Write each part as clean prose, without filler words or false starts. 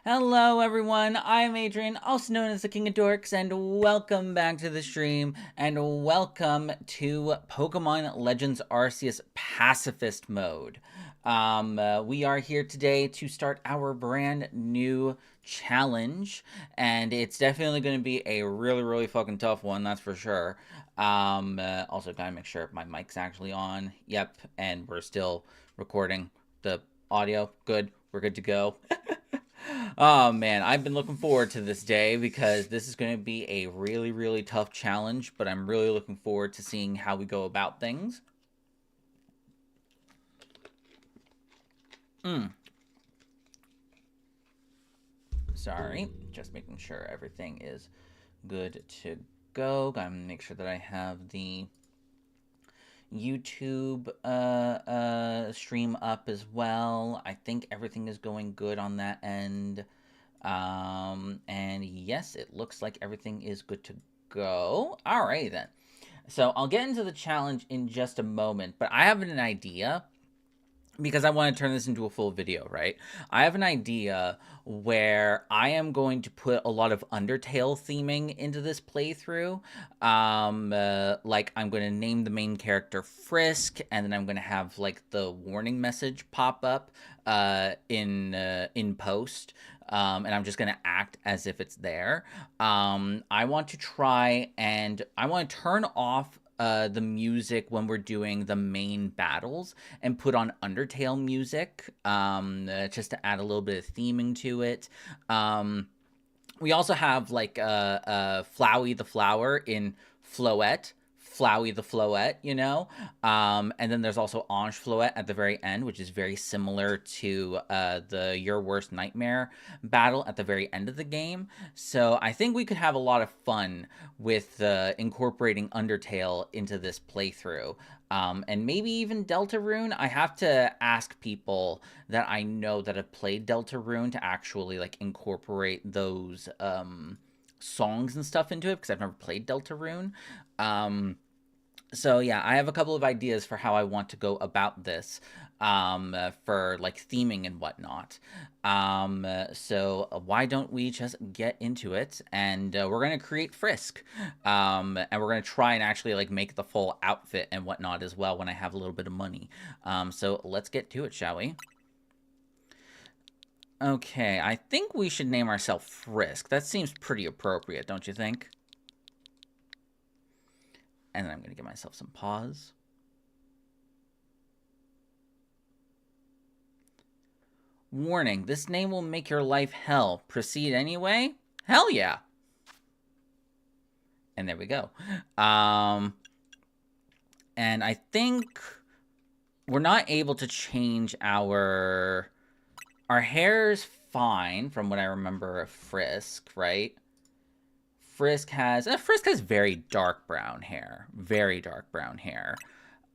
Hello everyone, I'm Adrian, also known as the King of Dorks, and welcome back to the stream, and welcome to Pokemon Legends Arceus Pacifist mode. We are here today to start our brand new challenge, and it's definitely going to be a really fucking tough one, that's for sure. Also gotta make sure my mic's actually on. Yep, and we're still recording the audio. Good, we're good to go. Oh man, I've been looking forward to this day because this is going to be a really tough challenge, but I'm really looking forward to seeing how we go about things. Sorry, just making sure everything is good to go. Gotta make sure that I have the YouTube stream up as well. I think everything is going good on that end. And yes, it looks like everything is good to go. Alrighty then. So I'll get into the challenge in just a moment, but I have an idea because I want to turn this into a full video, right? I have an idea where I am going to put a lot of Undertale theming into this playthrough. Like I'm going to name the main character Frisk, and then I'm going to have like the warning message pop up in post. And I'm just going to act as if it's there. I want to try and I want to turn off the music when we're doing the main battles and put on Undertale music just to add a little bit of theming to it. We also have like Flowey the Flower in Floette. Flowey the Floette, you know? And then there's also Ange Floette at the very end, which is very similar to the Your Worst Nightmare battle at the very end of the game. So I think we could have a lot of fun with incorporating Undertale into this playthrough. And maybe even Deltarune. I have to ask people that I know that have played Deltarune to actually like incorporate those songs and stuff into it because I've never played Deltarune. So yeah, I have a couple of ideas for how I want to go about this for like theming and whatnot. So why don't we just get into it? And we're gonna create Frisk, and we're gonna try and actually like make the full outfit and whatnot as well when I have a little bit of money. So let's get to it, shall we? Okay, I think we should name ourselves Frisk. That seems pretty appropriate, don't you think? And then I'm going to give myself some pause. Warning, this name will make your life hell. Proceed anyway? Hell yeah. And there we go. And I think we're not able to change our hair's fine from what I remember of Frisk, right? Frisk has very dark brown hair. Very dark brown hair.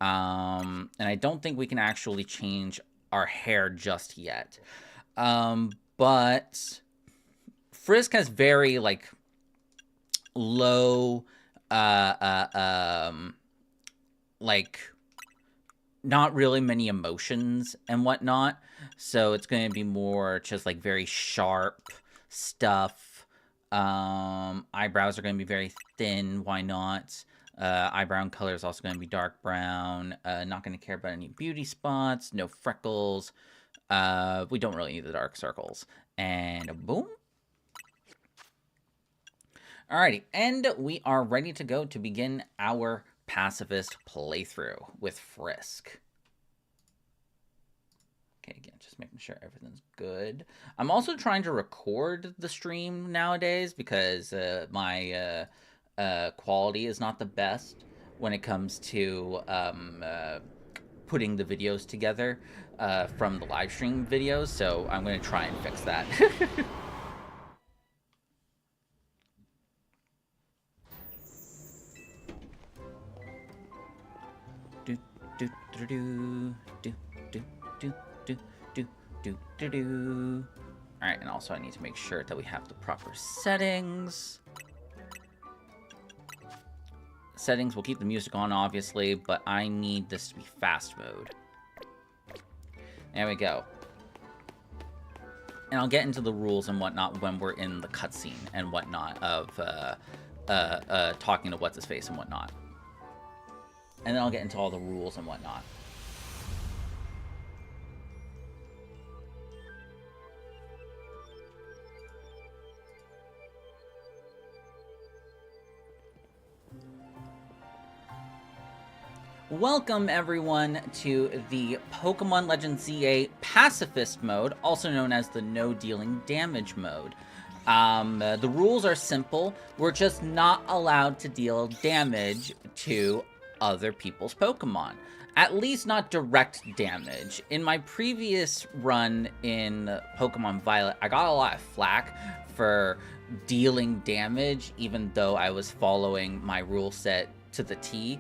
And I don't think we can actually change our hair just yet. But Frisk has very like low like not really many emotions and whatnot. So it's going to be more just like very sharp stuff. Eyebrows are going to be very thin. Why not? Eyebrow color is also going to be dark brown. Not going to care about any beauty spots. No freckles. We don't really need the dark circles. And boom. Alrighty, and we are ready to go to begin our pacifist playthrough with Frisk. Okay, again, just making sure everything's good. I'm also trying to record the stream nowadays because my quality is not the best when it comes to putting the videos together from the live stream videos, so I'm going to try and fix that. do, do, do, do, do, do, do, do, do, do, do, do. All right, and also I need to make sure that we have the proper settings. Settings will keep the music on, obviously, but I need this to be fast mode. There we go. and I'll get into the rules and whatnot when we're in the cutscene and whatnot of talking to what's-his-face and whatnot. And then I'll get into all the rules and whatnot. Welcome everyone to the Pokemon Legends ZA Pacifist mode, also known as the no dealing damage mode. The rules are simple. We're just not allowed to deal damage to other people's Pokemon. At least not direct damage. In my previous run in Pokemon Violet, I got a lot of flack for dealing damage, even though I was following my rule set to the T.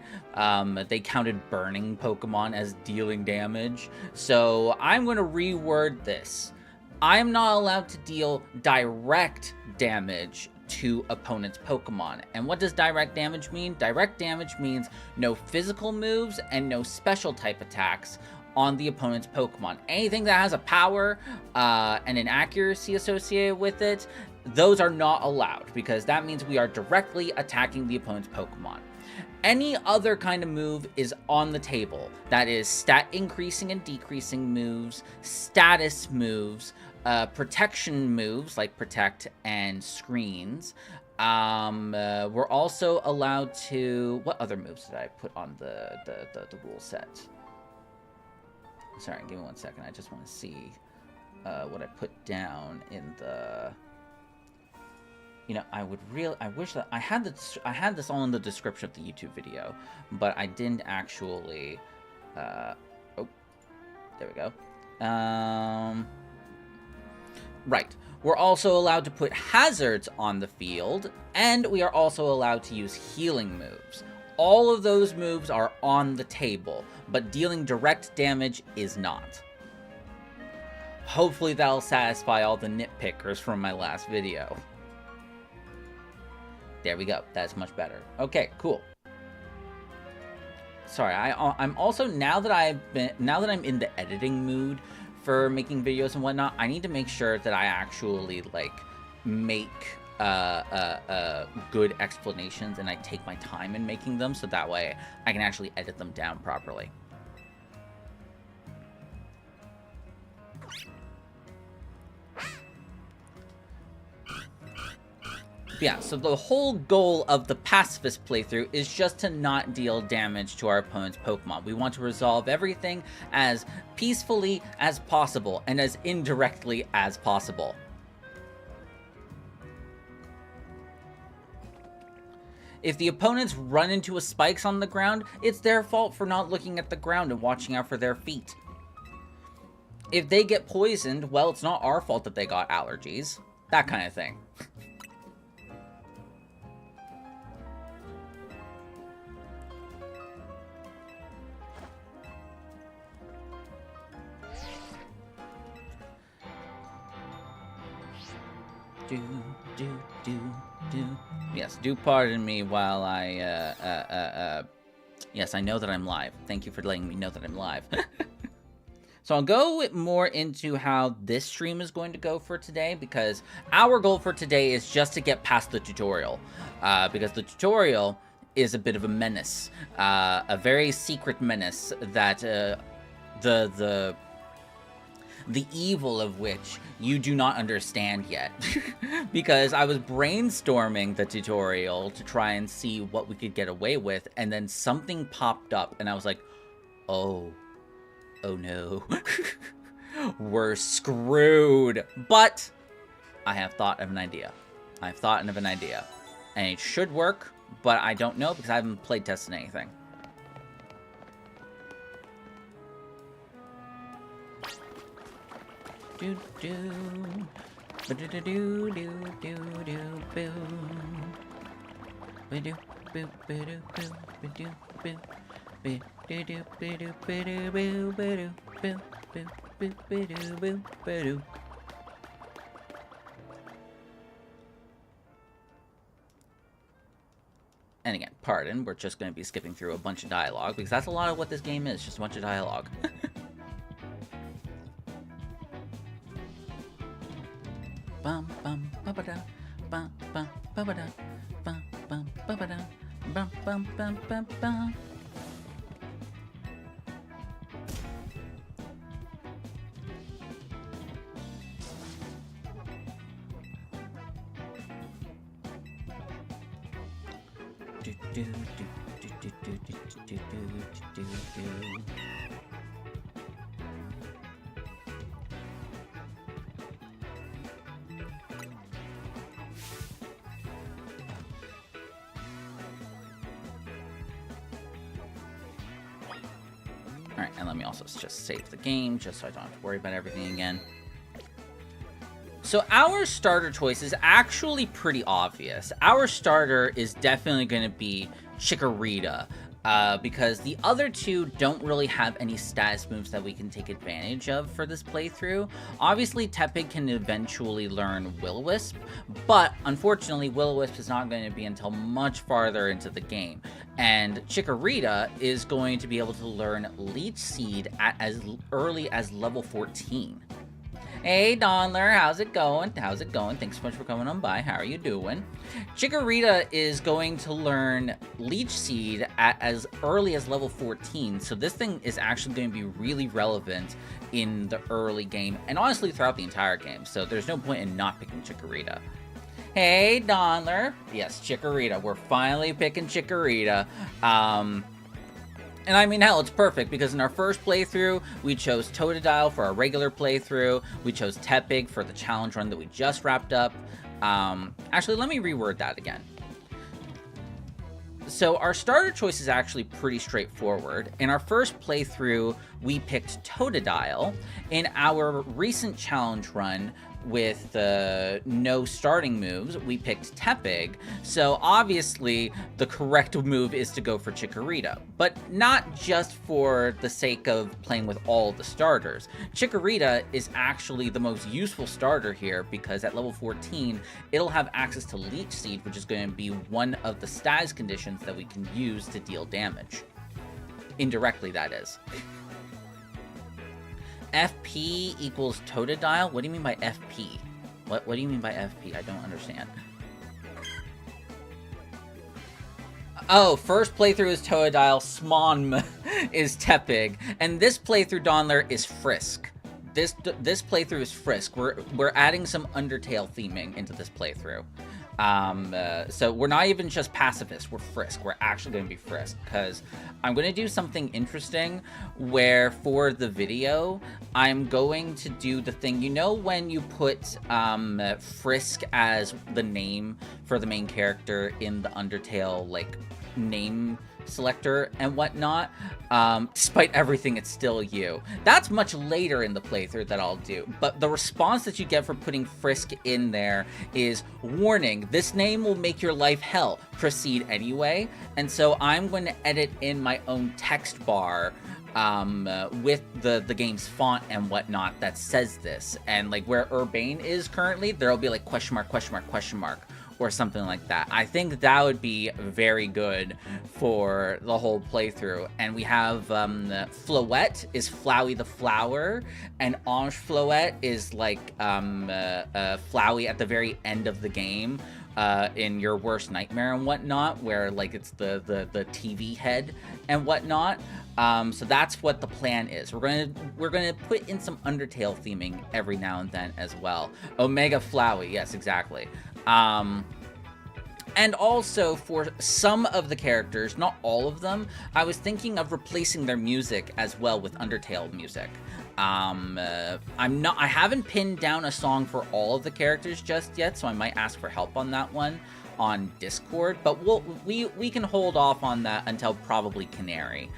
They counted burning Pokemon as dealing damage. So I'm going to reword this. I'm not allowed to deal direct damage to opponent's Pokemon. And what does direct damage mean? Direct damage means no physical moves and no special type attacks on the opponent's Pokemon. Anything that has a power and an accuracy associated with it, those are not allowed, because that means we are directly attacking the opponent's Pokemon. Any other kind of move is on the table. That is stat increasing and decreasing moves, status moves, protection moves like protect and screens. We're also allowed to... What other moves did I put on the rule set? Sorry, give me 1 second. I just want to see what I put down in the... You know, I wish that I had this all in the description of the YouTube video, but I didn't actually. Oh, there we go. Right. We're also allowed to put hazards on the field, and we are also allowed to use healing moves. All of those moves are on the table, but dealing direct damage is not. Hopefully that'll satisfy all the nitpickers from my last video. There we go. That's much better. Okay, cool. Sorry, I'm also, now that I'm in the editing mood for making videos and whatnot, I need to make sure that I actually like make good explanations, and I take my time in making them, so that way I can actually edit them down properly. Yeah, so the whole goal of the Pacifist playthrough is just to not deal damage to our opponent's Pokemon. We want to resolve everything as peacefully as possible and as indirectly as possible. If the opponents run into spikes on the ground, it's their fault for not looking at the ground and watching out for their feet. If they get poisoned, well, it's not our fault that they got allergies. That kind of thing. Yes, do pardon me while I, yes, I know that I'm live. Thank you for letting me know that I'm live. So I'll go more into how this stream is going to go for today, because our goal for today is just to get past the tutorial. Because the tutorial is a bit of a menace. A very secret menace that, the evil of which you do not understand yet. Because I was brainstorming the tutorial to try and see what we could get away with, and then something popped up, and I was like, oh no. We're screwed. But I have thought of an idea. And it should work, but I don't know because I haven't played tested anything. Do do do do do do do do boo. Boo boo boo boo boo boo boo. And again, pardon, we're just going to be skipping through a bunch of dialogue, because that's a lot of what this game is, just a bunch of dialogue. bum bum ba-ba-da, bum bum ba-ba-da, bum bum ba-ba-da, bum bum bum bum bum. Alright, and let me also just save the game, just so I don't have to worry about everything again. So our starter choice is actually pretty obvious. Our starter is definitely going to be Chikorita, because the other two don't really have any status moves that we can take advantage of for this playthrough. Obviously, Tepig can eventually learn Will-O-Wisp, but unfortunately, Will-O-Wisp is not going to be until much farther into the game. And Chikorita is going to be able to learn Leech Seed at as early as level 14. Hey, Donler, how's it going? How's it going? Thanks so much for coming on by. How are you doing? Chikorita is going to learn Leech Seed at as early as level 14, so this thing is actually going to be really relevant in the early game, and honestly throughout the entire game, so there's no point in not picking Chikorita. Hey, Donler. Yes, Chikorita. We're finally picking Chikorita. And I mean, hell, it's perfect, because in our first playthrough, we chose Totodile for our regular playthrough. We chose Tepig for the challenge run that we just wrapped up. Actually, let me reword that again. So our starter choice is actually pretty straightforward. In our first playthrough, we picked Totodile. In our recent challenge run, with no starting moves, we picked Tepig, so obviously the correct move is to go for Chikorita, but not just for the sake of playing with all the starters. Chikorita is actually the most useful starter here, because at level 14, it'll have access to Leech Seed, which is going to be one of the status conditions that we can use to deal damage. Indirectly, that is. FP equals Totodile? What do you mean by FP? What do you mean by FP? I don't understand. Oh, first playthrough is Totodile, Smon is Tepig, and this playthrough, Donler, is Frisk. This playthrough is Frisk. We're adding some Undertale theming into this playthrough. So we're not even just Pacifist, we're Frisk. We're actually going to be Frisk, because I'm going to do something interesting where for the video, I'm going to do the thing, you know when you put Frisk as the name for the main character in the Undertale, like, name selector and whatnot, despite everything, it's still you. That's much later in the playthrough that I'll do, but the response that you get for putting Frisk in there is, warning, this name will make your life hell, proceed anyway. And so I'm going to edit in my own text bar with the game's font and whatnot that says this, and like where Urbane is currently, there'll be like question mark, question mark, question mark, or something like that. I think that would be very good for the whole playthrough. And we have Floette is Flowey the Flower, and Ange Floette is like Flowey at the very end of the game, in Your Worst Nightmare and whatnot, where like it's the TV head and whatnot. So that's what the plan is. We're gonna put in some Undertale theming every now and then as well. Omega Flowey, yes, exactly. And also for some of the characters, not all of them, I was thinking of replacing their music as well with Undertale music. I haven't pinned down a song for all of the characters just yet, so I might ask for help on that one on Discord, but we can hold off on that until probably Canary,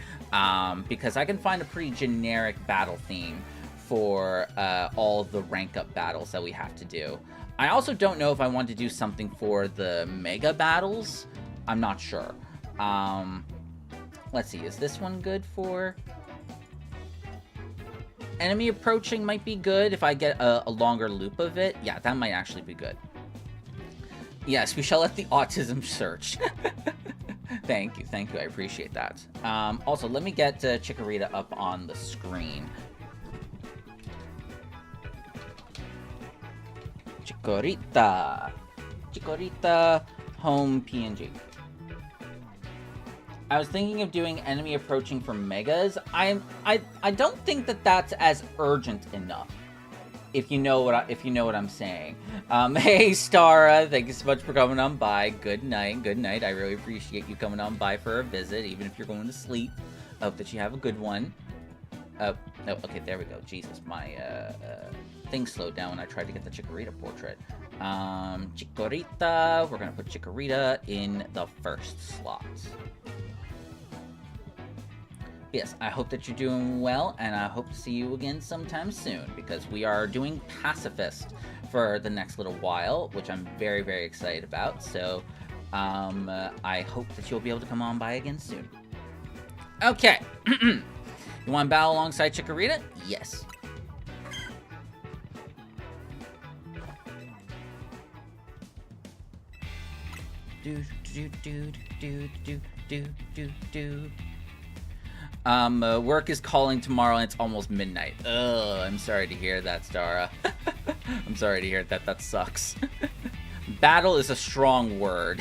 because I can find a pretty generic battle theme for all the rank up battles that we have to do. I also don't know if I want to do something for the mega battles. I'm not sure. Let's see, is this one good for? Enemy approaching might be good if I get a longer loop of it. Yeah, that might actually be good. Yes, we shall let the autism search. Thank you, I appreciate that. Also, let me get Chikorita up on the screen. Chikorita. Chikorita, home PNG. I was thinking of doing enemy approaching for megas. I don't think that that's as urgent enough. If you know what I'm saying. Hey Stara, thank you so much for coming on by. Good night, good night. I really appreciate you coming on by for a visit, even if you're going to sleep. Hope that you have a good one. Oh, okay, there we go. Jesus, my thing slowed down when I tried to get the Chikorita portrait. Chikorita, we're gonna put Chikorita in the first slot. Yes, I hope that you're doing well, and I hope to see you again sometime soon, because we are doing PACIFIST for the next little while, which I'm very, very excited about, so I hope that you'll be able to come on by again soon. Okay, you want to battle alongside Chikorita? Yes. Work is calling tomorrow and it's almost midnight. Ugh, I'm sorry to hear that, Stara. I'm sorry to hear that. That sucks. Battle is a strong word.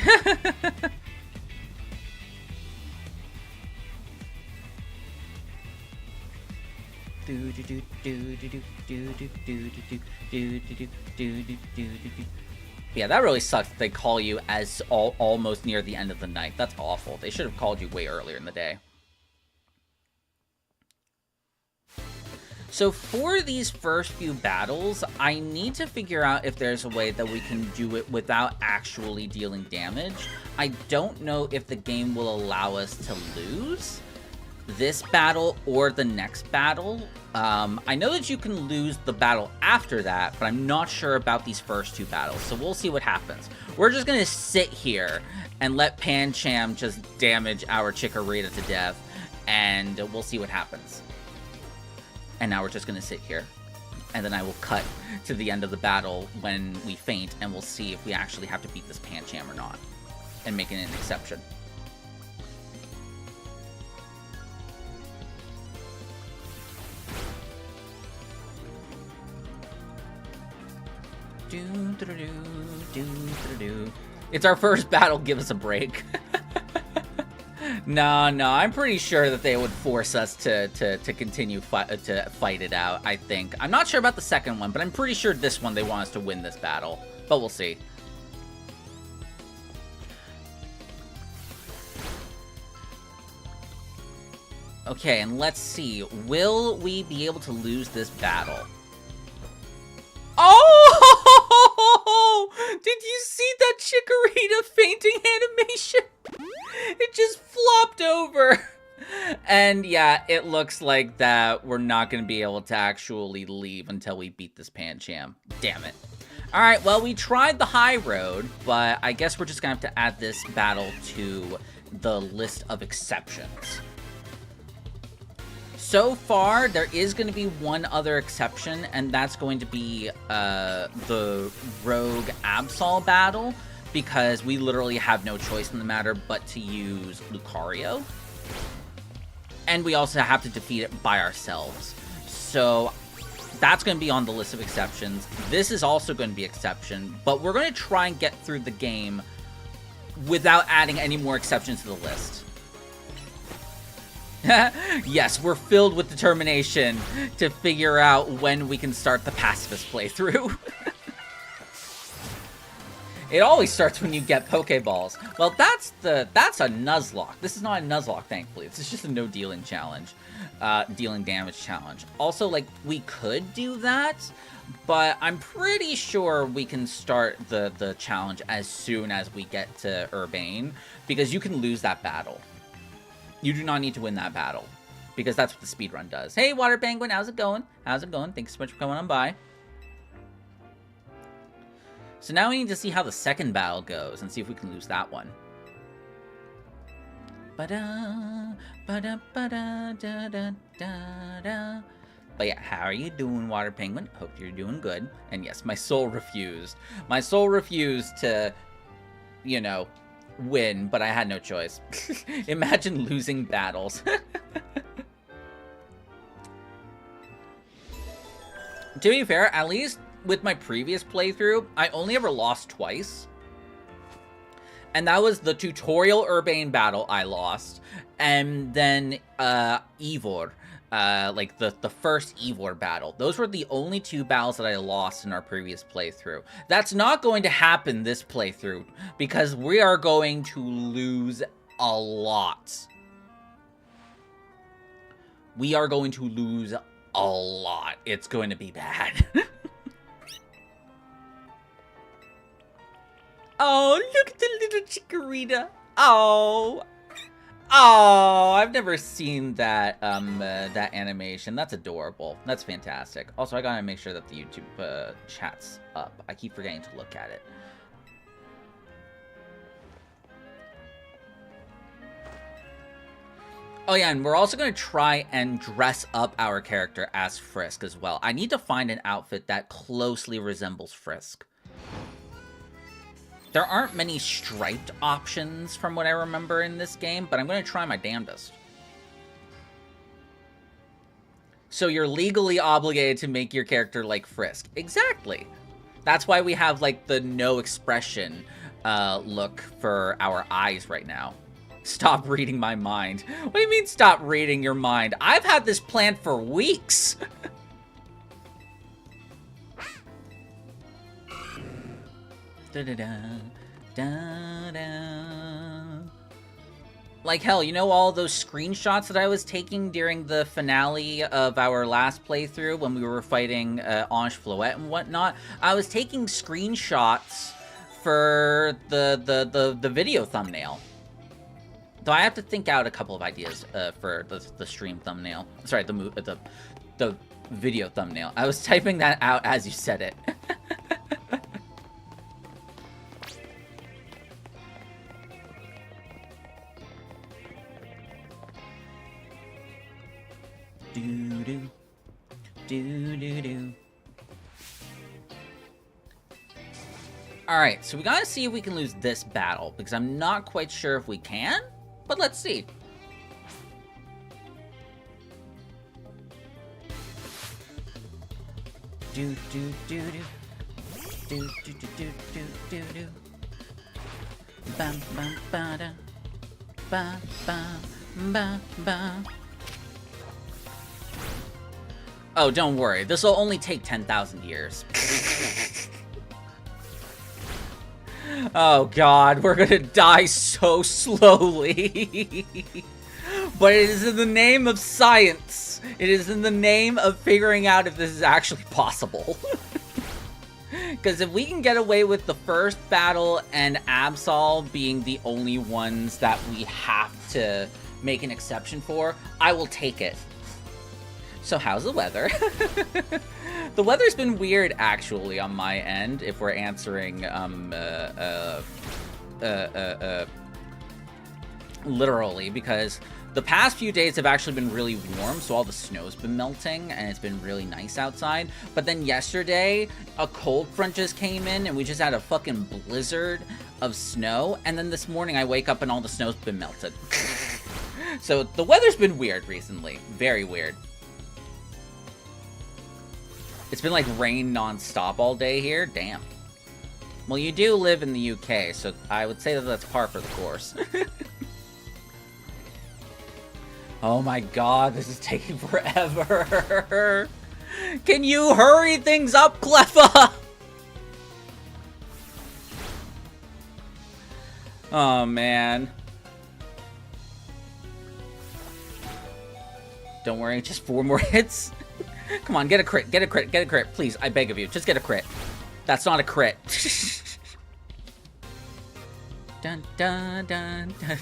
Yeah, that really sucks that they call you as almost near the end of the night. That's awful. They should have called you way earlier in the day. So for these first few battles, I need to figure out if there's a way that we can do it without actually dealing damage. I don't know if the game will allow us to lose this battle or the next battle. I know that you can lose the battle after that, but I'm not sure about these first two battles, so we'll see what happens. We're just gonna sit here and let Pancham just damage our Chikorita to death, and we'll see what happens. And now we're just gonna sit here, and then I will cut to the end of the battle when we faint, and we'll see if we actually have to beat this Pancham or not, and make it an exception. It's our first battle, give us a break. No, I'm pretty sure that they would force us to continue to fight it out, I think. I'm not sure about the second one, but I'm pretty sure this one they want us to win this battle. But we'll see. Okay, and let's see. Will we be able to lose this battle? Oh! Did you see that Chikorita fainting animation? It just flopped over. And yeah, it looks like that we're not going to be able to actually leave until we beat this Pancham. Damn it. Alright, well, we tried the high road, but I guess we're just going to have to add this battle to the list of exceptions. So far, there is going to be one other exception, and that's going to be the Rogue Absol battle, because we literally have no choice in the matter but to use Lucario. And we also have to defeat it by ourselves. So that's going to be on the list of exceptions. This is also going to be exception, but we're going to try and get through the game without adding any more exceptions to the list. Yes, we're filled with determination to figure out when we can start the PACIFIST playthrough. It always starts when you get Pokeballs. Well, that's a Nuzlocke. This is not a Nuzlocke, thankfully. This is just a no dealing challenge. Dealing damage challenge. Also, like, we could do that, but I'm pretty sure we can start the challenge as soon as we get to Urbane, because you can lose that battle. You do not need to win that battle, because that's what the speedrun does. Hey, Water Penguin, how's it going? How's it going? Thanks so much for coming on by. So now we need to see how the second battle goes and see if we can lose that one. But yeah, how are you doing, Water Penguin? Hope you're doing good. And yes, my soul refused. My soul refused to, you know, win, but I had no choice. Imagine losing battles. To be fair, at least with my previous playthrough, I only ever lost twice. And that was the tutorial Urbane battle I lost, and then Ivor, like the first Ivor battle. Those were the only 2 battles that I lost in our previous playthrough. That's not going to happen this playthrough, because we are going to lose a lot. We are going to lose a lot. It's going to be bad. Oh, look at the little chikorita. Oh. Oh, I've never seen that that animation. That's adorable. That's fantastic. Also, I gotta make sure that the YouTube chat's up. I keep forgetting to look at it. Oh yeah, and we're also going to try and dress up our character as Frisk as well. I need to find an outfit that closely resembles Frisk. There aren't many striped options from what I remember in this game, but I'm going to try my damnedest. So you're legally obligated to make your character like Frisk. Exactly. That's why we have, like, the no expression look for our eyes right now. Stop reading my mind. What do you mean stop reading your mind? I've had this planned for weeks. Like, hell, you know all those screenshots that I was taking during the finale of our last playthrough when we were fighting Ange Floette and whatnot? I was taking screenshots for the video thumbnail. Though I have to think out a couple of ideas for the stream thumbnail. Sorry, the video thumbnail. I was typing that out as you said it. Do-do. Do-do-do. Alright, so we gotta see if we can lose this battle, because I'm not quite sure if we can, but let's see. Do-do-do-do. Do-do-do-do-do-do-do. Bam-bam-ba-da. Ba-bam-ba-ba. Oh, don't worry. This will only take 10,000 years. Oh, God. We're gonna die so slowly. But it is in the name of science. It is in the name of figuring out if this is actually possible. Because if we can get away with the first battle and Absol being the only ones that we have to make an exception for, I will take it. So how's the weather? The weather's been weird, actually, on my end, if we're answering, literally, because the past few days have actually been really warm, so all the snow's been melting, and it's been really nice outside. But then yesterday, a cold front just came in, and we just had a fucking blizzard of snow, and then this morning I wake up and all the snow's been melted. So the weather's been weird recently. Very weird. It's been like rain non-stop all day here. Damn. Well, you do live in the UK, so I would say that that's par for the course. Oh my god, this is taking forever. Can you hurry things up, Cleffa? Oh man. Don't worry, just 4 more hits. Come on, get a crit, get a crit, get a crit. Please, I beg of you, just get a crit. That's not a crit. Dun dun dun dun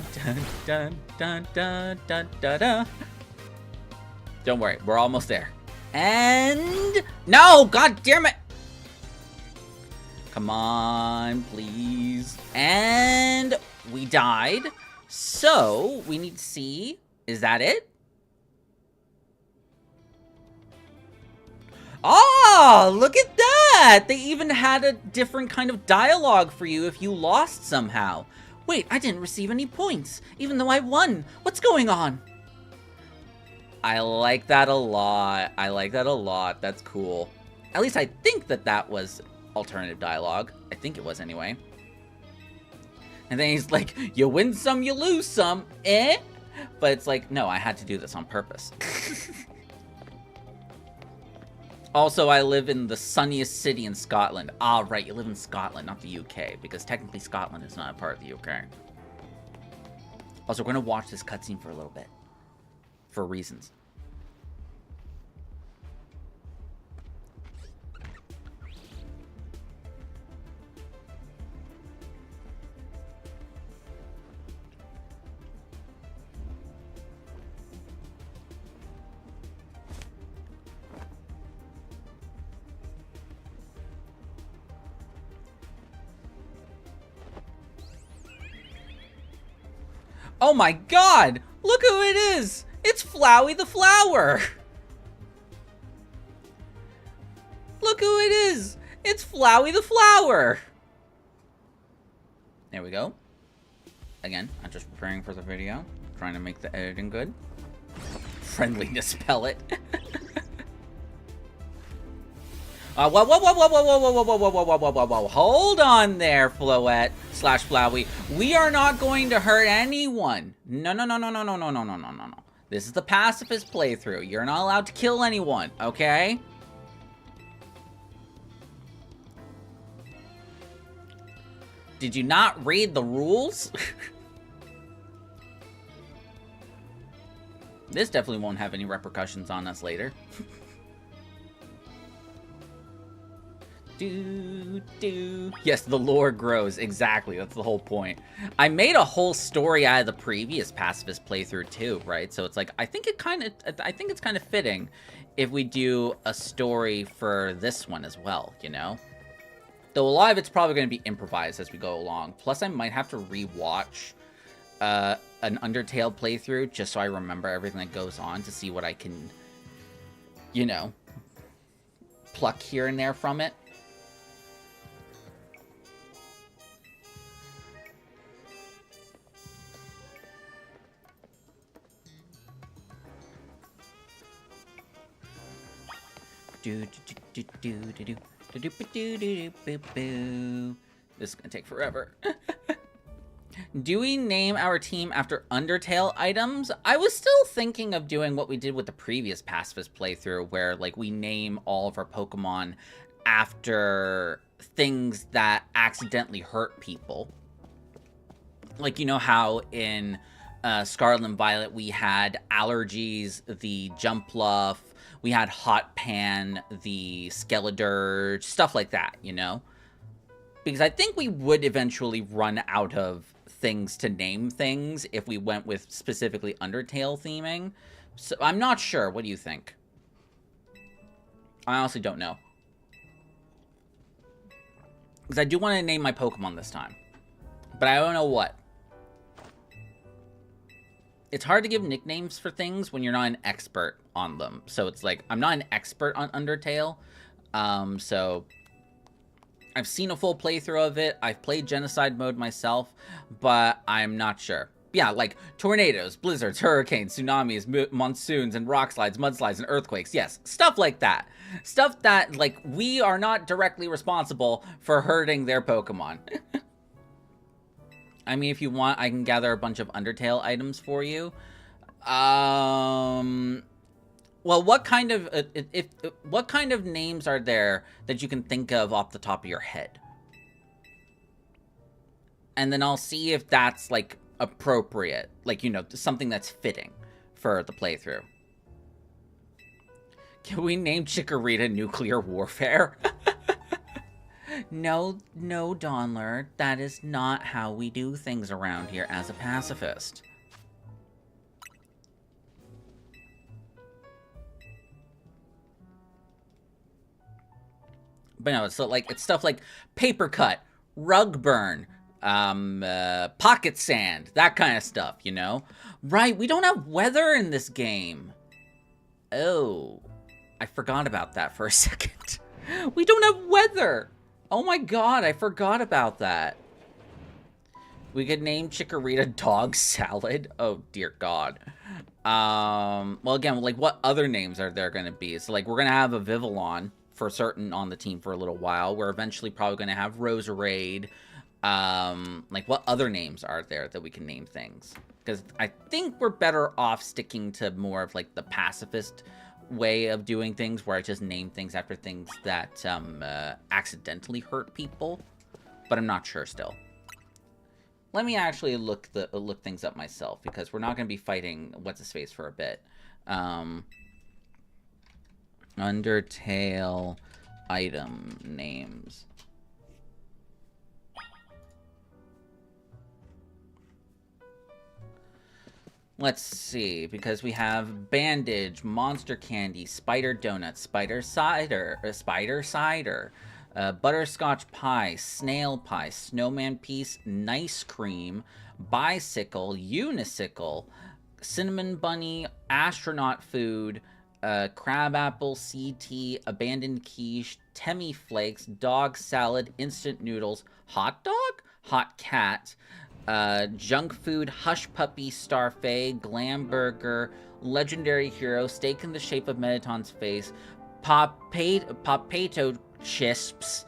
dun dun dun dun dun dun. Don't worry, we're almost there. And no, god damn it! Come on, please. And we died. So we need to see. Is that it? Oh, look at that! They even had a different kind of dialogue for you if you lost somehow. Wait, I didn't receive any points, even though I won. What's going on? I like that a lot. I like that a lot. That's cool. At least I think that that was alternative dialogue. I think it was anyway. And then he's like, you win some, you lose some, eh? But it's like, no, I had to do this on purpose. Also, I live in the sunniest city in Scotland. Ah, right, you live in Scotland, not the UK, because technically Scotland is not a part of the UK. Also, we're going to watch this cutscene for a little bit. For reasons. Oh my god! Look who it is! It's Flowey the Flower! Look who it is! It's Flowey the Flower! There we go. Again, I'm just preparing for the video. Trying to make the editing good. Friendliness pellet. Whoa, whoa, whoa, whoa, whoa, whoa, whoa, whoa, whoa, whoa, whoa, whoa, whoa, whoa, hold on there, Floette / Flowey. We are not going to hurt anyone. No, no, no, no, no, no, no, no, no, no, no, no. This is the pacifist playthrough. You're not allowed to kill anyone, okay? Did you not read the rules? This definitely won't have any repercussions on us later. Yes, the lore grows. Exactly. That's the whole point. I made a whole story out of the previous pacifist playthrough too, right? So it's like, I think it's kind of fitting if we do a story for this one as well, you know? Though a lot of it's probably going to be improvised as we go along. Plus, I might have to re-watch an Undertale playthrough just so I remember everything that goes on to see what I can, you know, pluck here and there from it. This is gonna take forever. Do we name our team after Undertale items? I was still thinking of doing what we did with the previous pacifist playthrough, where like we name all of our Pokemon after things that accidentally hurt people. Like, you know how in Scarlet and Violet we had Allergies, the Jumpluff, we had Hot Pan, the Skeledirge, stuff like that, you know? Because I think we would eventually run out of things to name things if we went with specifically Undertale theming. So I'm not sure. What do you think? I honestly don't know. Because I do want to name my Pokemon this time. But I don't know what. It's hard to give nicknames for things when you're not an expert on them. So it's like, I'm not an expert on Undertale. So I've seen a full playthrough of it. I've played Genocide mode myself, but I'm not sure. Yeah, like tornadoes, blizzards, hurricanes, tsunamis, monsoons, and rock slides, mudslides, and earthquakes. Yes, stuff like that. Stuff that, like, we are not directly responsible for hurting their Pokemon. I mean, if you want, I can gather a bunch of Undertale items for you. Well, what kind of names are there that you can think of off the top of your head? And then I'll see if that's, like, appropriate. Like, you know, something that's fitting for the playthrough. Can we name Chikorita Nuclear Warfare? No, Donler. That is not how we do things around here as a pacifist. But no, so like it's stuff like paper cut, rug burn, pocket sand, that kind of stuff, you know? Right, we don't have weather in this game. Oh, I forgot about that for a second. We don't have weather. Oh my god, I forgot about that. We could name Chikorita Dog Salad. Oh dear god. Well again, like what other names are there gonna be? So like we're gonna have a Vivillon, for certain on the team for a little while. We're eventually probably going to have Roserade. Like, what other names are there that we can name things? Because I think we're better off sticking to more of, like, the pacifist way of doing things, where I just name things after things that accidentally hurt people. But I'm not sure still. Let me actually look things up myself, because we're not going to be fighting What's-His-Face for a bit. Undertale item names. Let's see, because we have Bandage, Monster Candy, Spider Donut, Spider Cider, Butterscotch Pie, Snail Pie, Snowman Piece, Nice Cream, Bicycle, Unicycle, Cinnamon Bunny, Astronaut Food, Crab Apple, CT, Abandoned Quiche, Temmie Flakes, Dog Salad, Instant Noodles, Hot Dog, Hot Cat, Junk Food, Hush Puppy, Starfay, Glam Burger, Legendary Hero, Steak in the Shape of Mettaton's Face, Popato Chisps,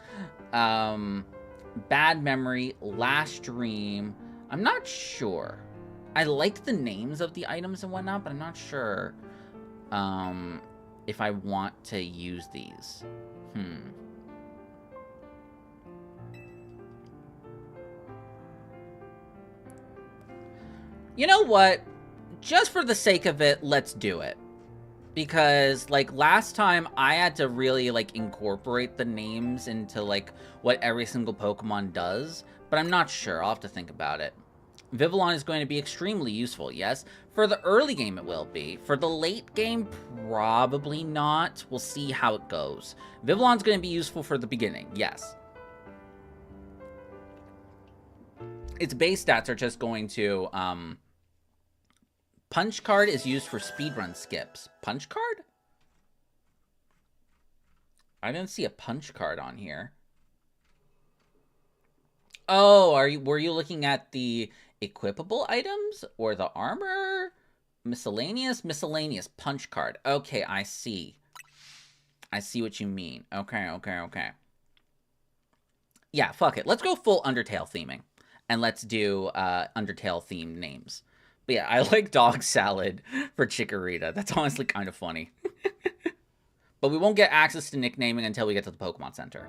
Bad Memory, Last Dream. I'm not sure. I like the names of the items and whatnot, but I'm not sure if I want to use these. You know what? Just for the sake of it, let's do it. Because, like, last time I had to really, like, incorporate the names into, like, what every single Pokemon does. But I'm not sure. I'll have to think about it. Vivillon is going to be extremely useful, yes. For the early game, it will be. For the late game, probably not. We'll see how it goes. Vivillon's going to be useful for the beginning, yes. Its base stats are just going to, Punch Card is used for speedrun skips. Punch Card? I didn't see a Punch Card on here. Oh, were you looking at the equipable items or the armor? Miscellaneous Punch Card. Okay, I see. I see what you mean. Okay. Yeah, fuck it. Let's go full Undertale theming. And let's do Undertale themed names. But yeah, I like Dog Salad for Chikorita. That's honestly kind of funny. But we won't get access to nicknaming until we get to the Pokemon Center.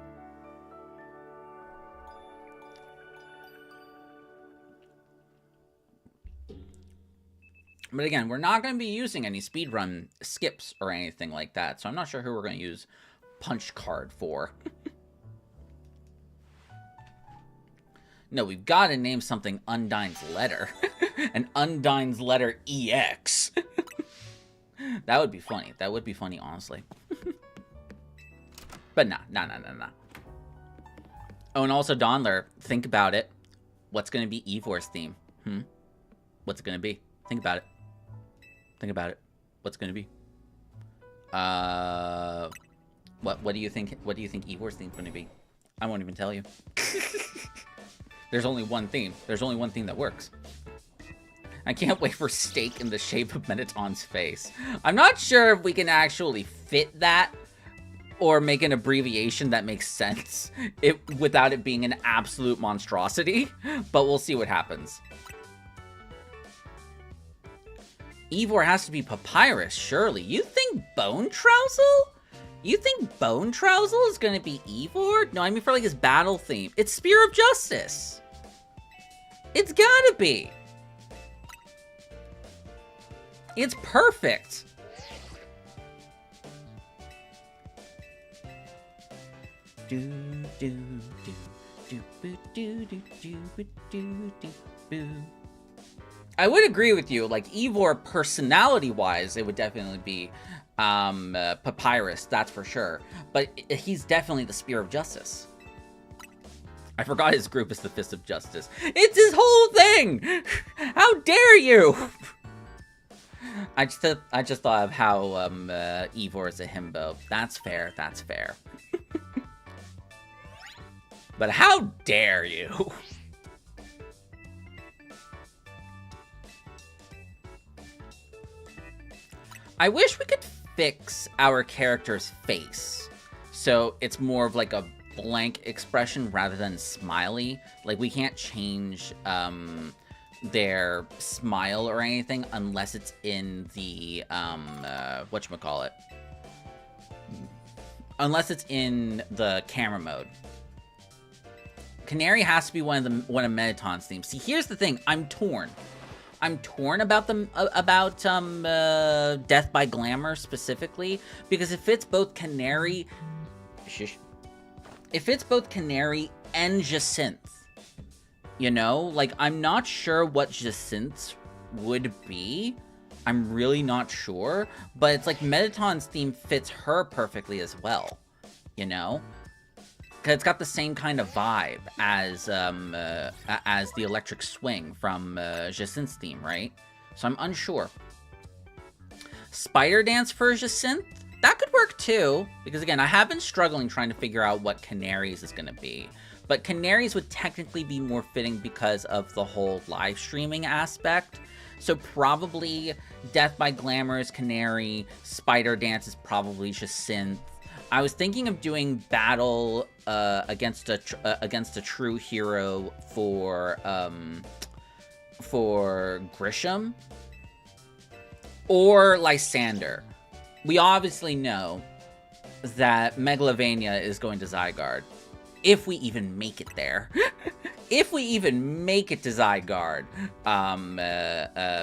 But again, we're not going to be using any speedrun skips or anything like that. So I'm not sure who we're going to use Punch Card for. No, we've got to name something Undyne's Letter. An Undyne's Letter EX. That would be funny. That would be funny, honestly. But nah. Oh, and also, Donler, think about it. What's going to be Eeyore's theme? What's it going to be? Think about it. Think about it. What's going to be? What do you think? What do you think Eeyore's theme's going to be? I won't even tell you. There's only one theme. There's only one theme that works. I can't wait for Steak in the Shape of Mettaton's Face. I'm not sure if we can actually fit that or make an abbreviation that makes sense without it being an absolute monstrosity, but we'll see what happens. Eeyore has to be Papyrus, surely. You think Bone Trousel? You think Bone Trousel is gonna be Eeyore? No, I mean for like his battle theme. It's Spear of Justice. It's gotta be. It's perfect. I would agree with you. Like Eeyore, personality-wise, it would definitely be Papyrus, that's for sure. But he's definitely the Spear of Justice. I forgot his group is the Fist of Justice. It's his whole thing! How dare you! I just thought of how Eeyore is a himbo. That's fair, that's fair. But how dare you! I wish we could fix our character's face So it's more of like a blank expression rather than smiley. Like, we can't change their smile or anything unless it's in the whatchamacallit, unless it's in the camera mode. Canary has to be one of Mettaton's themes. See, here's the thing. I'm torn about Death by Glamour specifically, because it fits both Canary and Jacinthe. You know, like, I'm not sure what Jacinthe would be. I'm really not sure, but it's like Mettaton's theme fits her perfectly as well, you know? Because it's got the same kind of vibe as the Electric Swing from Jacinthe's theme, right? So I'm unsure. Spider Dance for Jacinthe? That could work too, because again, I have been struggling trying to figure out what Canaries is going to be. But Canaries would technically be more fitting because of the whole live streaming aspect. So probably Death by Glamour is Canary, Spider Dance is probably Jacinthe. I was thinking of doing battle against a true hero for Grisham or Lysander. We obviously know that Megalovania is going to Zygarde. If we even make it there. If we even make it to Zygarde.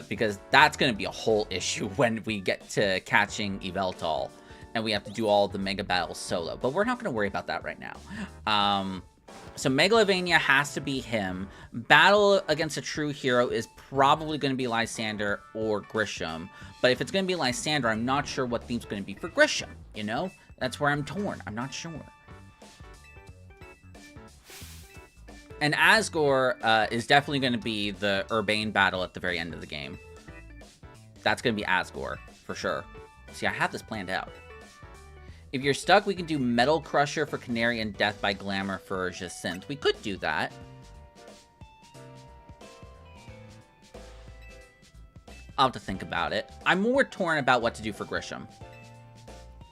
Because that's going to be a whole issue when we get to catching Yveltal. And we have to do all the Mega Battles solo. But we're not going to worry about that right now. So Megalovania has to be him. Battle against a true hero is probably going to be Lysander or Grisham. But if it's going to be Lysander, I'm not sure what theme's going to be for Grisham. You know? That's where I'm torn. I'm not sure. And Asgore is definitely going to be the Urbane battle at the very end of the game. That's going to be Asgore, for sure. See, I have this planned out. If you're stuck, we can do Metal Crusher for Canary and Death by Glamour for Jacinthe. We could do that. I'll have to think about it. I'm more torn about what to do for Grisham.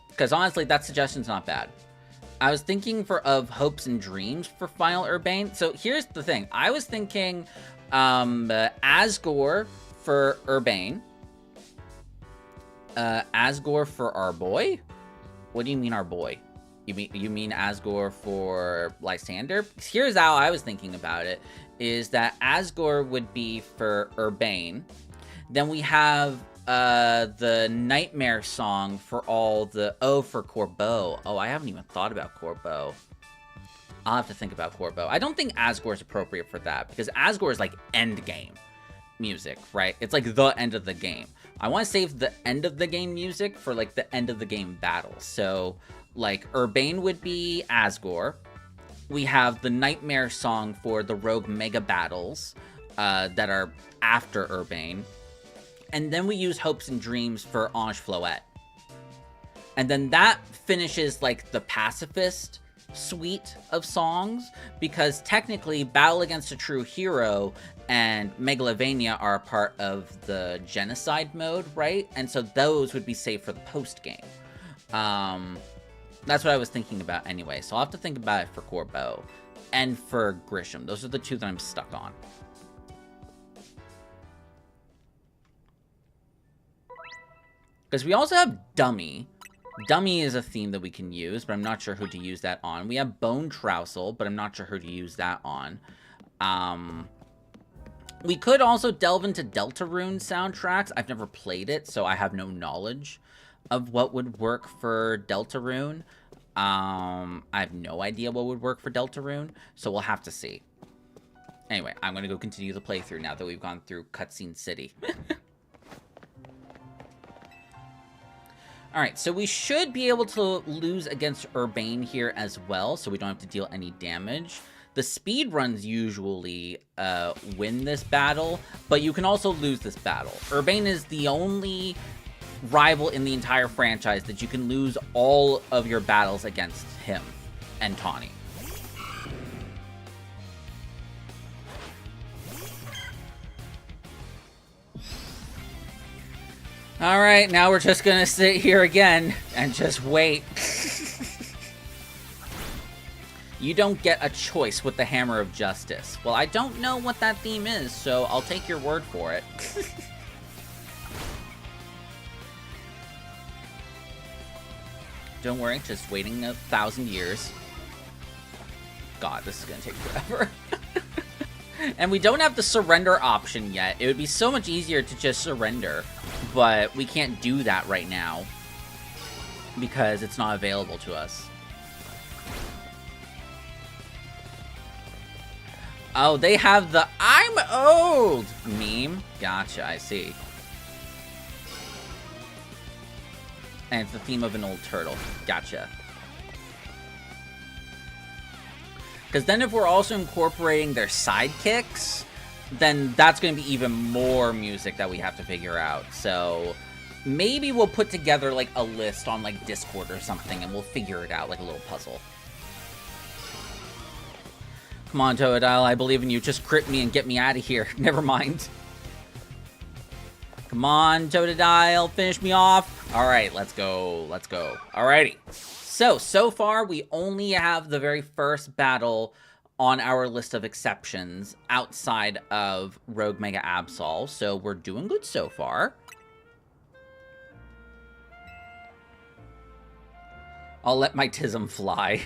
Because honestly, that suggestion's not bad. I was thinking of Hopes and Dreams for Final Urbane. So here's the thing. I was thinking Asgore for Urbane. Asgore for our boy? What do you mean our boy? You mean Asgore for Lysander? Here's how I was thinking about it. Is that Asgore would be for Urbane. Then we have the Nightmare song for all the... Oh, for Corbeau. Oh, I haven't even thought about Corbeau. I'll have to think about Corbeau. I don't think Asgore is appropriate for that, because Asgore is like end game music, right? It's like the end of the game. I want to save the end of the game music for like the end of the game battle. So like Urbane would be Asgore. We have the Nightmare song for the Rogue Mega Battles that are after Urbane. And then we use Hopes and Dreams for Ange Floette. And then that finishes like the Pacifist suite of songs, because technically Battle Against a True Hero and Megalovania are a part of the genocide mode, right? And so those would be saved for the post game. That's what I was thinking about anyway. So I'll have to think about it for Corbeau and for Grisham. Those are the two that I'm stuck on. Because we also have Dummy. Dummy is a theme that we can use, but I'm not sure who to use that on. We have Bone Trousel, but I'm not sure who to use that on. We could also delve into Deltarune soundtracks. I've never played it, so I have no knowledge of what would work for Deltarune. I have no idea what would work for Deltarune, so we'll have to see. Anyway, I'm going to go continue the playthrough now that we've gone through Cutscene City. Alright, so we should be able to lose against Urbane here as well, so we don't have to deal any damage. The speed runs usually win this battle, but you can also lose this battle. Urbane is the only rival in the entire franchise that you can lose all of your battles against him and Tawny. Alright, now we're just gonna sit here again and just wait. You don't get a choice with the Hammer of Justice. Well, I don't know what that theme is, so I'll take your word for it. Don't worry, just waiting 1,000 years. God, this is gonna take forever. And we don't have the surrender option yet. It would be so much easier to just surrender, but we can't do that right now because it's not available to us. Oh, they have the "I'm old" meme. Gotcha, I see. And it's the theme of an old turtle. Gotcha. Because then if we're also incorporating their sidekicks, then that's going to be even more music that we have to figure out. So maybe we'll put together like a list on like Discord or something and we'll figure it out like a little puzzle. Come on, Totodile, I believe in you. Just crit me and get me out of here. Never mind. Come on, Totodile, finish me off. All right, let's go. Let's go. Alrighty. So far, we only have the very first battle on our list of exceptions outside of Rogue Mega Absol. So we're doing good so far. I'll let my Tism fly.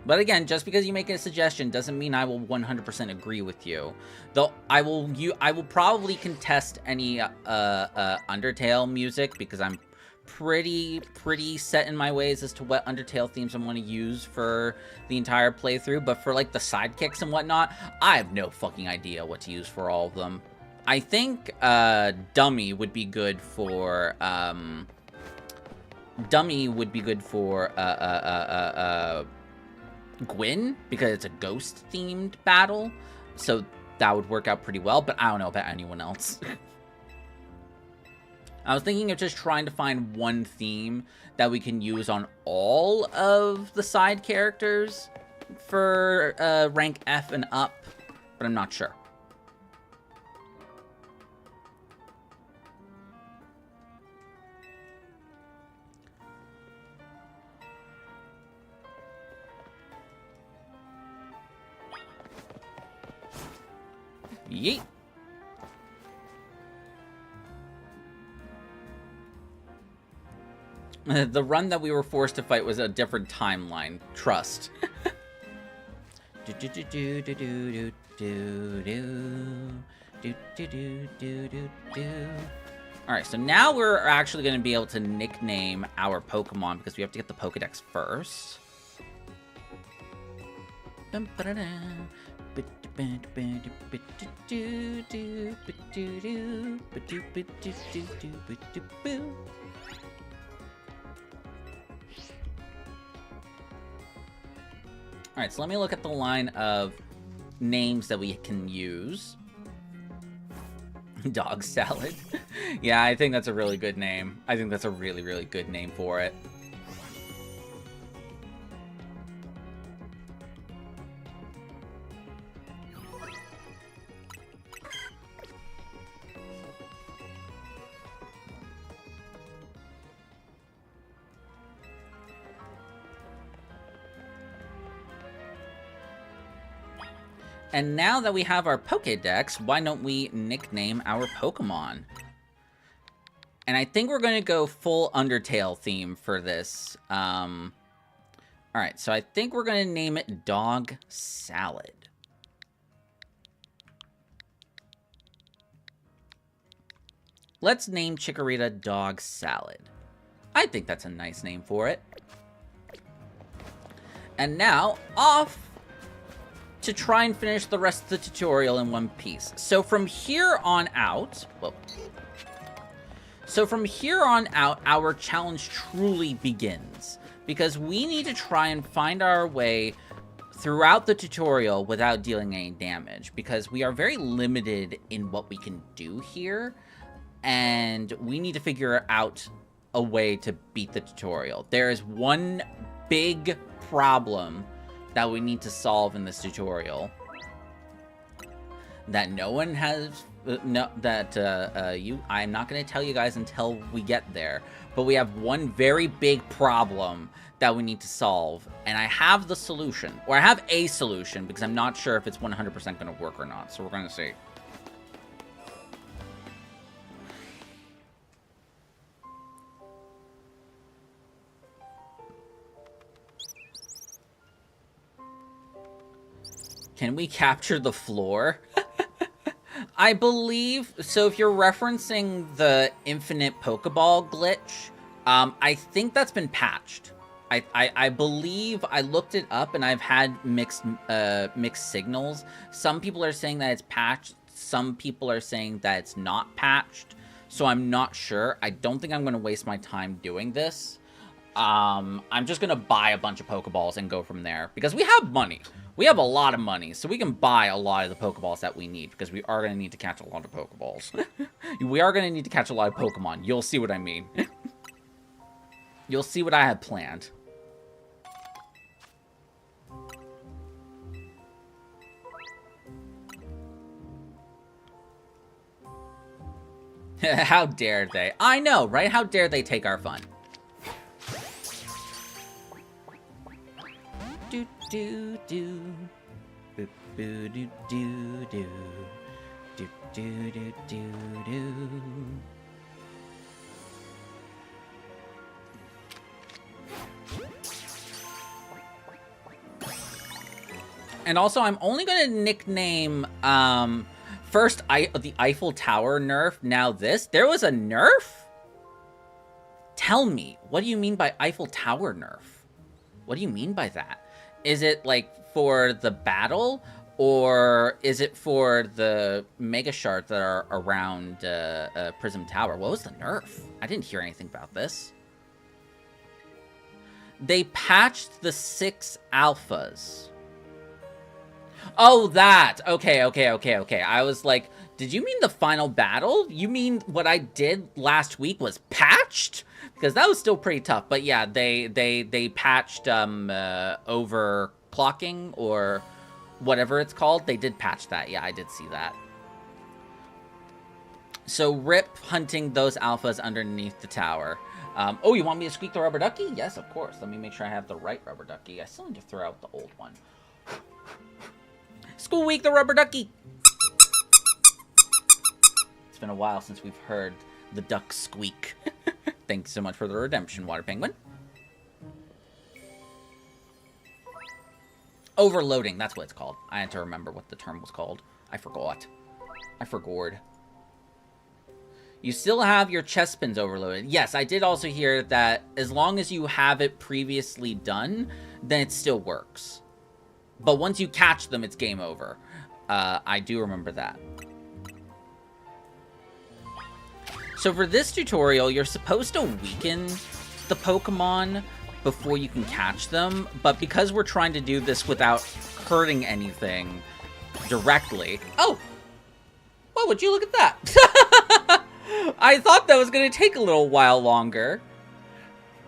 But again, just because you make a suggestion doesn't mean I will 100% agree with you. Though I will probably contest any Undertale music because I'm pretty set in my ways as to what Undertale themes I want to use for the entire playthrough. But for like the sidekicks and whatnot, I have no fucking idea what to use for all of them. I think Dummy would be good for Gwyn, because it's a ghost-themed battle, so that would work out pretty well, but I don't know about anyone else. I was thinking of just trying to find one theme that we can use on all of the side characters for rank F and up, but I'm not sure. Yeet. The run that we were forced to fight was a different timeline. Trust. Alright, so now we're actually going to be able to nickname our Pokemon because we have to get the Pokedex first. Alright, so let me look at the line of names that we can use. Dog salad. Yeah, I think that's a really good name. I think that's a really, really good name for it. And now that we have our Pokédex, why don't we nickname our Pokemon? And I think we're going to go full Undertale theme for this. Alright, so I think we're going to name it Dog Salad. Let's name Chikorita Dog Salad. I think that's a nice name for it. And now, off to try and finish the rest of the tutorial in one piece. So from here on out, our challenge truly begins, because we need to try and find our way throughout the tutorial without dealing any damage, because we are very limited in what we can do here, and we need to figure out a way to beat the tutorial. There is one big problem that we need to solve in this tutorial that no one has no, that I'm not going to tell you guys until we get there. But we have one very big problem that we need to solve, and I have the solution, or I have a solution, because I'm not sure if it's 100% going to work or not. So we're going to see. Can we capture the floor? I believe, so if you're referencing the infinite Pokeball glitch, I think that's been patched. I believe I looked it up and I've had mixed signals. Some people are saying that it's patched. Some people are saying that it's not patched. So I'm not sure. I don't think I'm going to waste my time doing this. I'm just going to buy a bunch of Pokeballs and go from there. Because we have money. We have a lot of money. So we can buy a lot of the Pokeballs that we need. Because we are going to need to catch a lot of Pokeballs. We are going to need to catch a lot of Pokemon. You'll see what I mean. You'll see what I had planned. How dare they? I know, right? How dare they take our fun? Do do do. Boo boo do do do. Do do do do do. And also, I'm only going to nickname, first, the Eiffel Tower nerf, now this. There was a nerf? Tell me, what do you mean by Eiffel Tower nerf? What do you mean by that? Is it, like, for the battle? Or is it for the Mega Shards that are around Prism Tower? What was the nerf? I didn't hear anything about this. They patched the 6 alphas. Oh, that! Okay. I was like, did you mean the final battle? You mean what I did last week was patched? Because that was still pretty tough. But yeah, they patched overclocking or whatever it's called. They did patch that. Yeah, I did see that. So rip hunting those alphas underneath the tower. Oh, you want me to squeak the rubber ducky? Yes, of course. Let me make sure I have the right rubber ducky. I still need to throw out the old one. Squeak the rubber ducky! It's been a while since we've heard the duck squeak. Thanks so much for the redemption, Water Penguin. Overloading, that's what it's called. I had to remember what the term was called. I forgot. I forgot. You still have your chest spins overloaded. Yes, I did also hear that as long as you have it previously done, then it still works. But once you catch them, it's game over. I do remember that. So for this tutorial, you're supposed to weaken the Pokemon before you can catch them. But because we're trying to do this without hurting anything directly... Oh! Well, would you look at that? I thought that was going to take a little while longer.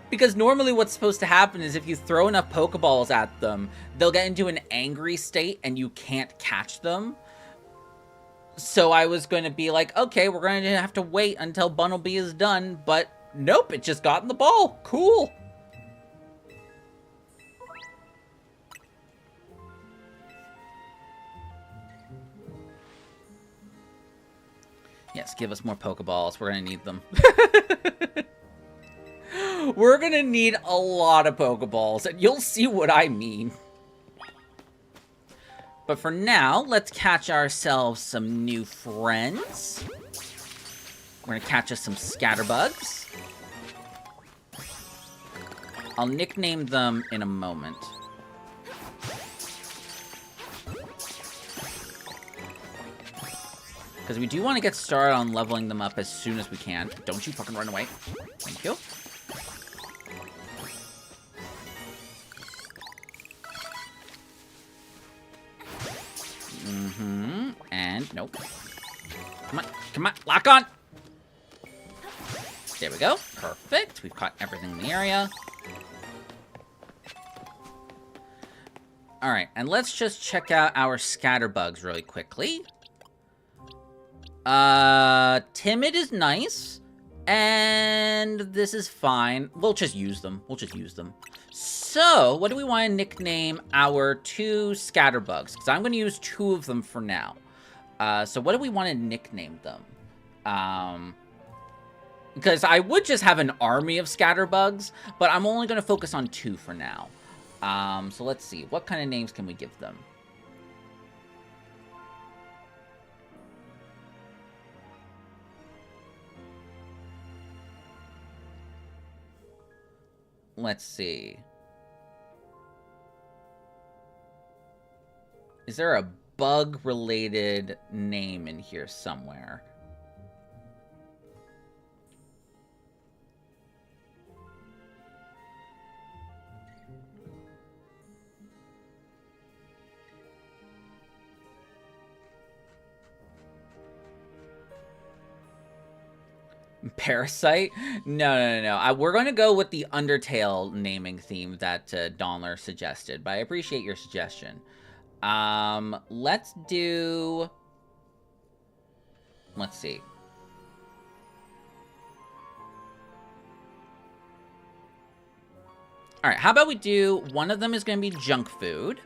Because normally what's supposed to happen is if you throw enough Pokeballs at them, they'll get into an angry state and you can't catch them. So I was going to be like, okay, we're going to have to wait until Bunnelby is done. But nope, it just got in the ball. Cool. Yes, give us more Pokeballs. We're going to need them. We're gonna need a lot of Pokeballs, and you'll see what I mean. But for now, let's catch ourselves some new friends. We're gonna catch us some Scatterbugs. I'll nickname them in a moment. Because we do want to get started on leveling them up as soon as we can. Don't you fucking run away. Thank you. And nope. Come on, lock on! There we go. Perfect. We've caught everything in the area. Alright, and let's just check out our Scatterbugs really quickly. Timid is nice. And this is fine. We'll just use them. So, what do we want to nickname our 2 scatterbugs? Because I'm going to use 2 of them for now. So what do we want to nickname them? Because I would just have an army of scatterbugs, but I'm only going to focus on 2 for now. So let's see. What kind of names can we give them? Let's see. Is there a bug-related name in here somewhere? Parasite? No. We're going to go with the Undertale naming theme that Donler suggested, but I appreciate your suggestion. Let's do... Let's see. Alright, how about we do... One of them is going to be junk food.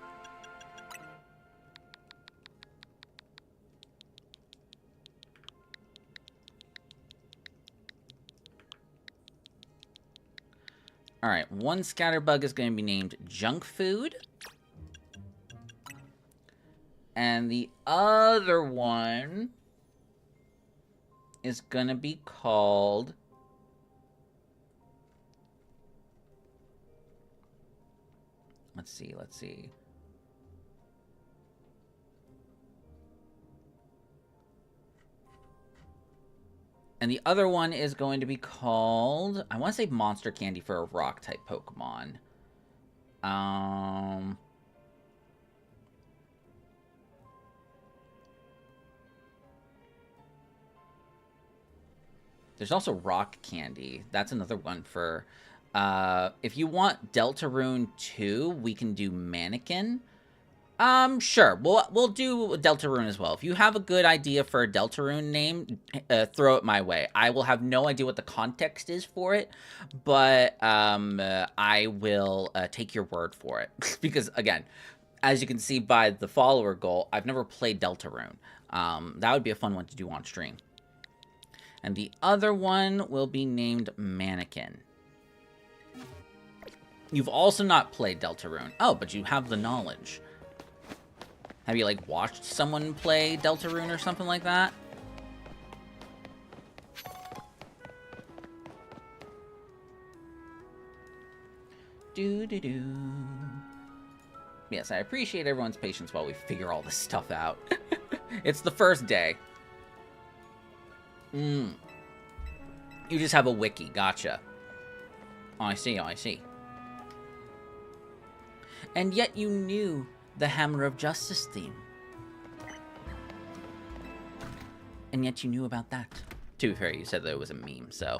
Alright, one scatterbug is going to be named junk food. And the other one is going to be called... Let's see. And the other one is going to be called... I want to say Monster Candy for a rock-type Pokemon. There's also Rock Candy. That's another one for... if you want Deltarune 2, we can do Mannequin. Sure. We'll do Deltarune as well. If you have a good idea for a Deltarune name, throw it my way. I will have no idea what the context is for it, but I will take your word for it. Because, again, as you can see by the follower goal, I've never played Deltarune. That would be a fun one to do on stream. And the other one will be named Mannequin. You've also not played Deltarune. Oh, but you have the knowledge. Have you, like, watched someone play Deltarune or something like that? Do-do-do. Yes, I appreciate everyone's patience while we figure all this stuff out. It's the first day. You just have a wiki. Gotcha. Oh, I see. And yet you knew the Hammer of Justice theme. And yet you knew about that. To be fair, you said that it was a meme, so...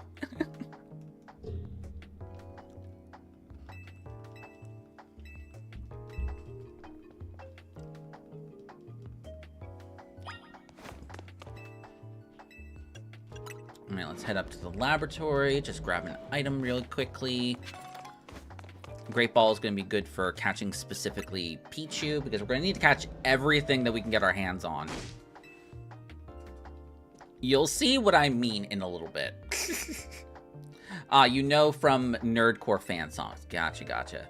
Alright, let's head up to the laboratory. Just grab an item really quickly. Great Ball is going to be good for catching specifically Pichu, because we're going to need to catch everything that we can get our hands on. You'll see what I mean in a little bit. You know from Nerdcore fan songs. Gotcha.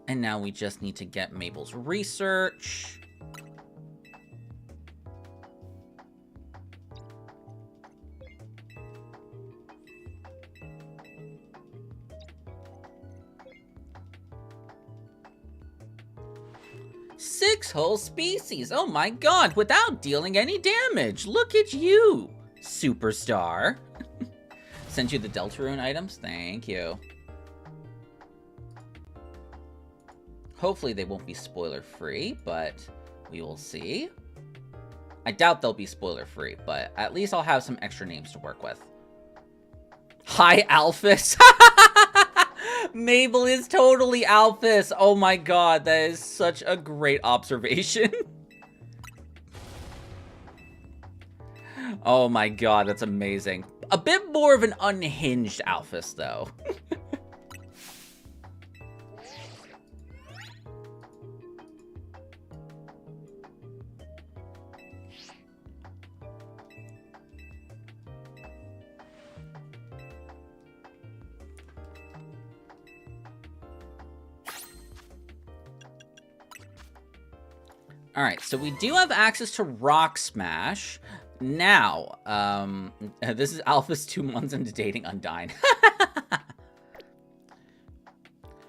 And now we just need to get Mabel's research. Six whole species! Oh my god, without dealing any damage! Look at you, superstar! Sent you the Deltarune items? Thank you. Hopefully they won't be spoiler-free, but we will see. I doubt they'll be spoiler-free, but at least I'll have some extra names to work with. Hi, Alphys! Mabel is totally Alphys. Oh my god, that is such a great observation. Oh my god, that's amazing. A bit more of an unhinged Alphys, though. Alright, so we do have access to Rock Smash. Now, this is Alphys 2 months into dating Undyne.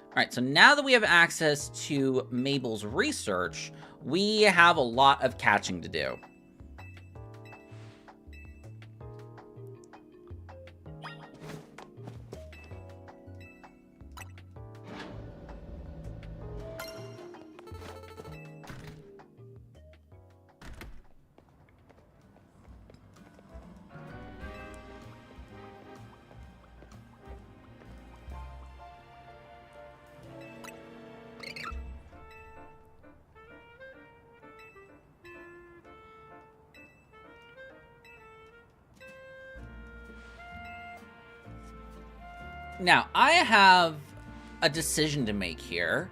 Alright, so now that we have access to Mabel's research, we have a lot of catching to do. Now, I have a decision to make here,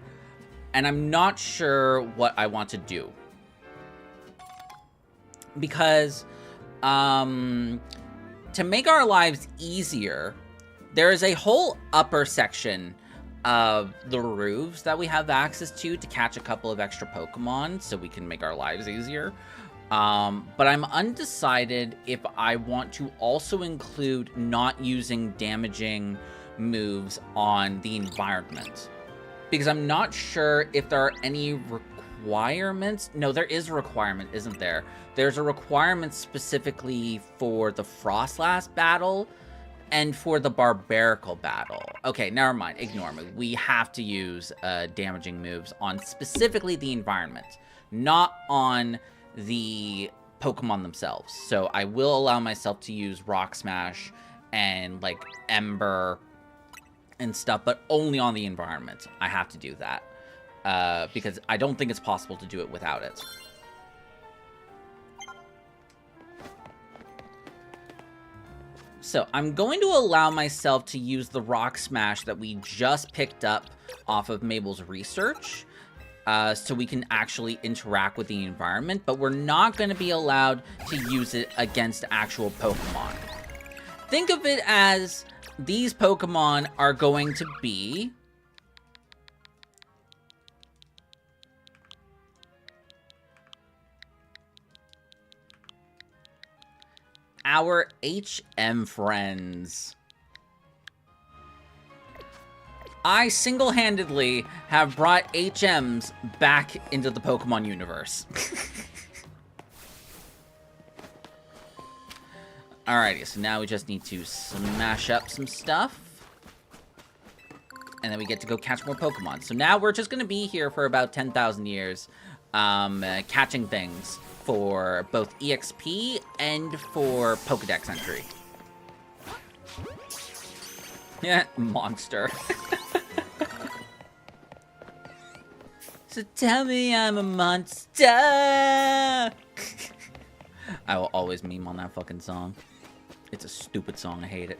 and I'm not sure what I want to do. Because, to make our lives easier, there is a whole upper section of the roofs that we have access to catch a couple of extra Pokemon so we can make our lives easier. But I'm undecided if I want to also include not using damaging moves on the environment, because I'm not sure if there are any requirements. No, there is a requirement, isn't there? There's a requirement specifically for the Frostlass battle and for the Barbarical battle. Okay, never mind, ignore me. We have to use damaging moves on specifically the environment, not on the Pokemon themselves. So I will allow myself to use Rock Smash and like Ember and stuff, but only on the environment. I have to do that because I don't think it's possible to do it without it. So I'm going to allow myself to use the Rock Smash that we just picked up off of Mabel's research, so we can actually interact with the environment, but we're not going to be allowed to use it against actual Pokemon. Think of it as these Pokemon are going to be our HM friends. I single-handedly have brought HMs back into the Pokemon universe. Alrighty, so now we just need to smash up some stuff. And then we get to go catch more Pokemon. So now we're just going to be here for about 10,000 years, catching things for both EXP and for Pokedex entry. Yeah, monster. So tell me I'm a monster! I will always meme on that fucking song. It's a stupid song, I hate it.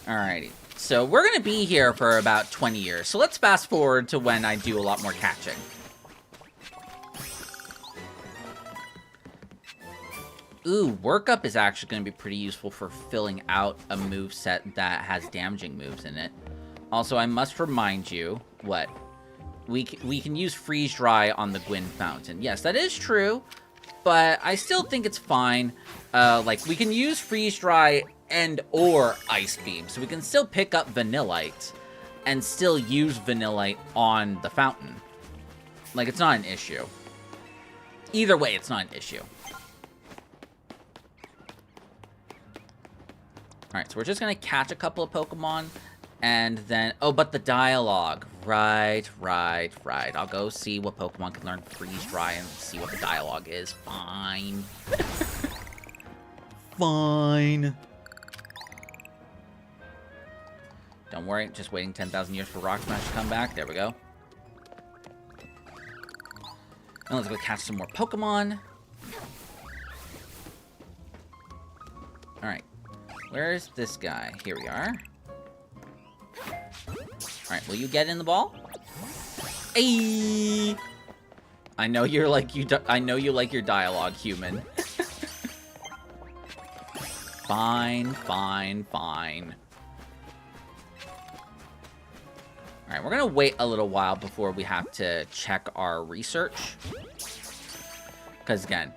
Alrighty, so we're gonna be here for about 20 years, so let's fast forward to when I do a lot more catching. Ooh, Workup is actually gonna be pretty useful for filling out a moveset that has damaging moves in it. Also, I must remind you, what? We can use Freeze Dry on the Gwyn Fountain. Yes, that is true, but I still think it's fine. Like, we can use Freeze Dry and or Ice Beam, so we can still pick up Vanillite and still use Vanillite on the fountain. Like, it's not an issue. Either way, it's not an issue. Alright, so we're just gonna catch a couple of Pokemon, and then... Oh, but the dialogue. Right. I'll go see what Pokemon can learn Freeze Dry and see what the dialogue is. Fine. Fine. Don't worry, just waiting 10,000 years for Rock Smash to come back. There we go. Now let's go catch some more Pokemon. Alright. Where's this guy? Here we are. Alright, will you get in the ball? Hey! I know you're like I know you like your dialogue, human. Fine, fine, fine. Alright, we're gonna wait a little while before we have to check our research. Because again...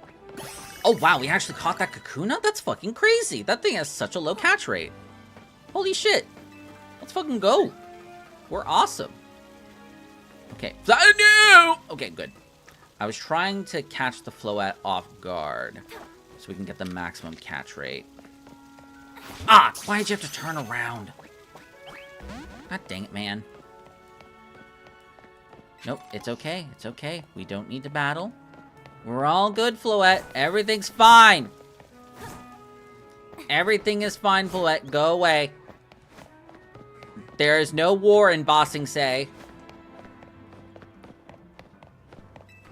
Oh wow, we actually caught that Kakuna? That's fucking crazy. That thing has such a low catch rate. Holy shit. Let's fucking go. We're awesome. Okay. No! Okay, good. I was trying to catch the Floette off guard. So we can get the maximum catch rate. Ah! Why did you have to turn around? God dang it, man. Nope, it's okay. It's okay. We don't need to battle. We're all good, Floette. Everything's fine. Everything is fine, Floette. Go away. There is no war in Bossing Say.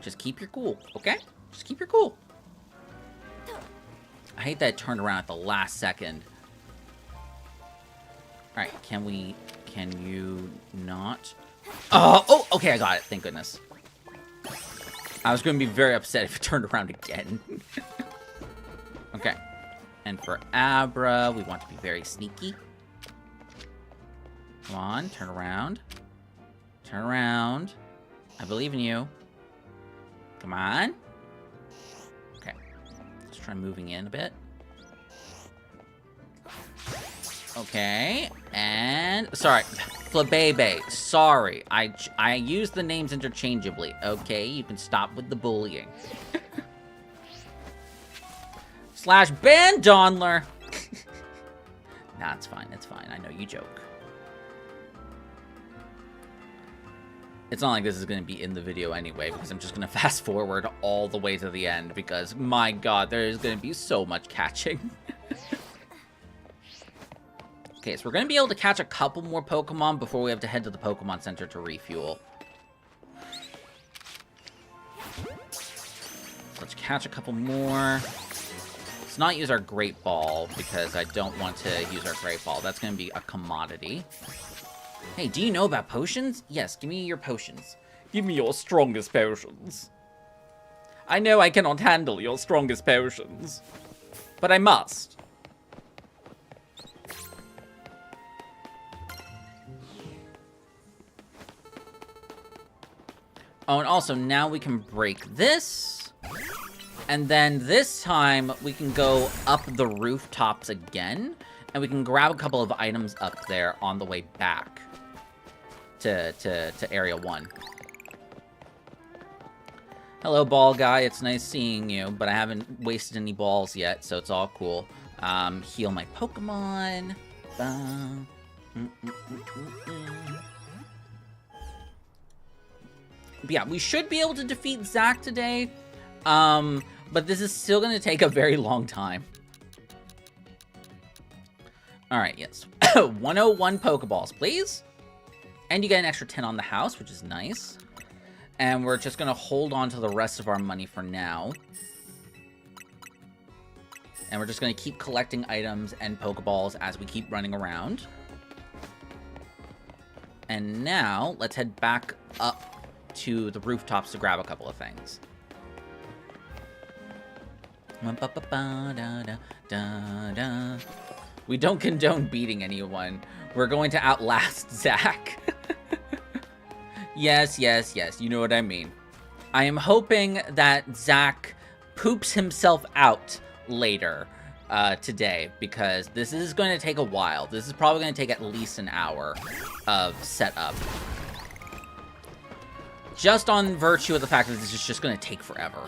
Just keep your cool, okay? Just keep your cool. I hate that it turned around at the last second. Alright, can you not? Oh, okay, I got it. Thank goodness. I was going to be very upset if it turned around again. Okay. And for Abra, we want to be very sneaky. Come on, turn around. Turn around. I believe in you. Come on. Okay. Let's try moving in a bit. Okay. And... Sorry. Flabebe. Sorry. I use the names interchangeably. Okay, you can stop with the bullying. Slash ban Donler. Nah, it's fine. It's fine. I know you joke. It's not like this is going to be in the video anyway, because I'm just going to fast forward all the way to the end, because, my god, there is going to be so much catching. Okay, so we're going to be able to catch a couple more Pokemon before we have to head to the Pokemon Center to refuel. Let's catch a couple more. Let's not use our Great Ball, because I don't want to use our Great Ball. That's going to be a commodity. Hey, do you know about potions? Yes, give me your potions. Give me your strongest potions. I know I cannot handle your strongest potions, but I must. Oh, and also, now we can break this. And then this time, we can go up the rooftops again. And we can grab a couple of items up there on the way back to Area 1. Hello, ball guy. It's nice seeing you, but I haven't wasted any balls yet, so it's all cool. Heal my Pokemon. But yeah, we should be able to defeat Zach today, but this is still going to take a very long time. Alright, yes. 101 Pokeballs, please. And you get an extra 10 on the house, which is nice. And we're just going to hold on to the rest of our money for now. And we're just going to keep collecting items and Pokeballs as we keep running around. And now, let's head back up to the rooftops to grab a couple of things. We don't condone beating anyone. We're going to outlast Zach. Yes, yes, yes. You know what I mean. I am hoping that Zach poops himself out later today, because this is going to take a while. This is probably going to take at least an hour of setup. Just on virtue of the fact that this is just going to take forever.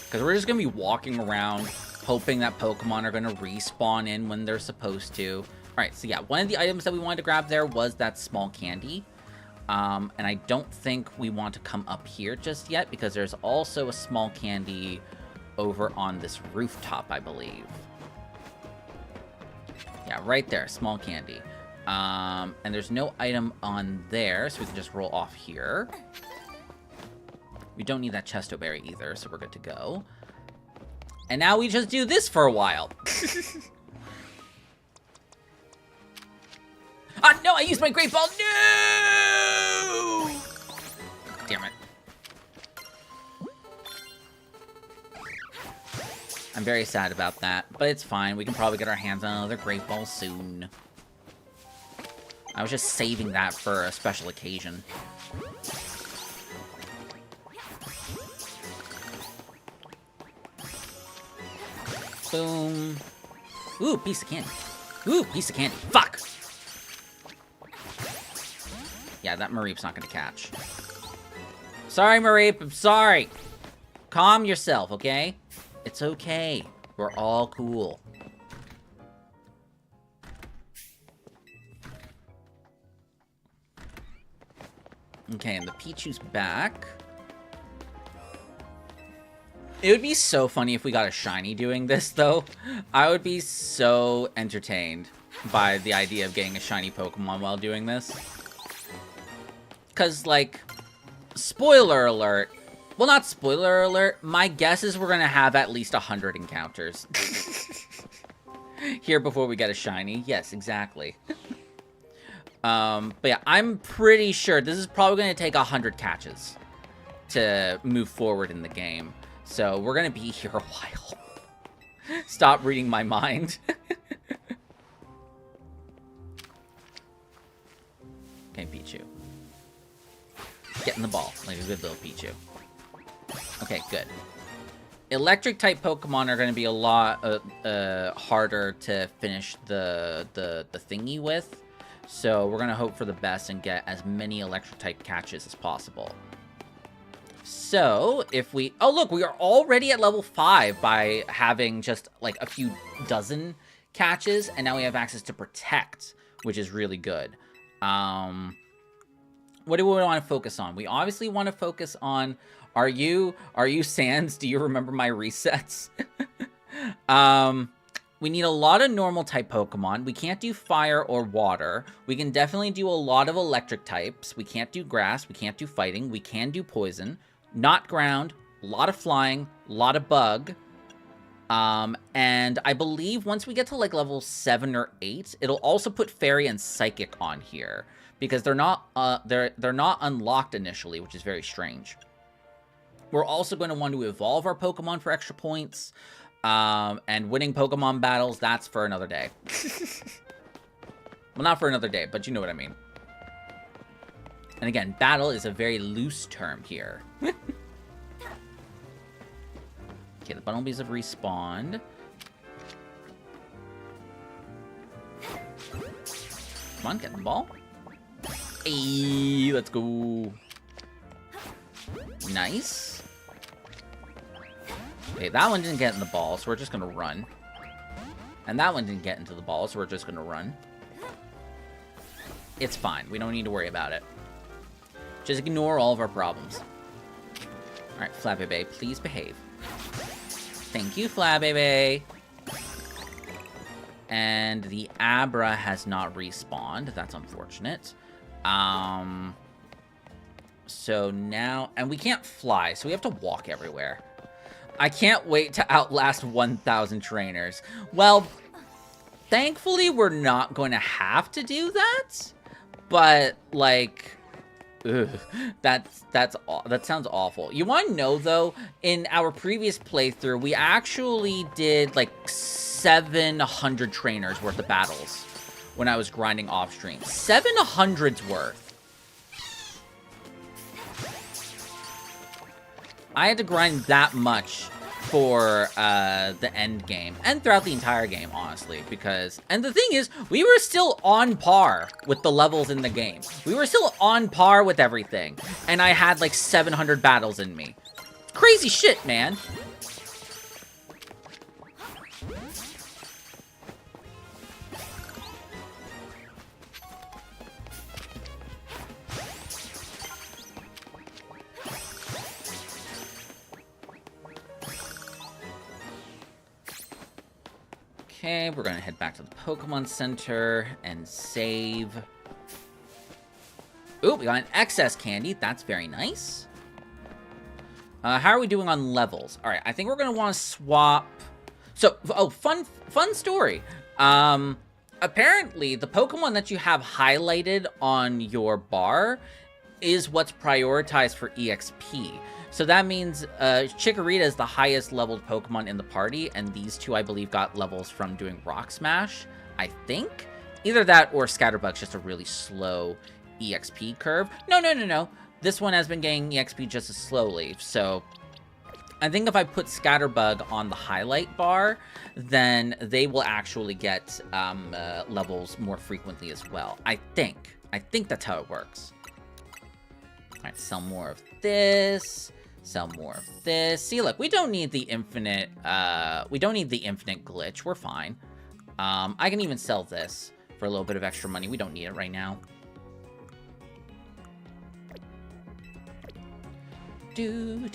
Because we're just going to be walking around, hoping that Pokemon are going to respawn in when they're supposed to. Alright, so yeah, one of the items that we wanted to grab there was that small candy. And I don't think we want to come up here just yet, because there's also a small candy over on this rooftop, I believe. Yeah, right there. Small candy. And there's no item on there, so we can just roll off here. We don't need that chesto berry either, so we're good to go. And now we just do this for a while. Ah, no, I used my great ball. No! Damn it. I'm very sad about that, but it's fine. We can probably get our hands on another great ball soon. I was just saving that for a special occasion. Boom. Ooh, piece of candy. Ooh, piece of candy. Fuck! Yeah, that Mareep's not gonna catch. Sorry, Mareep. I'm sorry. Calm yourself, okay? It's okay. We're all cool. Okay, and the Pichu's back. It would be so funny if we got a shiny doing this, though. I would be so entertained by the idea of getting a shiny Pokemon while doing this. Because, like, spoiler alert. Well, not spoiler alert. My guess is we're going to have at least 100 encounters. Here before we get a shiny. Yes, exactly. But yeah, I'm pretty sure this is probably going to take 100 catches to move forward in the game. So we're going to be here a while. Stop reading my mind. Okay, Pichu. Get in the ball like a good little Pichu. Okay, good. Electric-type Pokemon are going to be a lot harder to finish the thingy with. So we're going to hope for the best and get as many electric-type catches as possible. So, if we... Oh, look, we are already at level 5 by having just, like, a few dozen catches. And now we have access to Protect, which is really good. What do we want to focus on? We obviously want to focus on... Are you Sans? Do you remember my resets? We need a lot of normal type Pokemon. We can't do fire or water. We can definitely do a lot of electric types. We can't do grass. We can't do fighting. We can do poison. Not ground. A lot of flying. A lot of bug. And I believe once we get to like level 7 or 8, it'll also put fairy and psychic on here because they're not unlocked initially, which is very strange. We're also going to want to evolve our Pokemon for extra points. And winning Pokemon battles, that's for another day. Well, not for another day, but you know what I mean. And again, battle is a very loose term here. Okay, the Bunnelbees have respawned. Come on, get the ball. Hey, let's go. Nice. Okay, that one didn't get in the ball, so we're just gonna run. And that one didn't get into the ball, so we're just gonna run. It's fine. We don't need to worry about it. Just ignore all of our problems. Alright, Flabébé, please behave. Thank you, Flabébé. And the Abra has not respawned. That's unfortunate. So now... And we can't fly, so we have to walk everywhere. I can't wait to outlast 1,000 trainers. Well, thankfully, we're not going to have to do that. But, like... Ugh, that sounds awful. You want to know, though, in our previous playthrough, we actually did, like, 700 trainers worth of battles when I was grinding off-stream. 700's worth. I had to grind that much for the end game, and throughout the entire game, honestly, because... And the thing is, we were still on par with the levels in the game. We were still on par with everything, and I had, like, 700 battles in me. Crazy shit, man! Okay, we're gonna head back to the Pokemon Center and save. Ooh, we got an excess candy. That's very nice. How are we doing on levels? All right, I think we're gonna want to swap. So, oh, fun story. Apparently, the Pokemon that you have highlighted on your bar is what's prioritized for EXP. So that means Chikorita is the highest leveled Pokemon in the party, and these two, I believe, got levels from doing Rock Smash, I think. Either that or Scatterbug's just a really slow EXP curve. No. This one has been getting EXP just as slowly, so I think if I put Scatterbug on the highlight bar, then they will actually get levels more frequently as well. I think that's how it works. All right, sell more of this. Sell more of this. See, look, we don't need the infinite. We don't need the infinite glitch. We're fine. I can even sell this for a little bit of extra money. We don't need it right now. Do.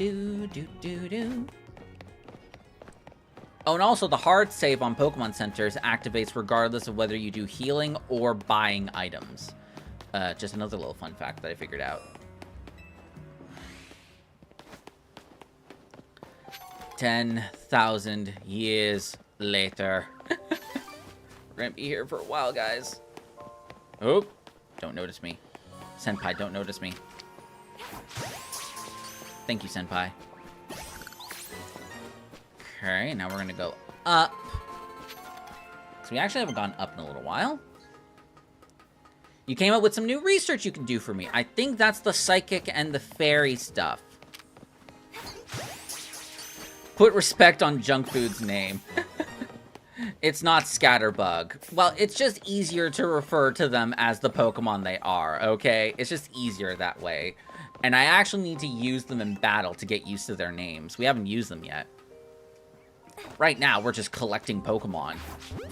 Oh, and also the hard save on Pokemon Centers activates regardless of whether you do healing or buying items. Just another little fun fact that I figured out. 10,000 years later. We're gonna be here for a while, guys. Oh, don't notice me. Senpai, don't notice me. Thank you, Senpai. Okay, now we're gonna go up. So we actually haven't gone up in a little while. You came up with some new research you can do for me. I think that's the psychic and the fairy stuff. Put respect on junk food's name. It's not Scatterbug. Well, it's just easier to refer to them as the Pokemon they are, okay? It's just easier that way. And I actually need to use them in battle to get used to their names. We haven't used them yet. Right now, we're just collecting Pokemon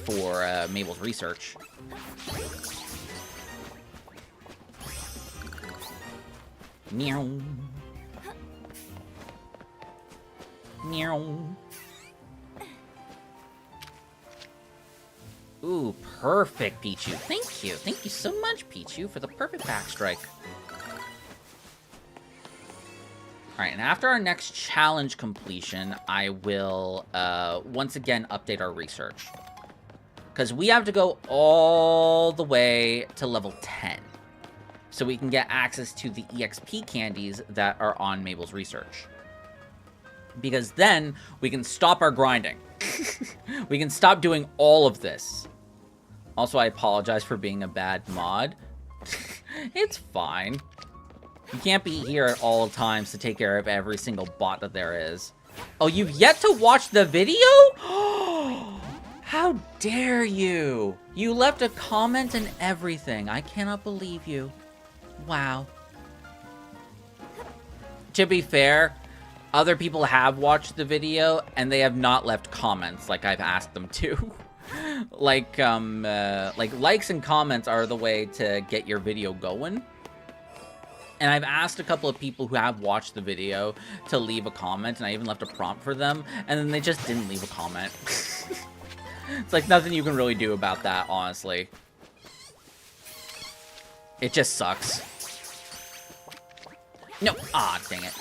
for Mabel's research. Meow. Meow. Ooh, perfect, Pichu. Thank you. Thank you so much, Pichu, for the perfect backstrike. Alright, and after our next challenge completion, I will, once again, update our research. Because we have to go all the way to level 10. So we can get access to the EXP candies that are on Mabel's research. Because then, we can stop our grinding. We can stop doing all of this. Also, I apologize for being a bad mod. It's fine. You can't be here at all times to take care of every single bot that there is. Oh, you've yet to watch the video? How dare you? You left a comment and everything. I cannot believe you. Wow. To be fair, other people have watched the video and they have not left comments like I've asked them to. like likes and comments are the way to get your video going. And I've asked a couple of people who have watched the video to leave a comment, and I even left a prompt for them, and then they just didn't leave a comment. It's like nothing you can really do about that, honestly. It just sucks. No, dang it.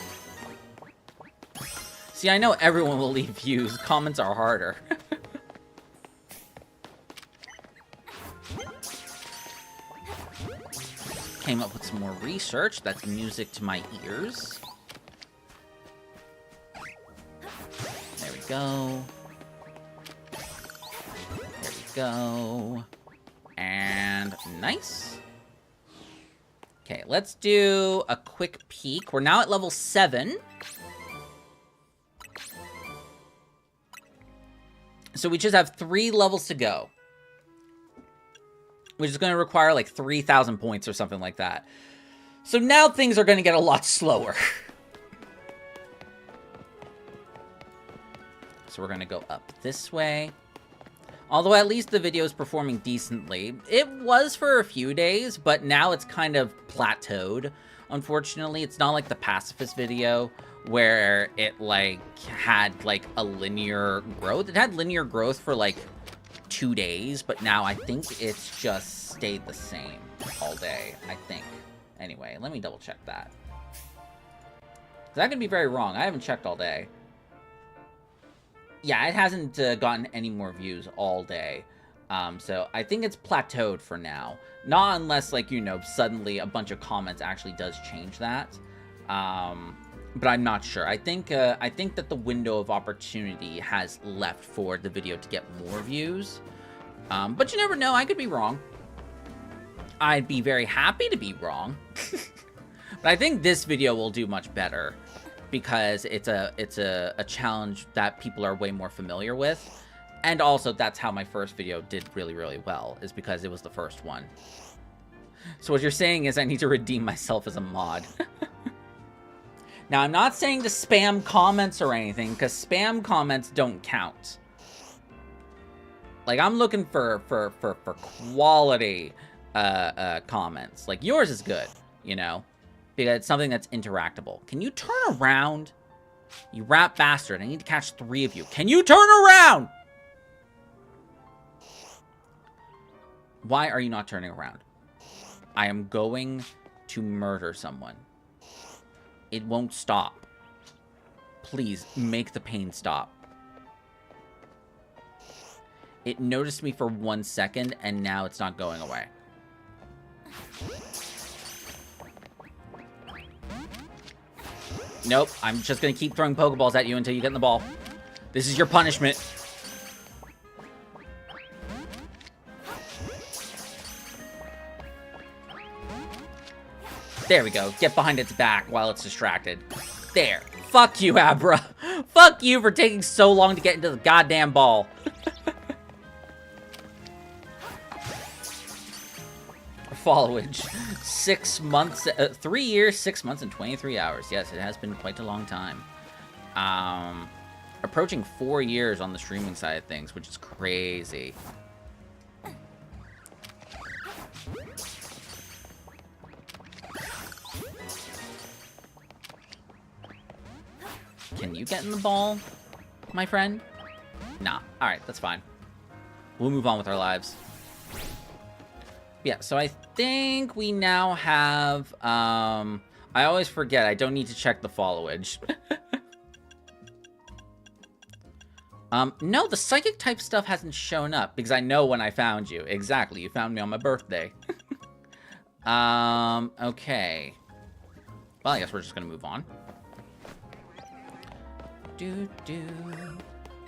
See, I know everyone will leave views. Comments are harder. Came up with some more research. That's music to my ears. There we go. There we go. And nice. Okay, let's do a quick peek. We're now at level 7. So we just have 3 levels to go. Which is going to require like 3,000 points or something like that. So now things are going to get a lot slower. So we're going to go up this way. Although at least the video is performing decently. It was for a few days, but now it's kind of plateaued. Unfortunately, it's not like the Pacifist video where it like had like a linear growth. It had linear growth for like 2 days, but now I think it's just stayed the same all day, I think. Anyway, let me double check that. That could be very wrong. I haven't checked all day. Yeah, it hasn't gotten any more views all day. So I think it's plateaued for now. Not unless, like, you know, suddenly a bunch of comments actually does change that. But I'm not sure. I think that the window of opportunity has left for the video to get more views. But you never know. I could be wrong. I'd be very happy to be wrong. But I think this video will do much better because it's a challenge that people are way more familiar with. And also, that's how my first video did really, really well, is because it was the first one. So what you're saying is I need to redeem myself as a mod. Now, I'm not saying to spam comments or anything, because spam comments don't count. Like, I'm looking for quality comments. Like, yours is good, you know? Because it's something that's interactable. Can you turn around? You rat bastard. I need to catch 3 of you. Can you turn around? Why are you not turning around? I am going to murder someone. It won't stop. Please, make the pain stop. It noticed me for 1 second, and now it's not going away. Nope, I'm just gonna keep throwing Pokeballs at you until you get in the ball. This is your punishment. There we go. Get behind its back while it's distracted. There. Fuck you, Abra. Fuck you for taking so long to get into the goddamn ball. Followage. 6 months, 3 years, 6 months, and 23 hours. Yes, it has been quite a long time. Approaching 4 years on the streaming side of things, which is crazy. Can you get in the ball, my friend? Nah. Alright, that's fine. We'll move on with our lives. Yeah, so I think we now have, I always forget, I don't need to check the followage. No, the psychic type stuff hasn't shown up, because I know when I found you. Exactly, you found me on my birthday. Okay. Well, I guess we're just gonna move on. Do do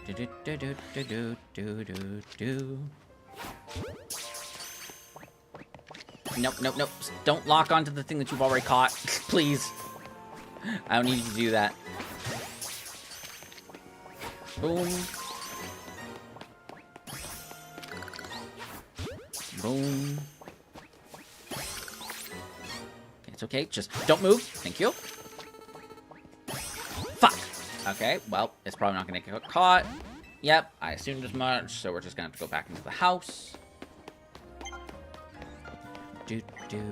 do do do do do do do do. Nope, nope, nope. Don't lock onto the thing that you've already caught. Please. I don't need you to do that. Boom. Boom. It's okay. Just don't move. Thank you. Fuck. Okay, well, it's probably not going to get caught. Yep, I assumed as much, so we're just going to have to go back into the house. Do do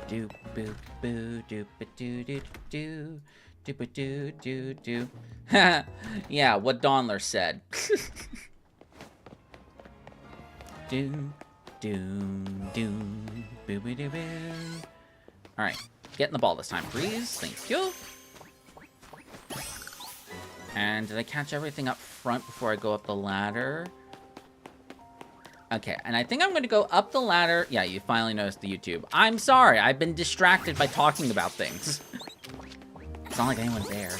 do boo boo do ba do do do do ba do do do. Yeah, what Donler said. Do do do boo boo do boo. All right, get in the ball this time, please. Thank you. And did I catch everything up front before I go up the ladder? Okay, and I think I'm going to go up the ladder. Yeah, you finally noticed the YouTube. I'm sorry, I've been distracted by talking about things. It's not like anyone's there.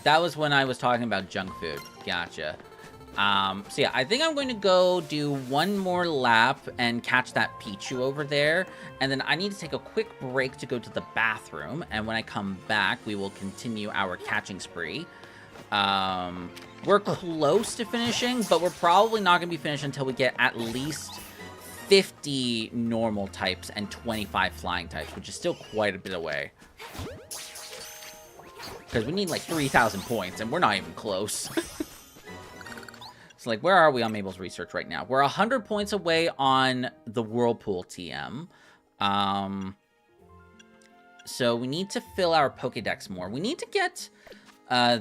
That was when I was talking about junk food. Gotcha. So yeah, I think I'm going to go do one more lap and catch that Pichu over there. And then I need to take a quick break to go to the bathroom. And when I come back, we will continue our catching spree. We're close to finishing, but we're probably not going to be finished until we get at least 50 normal types and 25 flying types, which is still quite a bit away. Because we need like 3,000 points, and we're not even close. So, like, where are we on Mabel's research right now? We're 100 points away on the Whirlpool TM. So we need to fill our Pokédex more. We need to get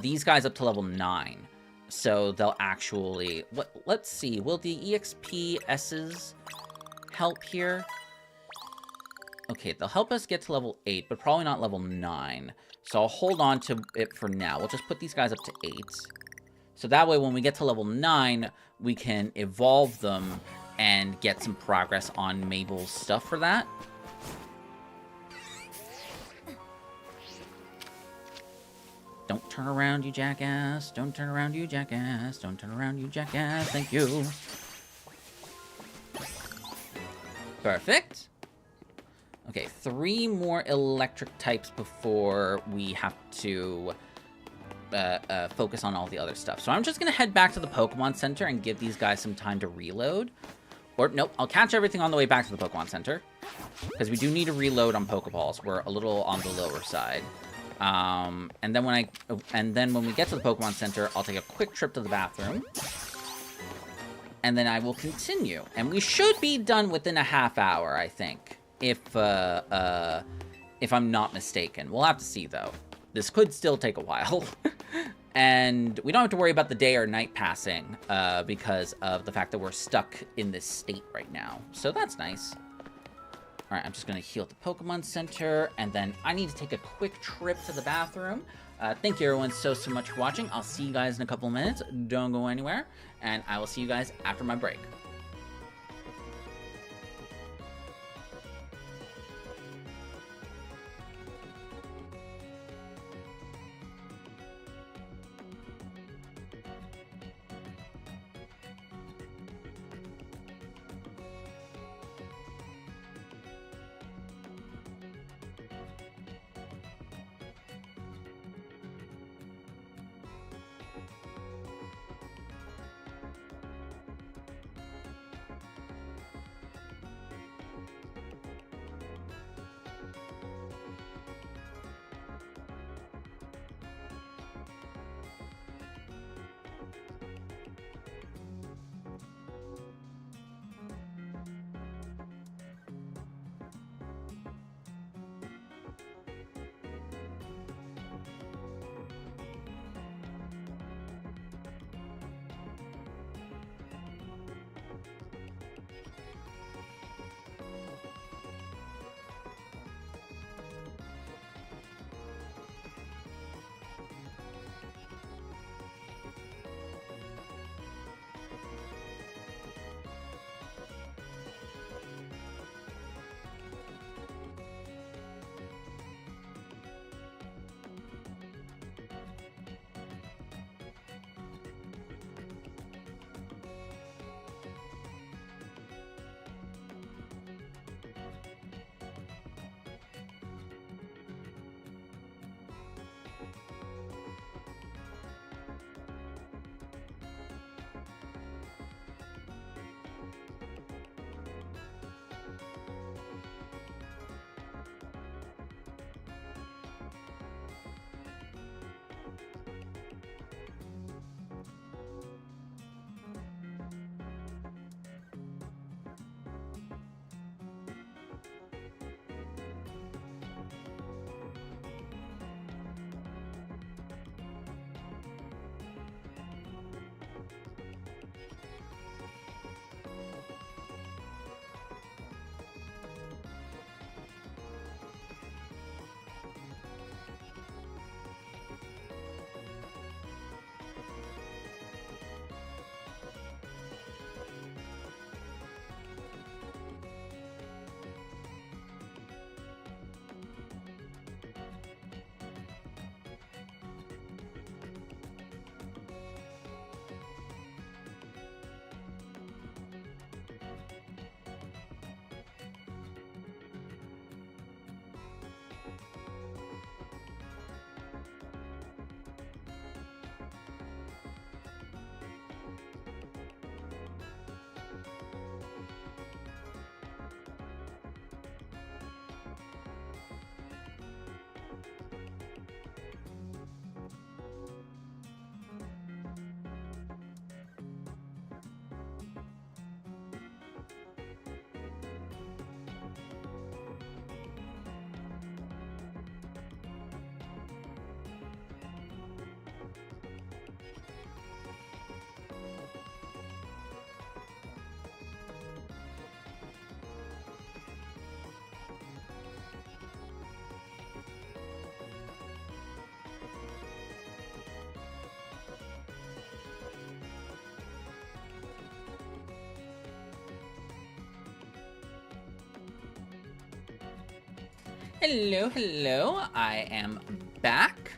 these guys up to level 9. So they'll actually... Let's see. Will the EXP-S's help here? Okay, they'll help us get to level 8, but probably not level 9. So I'll hold on to it for now. We'll just put these guys up to 8. So that way, when we get to level 9, we can evolve them and get some progress on Mabel's stuff for that. Don't turn around, you jackass. Don't turn around, you jackass. Don't turn around, you jackass. Thank you. Perfect. Okay, 3 more electric types before we have to focus on all the other stuff. So I'm just going to head back to the Pokemon Center and give these guys some time to reload. Or, nope, I'll catch everything on the way back to the Pokemon Center. Because we do need to reload on Pokeballs. We're a little on the lower side. And then when we get to the Pokemon Center, I'll take a quick trip to the bathroom. And then I will continue. And we should be done within a half hour, I think. If I'm not mistaken. We'll have to see, though. This could still take a while. And we don't have to worry about the day or night passing because of the fact that we're stuck in this state right now. So that's nice. All right, I'm just going to heal at the Pokemon Center. And then I need to take a quick trip to the bathroom. Thank you, everyone, so much for watching. I'll see you guys in a couple of minutes. Don't go anywhere. And I will see you guys after my break. Hello, hello. I am back.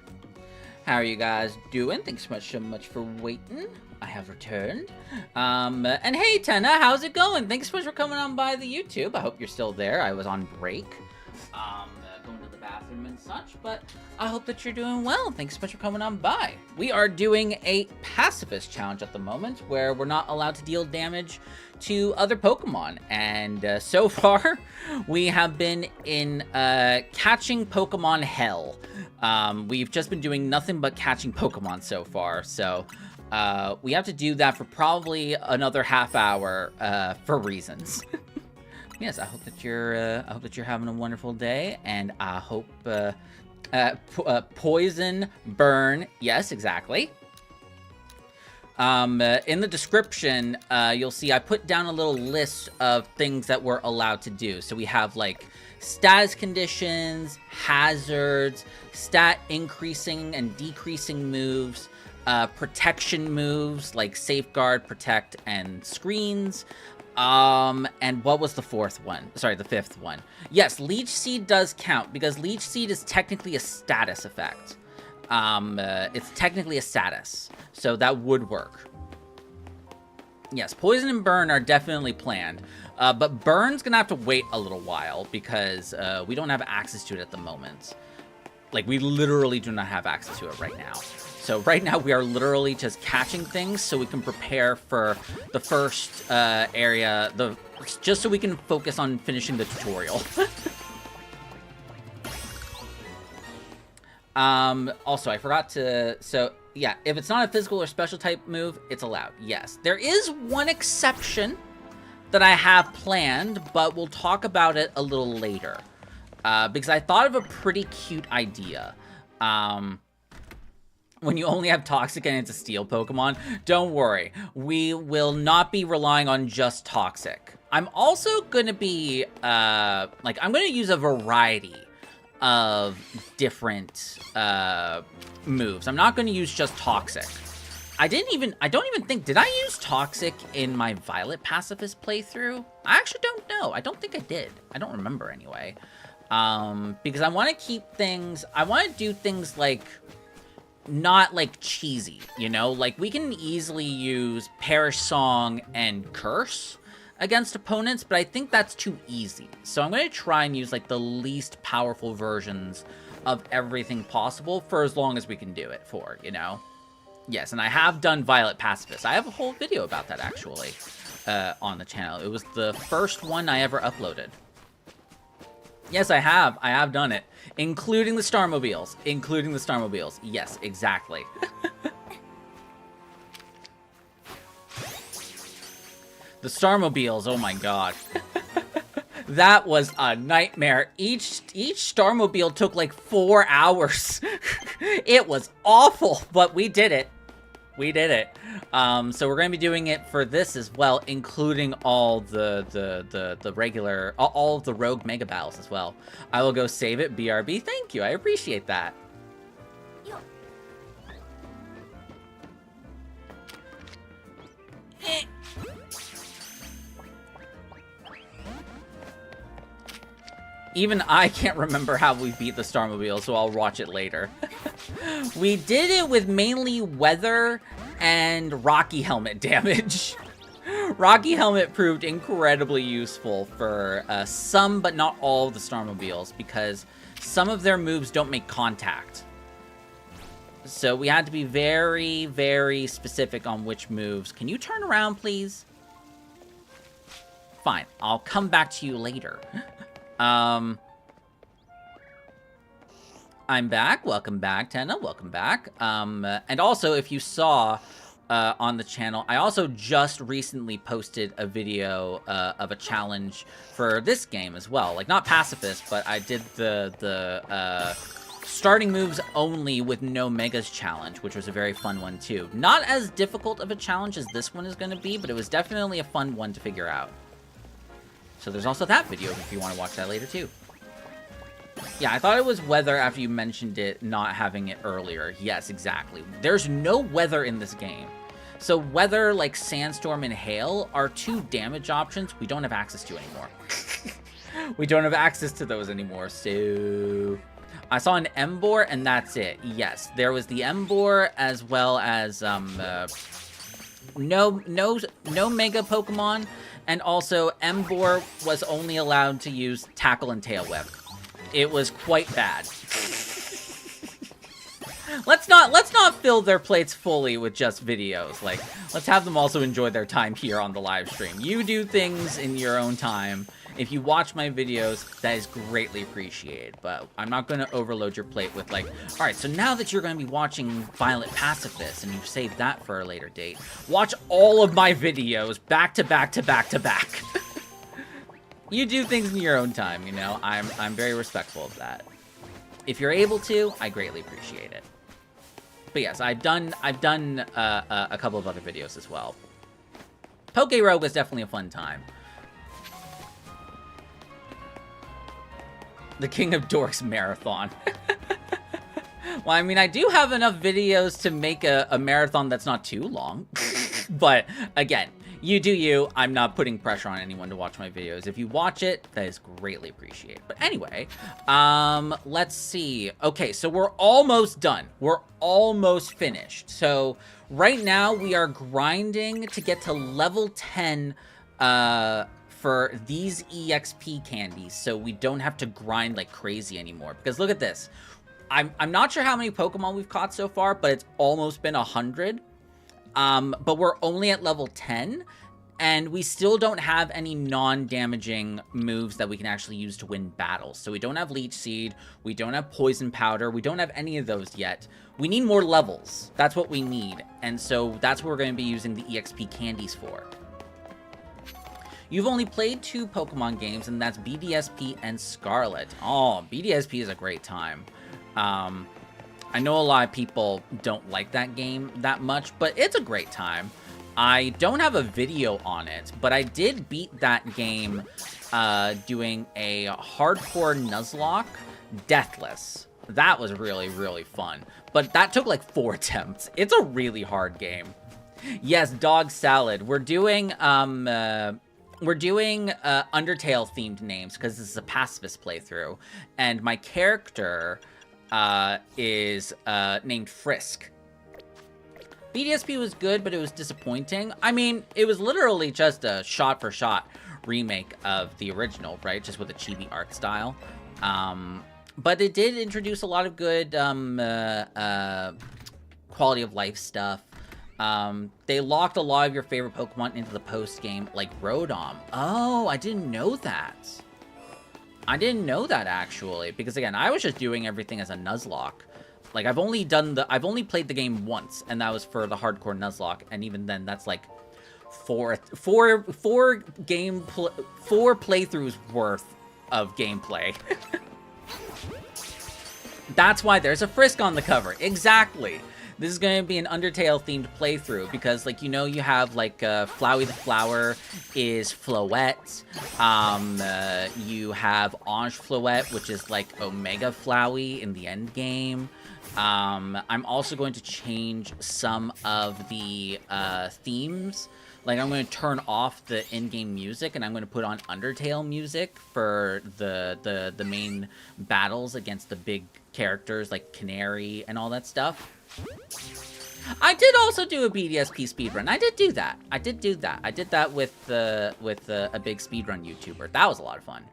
How are you guys doing? Thanks so much for waiting. I have returned. And hey, Tenna, how's it going? Thanks so much for coming on by the YouTube. I hope you're still there. I was on break. Going to the bathroom and such, but I hope that you're doing well. Thanks so much for coming on by. We are doing a pacifist challenge at the moment where we're not allowed to deal damage to other Pokemon, and so far we have been in catching Pokemon hell. We've just been doing nothing but catching Pokemon so far, so we have to do that for probably another half hour for reasons. Yes, I hope that you're having a wonderful day, and I hope poison, burn. Yes, exactly. In the description, you'll see I put down a little list of things that we're allowed to do. So we have like status conditions, hazards, stat increasing and decreasing moves, protection moves like safeguard, protect, and screens. And what was the fourth one? Sorry, the fifth one. Yes, Leech Seed does count because Leech Seed is technically a status effect. It's technically a status, so that would work. Yes, Poison and Burn are definitely planned, but Burn's gonna have to wait a little while because we don't have access to it at the moment. Like, we literally do not have access to it right now. So right now we are literally just catching things so we can prepare for the first area, just so we can focus on finishing the tutorial. Also, I forgot to, so yeah, if it's not a physical or special type move, it's allowed. Yes, there is one exception that I have planned, but we'll talk about it a little later. Because I thought of a pretty cute idea. When you only have Toxic and it's a Steel Pokemon, don't worry. We will not be relying on just Toxic. I'm also going to be, I'm going to use a variety of different moves. I'm not going to use just Toxic. I don't even think, did I use Toxic in my Violet Pacifist playthrough? I actually don't know. I don't think I did. I don't remember anyway. Because I want to keep things, I want to do things like, not like cheesy, you know? Like, we can easily use Perish Song and Curse against opponents, but I think that's too easy. So I'm going to try and use like the least powerful versions of everything possible for as long as we can do it for, you know? Yes, and I have done Violet Pacifist. I have a whole video about that actually on the channel. It was the first one I ever uploaded. Yes, I have done it. Including the Starmobiles. Including the Starmobiles. Yes, exactly. The Starmobiles, oh my god. That was a nightmare. Each Starmobile took like 4 hours. It was awful, but we did it. We did it. So we're going to be doing it for this as well, including all the regular, all of the rogue mega battles as well. I will go save it, BRB. Thank you. I appreciate that. Even I can't remember how we beat the Starmobile, so I'll watch it later. We did it with mainly weather and Rocky Helmet damage. Rocky Helmet proved incredibly useful for some, but not all of the Starmobiles, because some of their moves don't make contact. So we had to be very, very specific on which moves. Can you turn around, please? Fine, I'll come back to you later. I'm back. Welcome back, Tenna. Welcome back. And also, if you saw on the channel, I also just recently posted a video of a challenge for this game as well. Like, not Pacifist, but I did the starting moves only with no Megas challenge, which was a very fun one, too. Not as difficult of a challenge as this one is going to be, but it was definitely a fun one to figure out. So there's also that video if you want to watch that later, too. Yeah, I thought it was weather after you mentioned it, not having it earlier. Yes, exactly. There's no weather in this game. So weather like sandstorm and hail are 2 damage options we don't have access to anymore. We don't have access to those anymore, so... I saw an Emboar, and that's it. Yes, there was the Emboar, as well as, no Mega Pokemon, and also Emboar was only allowed to use Tackle and Tail Whip. It was quite bad. Let's not fill their plates fully with just videos. Like, let's have them also enjoy their time here on the live stream. You do things in your own time. If you watch my videos, that is greatly appreciated. But I'm not going to overload your plate with like, all right, so now that you're going to be watching Violet Pacifist and you've saved that for a later date, watch all of my videos back to back to back to back. You do things in your own time, you know. I'm very respectful of that. If you're able to, I greatly appreciate it. But yes, I've done a couple of other videos as well. Poke Rogue was definitely a fun time. The King of Dorks Marathon. Well, I mean, I do have enough videos to make a marathon that's not too long. But, again, you do you. I'm not putting pressure on anyone to watch my videos. If you watch it, that is greatly appreciated. But anyway, let's see. Okay, so we're almost done. We're almost finished. So right now we are grinding to get to level 10 for these EXP candies, so we don't have to grind like crazy anymore. Because look at this. I'm not sure how many Pokemon we've caught so far, but it's almost been 100. But we're only at level 10, and we still don't have any non-damaging moves that we can actually use to win battles. So we don't have Leech Seed, we don't have Poison Powder, we don't have any of those yet. We need more levels. That's what we need, and so that's what we're going to be using the EXP candies for. You've only played 2 Pokemon games, and that's BDSP and Scarlet. Oh, BDSP is a great time. I know a lot of people don't like that game that much, but it's a great time. I don't have a video on it, but I did beat that game doing a hardcore Nuzlocke Deathless. That was really, really fun. But that took like 4 attempts. It's a really hard game. Yes, Dog Salad. We're doing Undertale themed names because this is a pacifist playthrough, and my character is named Frisk. BDSP was good, but it was disappointing. I mean, it was literally just a shot-for-shot remake of the original, right? Just with a chibi art style. But it did introduce a lot of good quality of life stuff. They locked a lot of your favorite Pokemon into the post-game, like Rotom. Oh, I didn't know that. I didn't know that, actually, because again, I was just doing everything as a Nuzlocke. Like, I've only played the game once, and that was for the hardcore Nuzlocke, and even then, that's like four playthroughs worth of gameplay. That's why there's a Frisk on the cover. Exactly. This is going to be an Undertale-themed playthrough because, like, you know, you have, like, Flowey the Flower is Floette. You have Ange Floette, which is, like, Omega Flowey in the end game. I'm also going to change some of the themes. Like, I'm going to turn off the in-game music, and I'm going to put on Undertale music for the main battles against the big characters, like Canary and all that stuff. I did also do a BDSP speedrun. I did do that. I did that with a big speedrun YouTuber. That was a lot of fun.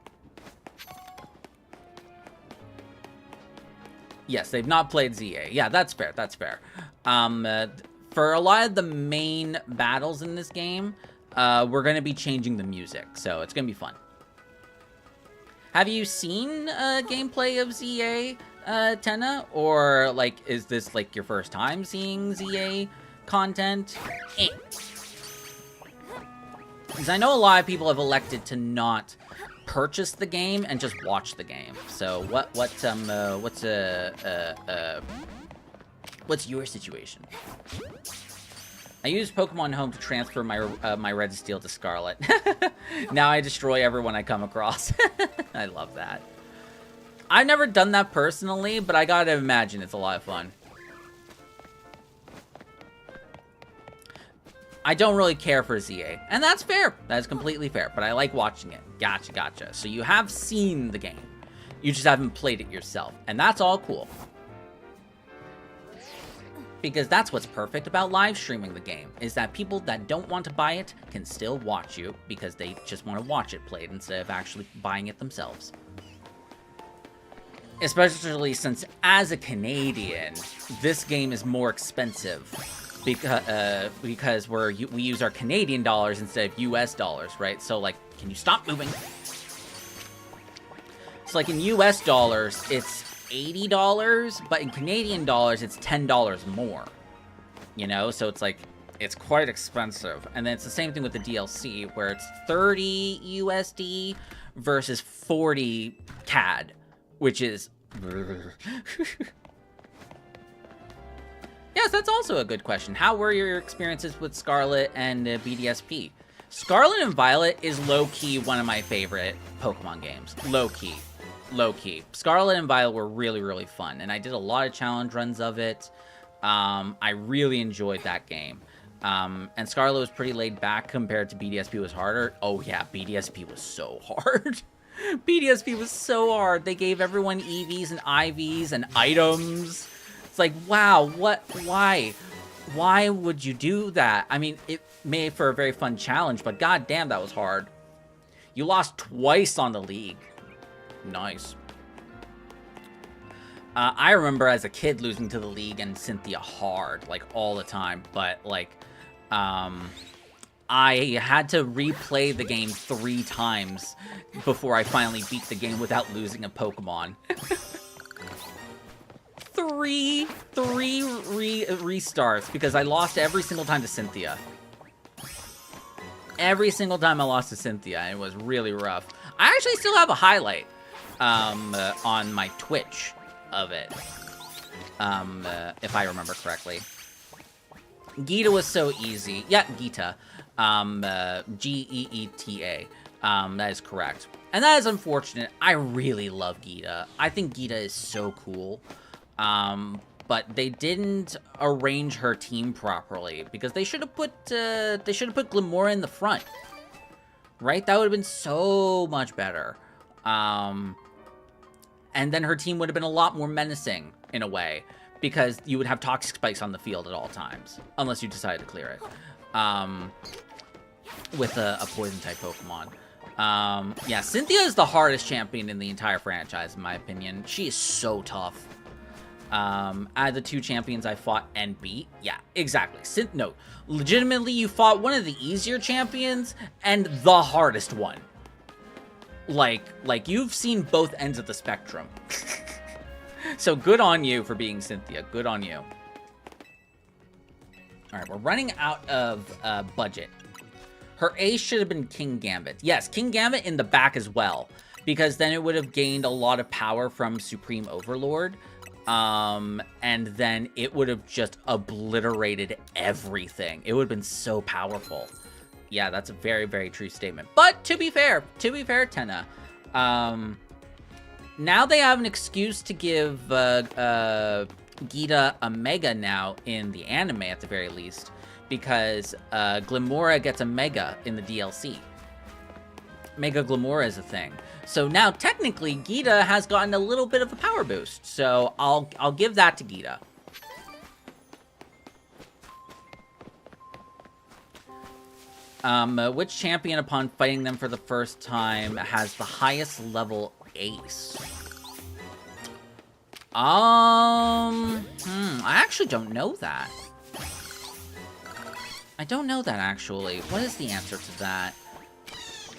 Yes, they've not played ZA. Yeah, that's fair. That's fair. For a lot of the main battles in this game, we're going to be changing the music, so it's going to be fun. Have you seen gameplay of ZA, Tenna? Or, like, is this, like, your first time seeing ZA content? Because I know a lot of people have elected to not purchase the game and just watch the game. So, what's your situation? I use Pokemon Home to transfer my Red Steel to Scarlet. Now I destroy everyone I come across. I love that. I've never done that personally, but I gotta imagine it's a lot of fun. I don't really care for ZA, and that's fair. That is completely fair, but I like watching it. Gotcha. So you have seen the game. You just haven't played it yourself, and that's all cool. Because that's what's perfect about live streaming the game, is that people that don't want to buy it can still watch you because they just want to watch it played instead of actually buying it themselves. Especially since, as a Canadian, this game is more expensive because we use our Canadian dollars instead of US dollars, right? So, like, can you stop moving? So, like, in US dollars, it's $80, but in Canadian dollars, it's $10 more. You know? So it's like, it's quite expensive. And then it's the same thing with the DLC, where it's 30 USD versus 40 CAD, which is... Yes, that's also a good question. How were your experiences with Scarlet and BDSP? Scarlet and Violet is low-key one of my favorite Pokemon games. Low-key. Scarlet and Violet were really, really fun, and I did a lot of challenge runs of it. I really enjoyed that game. And Scarlet was pretty laid back compared to BDSP was harder. Oh yeah, BDSP was so hard. BDSP was so hard. They gave everyone EVs and IVs and items. It's like, wow, why? Why would you do that? I mean, it made for a very fun challenge, but goddamn, that was hard. You lost twice on the league. Nice. I remember as a kid losing to the league and Cynthia hard, like, all the time. But, like, I had to replay the game 3 times before I finally beat the game without losing a Pokemon. Three restarts, because I lost every single time to Cynthia. Every single time I lost to Cynthia, and it was really rough. I actually still have a highlight on my Twitch of it, if I remember correctly. Geeta was so easy. Yeah, Geeta. Geeta. That is correct. And that is unfortunate. I really love Geeta. I think Geeta is so cool. But they didn't arrange her team properly because they should have put Glimora in the front. Right? That would have been so much better. And then her team would have been a lot more menacing in a way, because you would have toxic spikes on the field at all times, unless you decided to clear it. With a poison type Pokemon. Yeah, Cynthia is the hardest champion in the entire franchise, in my opinion. She is so tough. Out of the 2 champions I fought and beat, yeah, exactly. No, legitimately, you fought one of the easier champions and the hardest one. Like you've seen both ends of the spectrum. So good on you for being Cynthia. Good on you. Alright, we're running out of budget. Her ace should have been King Gambit. Yes, King Gambit in the back as well, because then it would have gained a lot of power from Supreme Overlord. And then it would have just obliterated everything. It would have been so powerful. Yeah, that's a very, very true statement. But to be fair, Tenna, now they have an excuse to give Geeta a Mega now in the anime at the very least, because Glimora gets a Mega in the DLC. Mega Glimora is a thing. So now technically Geeta has gotten a little bit of a power boost. So I'll give that to Geeta. Which champion upon fighting them for the first time has the highest level ace? I actually don't know that. I don't know that, actually. What is the answer to that?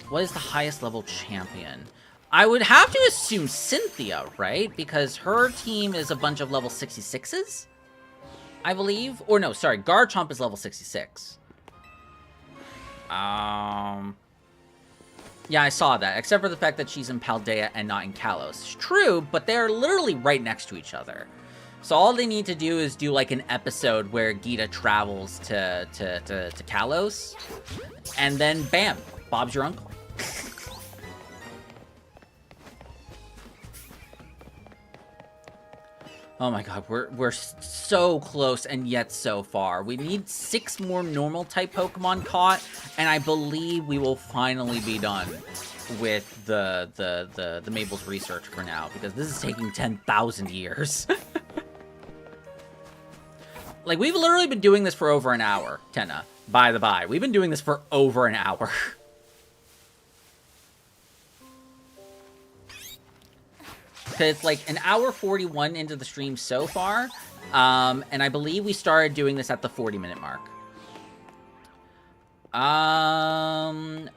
What is the highest level champion? I would have to assume Cynthia, right? Because her team is a bunch of level 66s, I believe. Or no, sorry, Garchomp is level 66. Yeah, I saw that, except for the fact that she's in Paldea and not in Kalos. True, but they're literally right next to each other. So all they need to do is do like an episode where Geeta travels to Kalos, and then bam, Bob's your uncle. Oh my god, we're so close and yet so far. We need 6 more normal type Pokemon caught, and I believe we will finally be done with the Mabel's research for now, because this is taking 10,000 years. Like, we've literally been doing this for over an hour, Tenna. By the by, we've been doing this for over an hour. It's like an hour 41 into the stream so far, and I believe we started doing this at the 40-minute mark.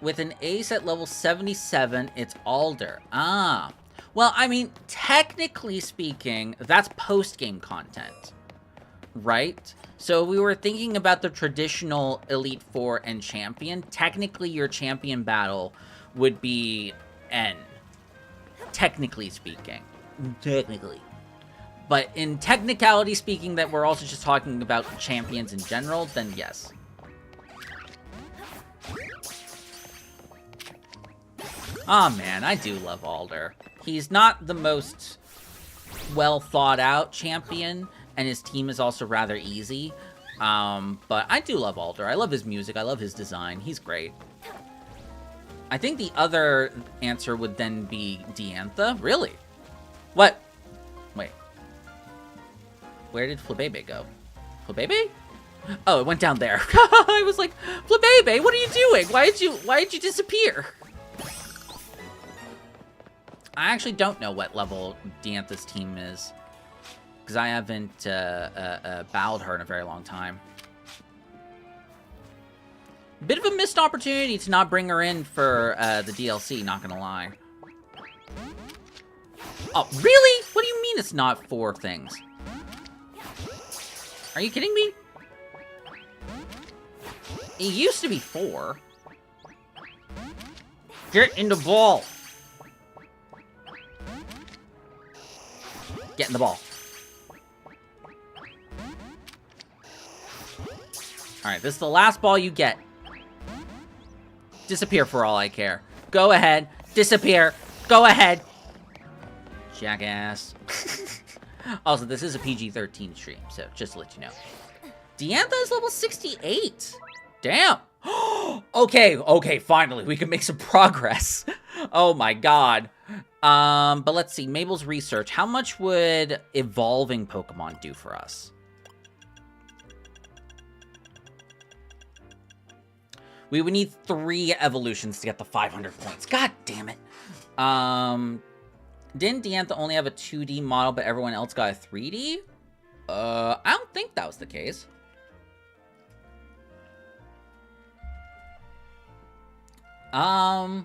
With an ace at level 77, it's Alder. Well, I mean, technically speaking, that's post-game content, right? So we were thinking about the traditional Elite Four and Champion. Technically, your Champion battle would be N. Technically speaking. Technically. But in technicality speaking, that we're also just talking about champions in general, then yes. Aw, man, I do love Alder. He's not the most well thought out champion, and his team is also rather easy. But I do love Alder. I love his music. I love his design. He's great. I think the other answer would then be Diantha. Really? What? Wait. Where did Flabebe go? Flabebe? Oh, it went down there. I was like, Flabebe, what are you doing? Why did you disappear? I actually don't know what level Diantha's team is, because I haven't battled her in a very long time. Bit of a missed opportunity to not bring her in for the DLC, not gonna lie. Oh, really? What do you mean it's not 4 things? Are you kidding me? It used to be 4. Get in the ball. Get in the ball. Alright, this is the last ball you get. Disappear for all I care. Go ahead. Disappear. Go ahead. Jackass. Also, this is a PG-13 stream, so just to let you know. Diantha is level 68. Damn. Okay, finally, we can make some progress. Oh my god. But let's see. Mabel's research. How much would evolving Pokemon do for us? We would need 3 evolutions to get the 500 points. God damn it. Didn't Diantha only have a 2D model, but everyone else got a 3D? I don't think that was the case. No,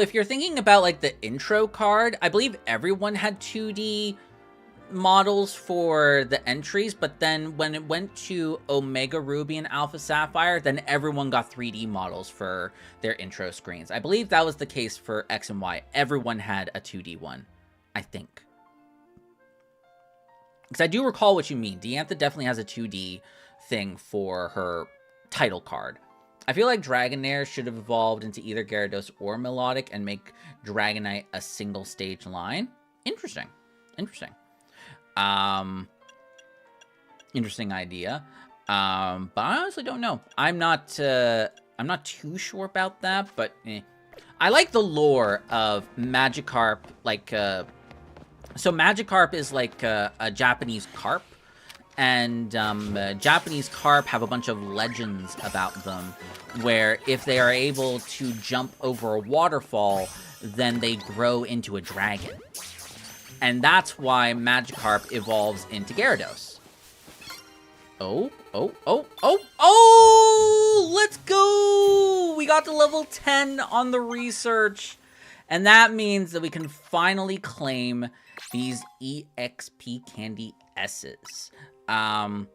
if you're thinking about, like, the intro card, I believe everyone had 2D models for the entries, but then when it went to Omega Ruby and Alpha Sapphire, then everyone got 3D models for their intro screens. I believe that was the case for X and Y. Everyone had a 2D one, I think. Because I do recall what you mean. Diantha definitely has a 2D thing for her title card. I feel like Dragonair should have evolved into either Gyarados or Melodic and make Dragonite a single stage line. Interesting. Interesting. Interesting idea. But I honestly don't know. I'm not too sure about that, but I like the lore of Magikarp, like, so Magikarp is like a Japanese carp, and Japanese carp have a bunch of legends about them, where if they are able to jump over a waterfall, then they grow into a dragon. And that's why Magikarp evolves into Gyarados. Oh! Let's go! We got to level 10 on the research. And that means that we can finally claim these EXP Candy S's. So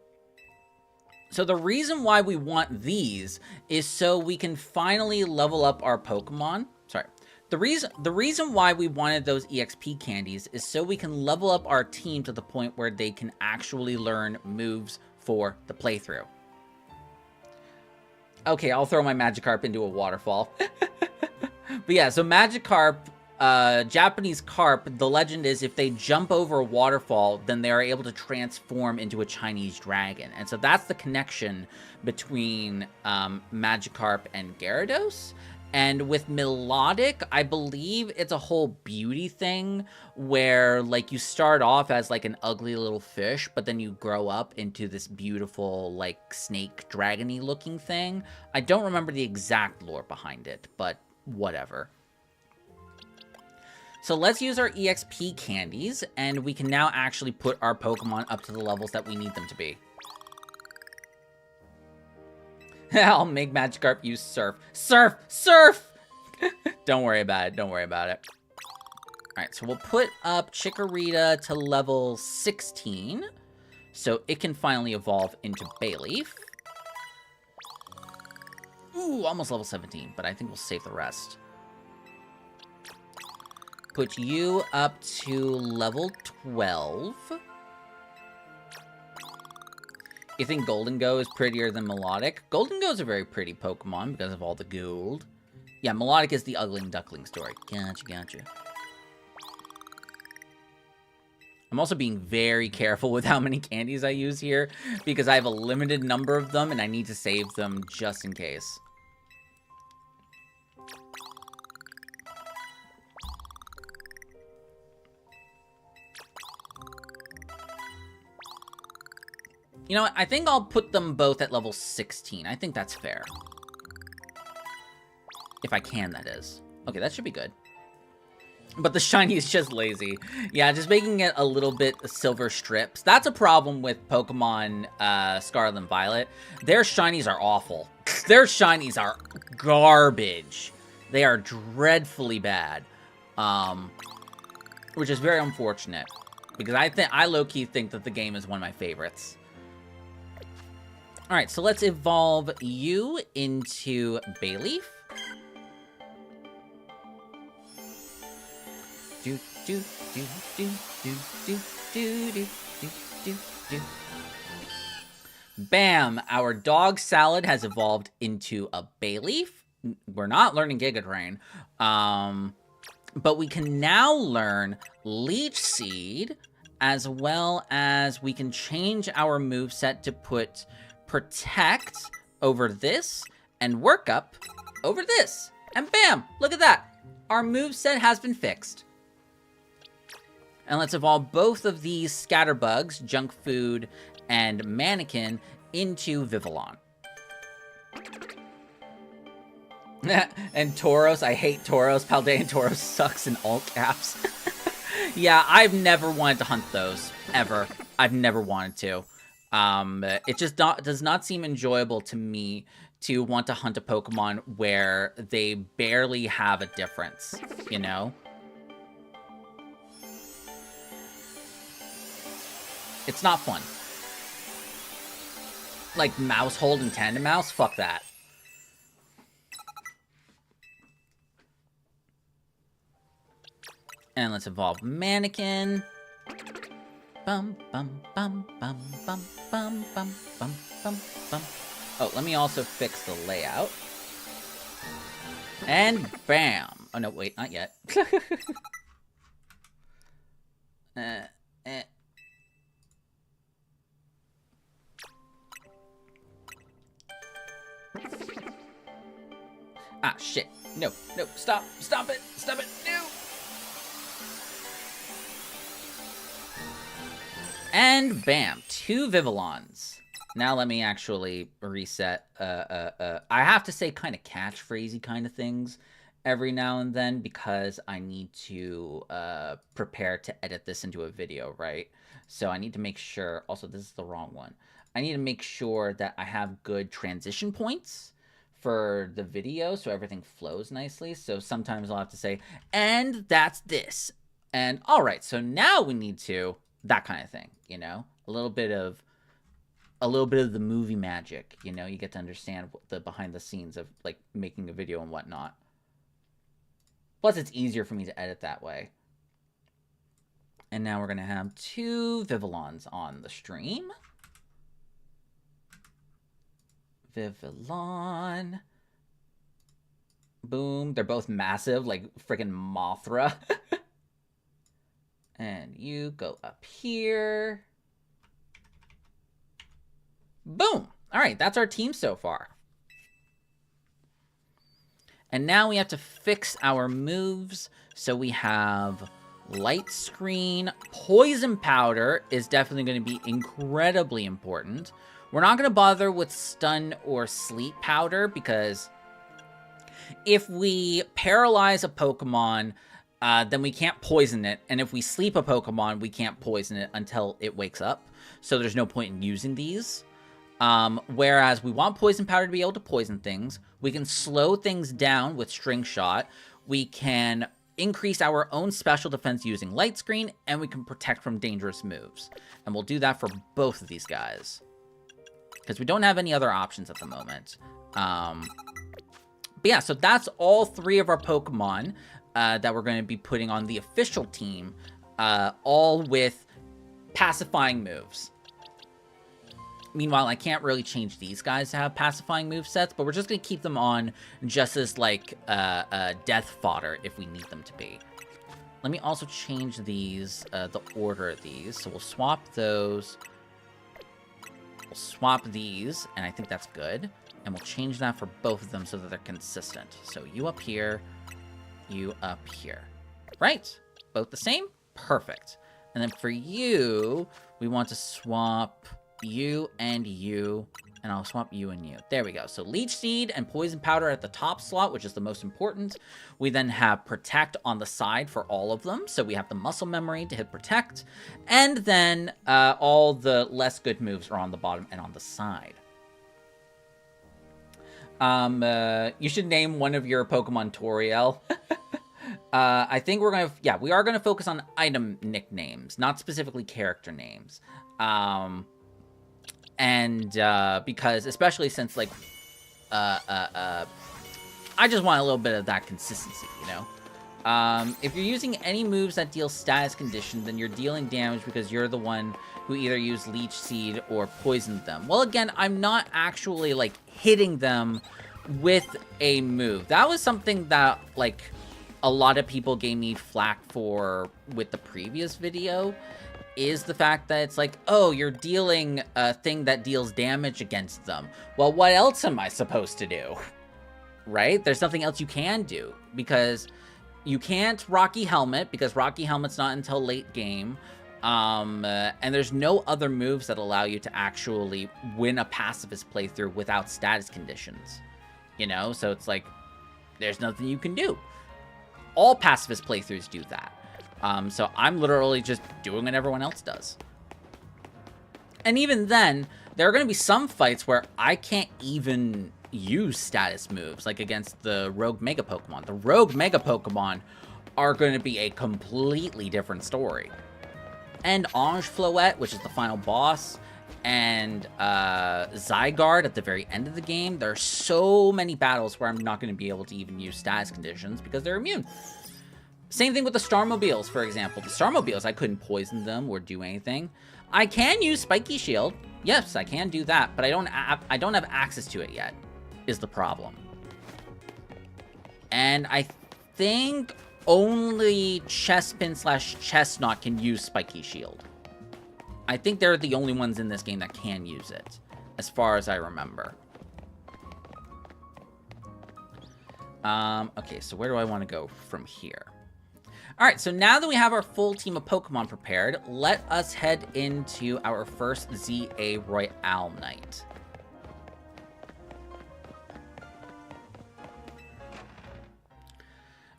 the reason why we want these is so we can finally level up our Pokemon. Sorry. The reason why we wanted those EXP candies is so we can level up our team to the point where they can actually learn moves for the playthrough. Okay, I'll throw my Magikarp into a waterfall. But yeah, so Magikarp Japanese carp, the legend is if they jump over a waterfall, then they are able to transform into a Chinese dragon. And so that's the connection between Magikarp and Gyarados. And with Melodic, I believe it's a whole beauty thing where, like, you start off as, like, an ugly little fish, but then you grow up into this beautiful, like, snake, dragony looking thing. I don't remember the exact lore behind it, but whatever. So let's use our EXP candies, and we can now actually put our Pokemon up to the levels that we need them to be. I'll make Magikarp use Surf. Surf! Surf! Don't worry about it. Don't worry about it. Alright, so we'll put up Chikorita to level 16, so it can finally evolve into Bayleaf. Ooh, almost level 17, but I think we'll save the rest. Put you up to level 12. You think Golden Go is prettier than Melodic? Golden Go is a very pretty Pokemon because of all the gold. Yeah, Melodic is the ugly duckling story. Gotcha, gotcha. I'm also being very careful with how many candies I use here because I have a limited number of them and I need to save them just in case. You know what? I think I'll put them both at level 16. I think that's fair. If I can, that is. Okay, that should be good. But the shiny is just lazy. Yeah, just making it a little bit silver strips. That's a problem with Pokemon Scarlet and Violet. Their shinies are awful. Their shinies are garbage. They are dreadfully bad. Which is very unfortunate. Because I low-key think that the game is one of my favorites. Alright, so let's evolve you into Bayleaf. Do, do, do, do, do, do, do, do, do, do. Bam! Our dog Salad has evolved into a Bayleaf. We're not learning Giga Drain. But we can now learn Leech Seed, as well as we can change our moveset to put Protect over this, and Work Up over this. And bam! Look at that! Our moveset has been fixed. And let's evolve both of these Scatterbugs, Junk Food, and Mannequin into Vivillon. And Tauros, I hate Tauros. Paldean Tauros sucks in all caps. Yeah, I've never wanted to hunt those, ever. I've never wanted to. It just does not seem enjoyable to me to want to hunt a Pokemon where they barely have a difference, you know? It's not fun. Like Mousehold and Tandemaus? Fuck that. And let's evolve Mannequin. Bum, bum, bum, bum, bum, bum, bum, bum, bum, bum. Oh, let me also fix the layout. And bam! Oh, no, wait, not yet. Ah, shit. No, no, stop, stop it, no! And bam, 2 Vivillons. Now let me actually reset. I have to say kind of catchphrasey kind of things every now and then because I need to prepare to edit this into a video, right? So I need to make sure, also this is the wrong one. I need to make sure that I have good transition points for the video so everything flows nicely. So sometimes I'll have to say, and that's this. And all right, so now we need to, that kind of thing, you know? A little bit of the movie magic, you know? You get to understand the behind the scenes of like making a video and whatnot. Plus it's easier for me to edit that way. And now we're gonna have 2 Vivillons on the stream. Vivillon. Boom. They're both massive, like freaking Mothra. And you go up here. Boom. All right, that's our team so far. And now we have to fix our moves. So we have light screen. Poison powder is definitely going to be incredibly important. We're not going to bother with stun or sleep powder because if we paralyze a Pokemon, then we can't poison it. And if we sleep a Pokemon, we can't poison it until it wakes up. So there's no point in using these. Whereas we want poison powder to be able to poison things. We can slow things down with string shot. We can increase our own special defense using light screen, and we can protect from dangerous moves. And we'll do that for both of these guys, because we don't have any other options at the moment. But yeah, so that's all 3 of our Pokemon that we're going to be putting on the official team, all with pacifying moves. Meanwhile, I can't really change these guys to have pacifying movesets, but we're just going to keep them on just as, like, death fodder if we need them to be. Let me also change these, the order of these. So we'll swap those. We'll swap these, and I think that's good. And we'll change that for both of them so that they're consistent. So you up here, you up here. Right. Both the same? Perfect. And then for you, we want to swap you and you, and I'll swap you and you. There we go. So Leech Seed and Poison Powder at the top slot, which is the most important. We then have Protect on the side for all of them. So we have the Muscle Memory to hit Protect, and then all the less good moves are on the bottom and on the side. You should name one of your Pokemon Toriel. I think we're gonna, yeah, we are gonna focus on item nicknames, not specifically character names. Because, especially since, like, I just want a little bit of that consistency, you know? If you're using any moves that deal status condition, then you're dealing damage because you're the one who either used Leech Seed or poisoned them. Well, again, I'm not actually, like, hitting them with a move. That was something that, like, a lot of people gave me flack for with the previous video, is the fact that it's like, oh, you're dealing a thing that deals damage against them. Well, what else am I supposed to do? Right? There's nothing else you can do, because you can't Rocky Helmet, because Rocky Helmet's not until late game. And there's no other moves that allow you to actually win a pacifist playthrough without status conditions. You know? So it's like, there's nothing you can do. All pacifist playthroughs do that. So I'm literally just doing what everyone else does. And even then, there are going to be some fights where I can't even use status moves, like against the Rogue Mega Pokemon. The Rogue Mega Pokemon are going to be a completely different story. And Ange Floette, which is the final boss, and Zygarde at the very end of the game. There are so many battles where I'm not going to be able to even use status conditions because they're immune. Same thing with the Starmobiles, for example. The Starmobiles, I couldn't poison them or do anything. I can use Spiky Shield. Yes, I can do that, but I don't have access to it yet, is the problem. And I think only Chespin / Chestnut can use Spiky Shield. I think they're the only ones in this game that can use it, as far as I remember. Okay, so where do I want to go from here? Alright, so now that we have our full team of Pokemon prepared, let us head into our first ZA Royale night.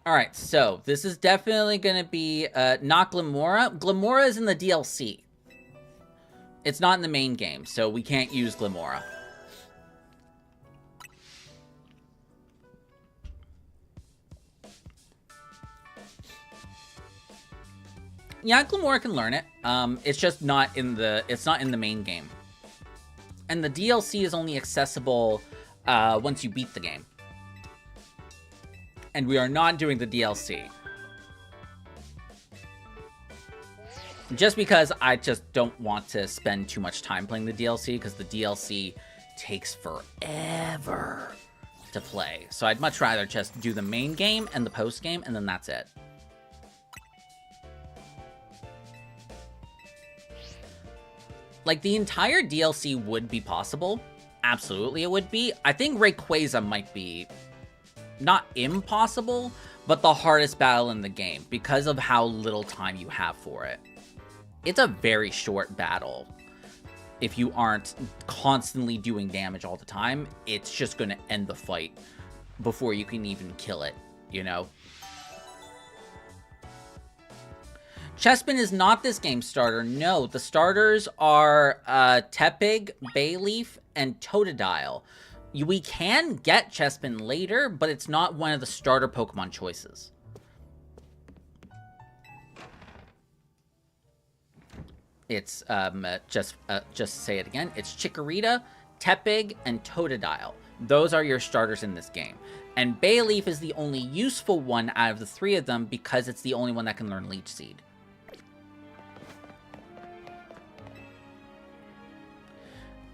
Alright, so this is definitely going to be not Glimora. Glimora is in the DLC. It's not in the main game, so we can't use Glimora. Yeah, Glimora can learn it. It's just not in the main game. And the DLC is only accessible once you beat the game. And we are not doing the DLC. Just because I just don't want to spend too much time playing the DLC, because the DLC takes forever. to play. So I'd much rather just do the main game and the post game, and then that's it. Like, the entire DLC would be possible. Absolutely it would be. I think Rayquaza might be not impossible, but the hardest battle in the game because of how little time you have for it. It's a very short battle. If you aren't constantly doing damage all the time, it's just going to end the fight before you can even kill it, you know? Chespin is not this game's starter. No, the starters are Tepig, Bayleaf, and Totodile. We can get Chespin later, but it's not one of the starter Pokemon choices. It's, just say it again. It's Chikorita, Tepig, and Totodile. Those are your starters in this game. And Bayleaf is the only useful one out of the three of them because it's the only one that can learn Leech Seed.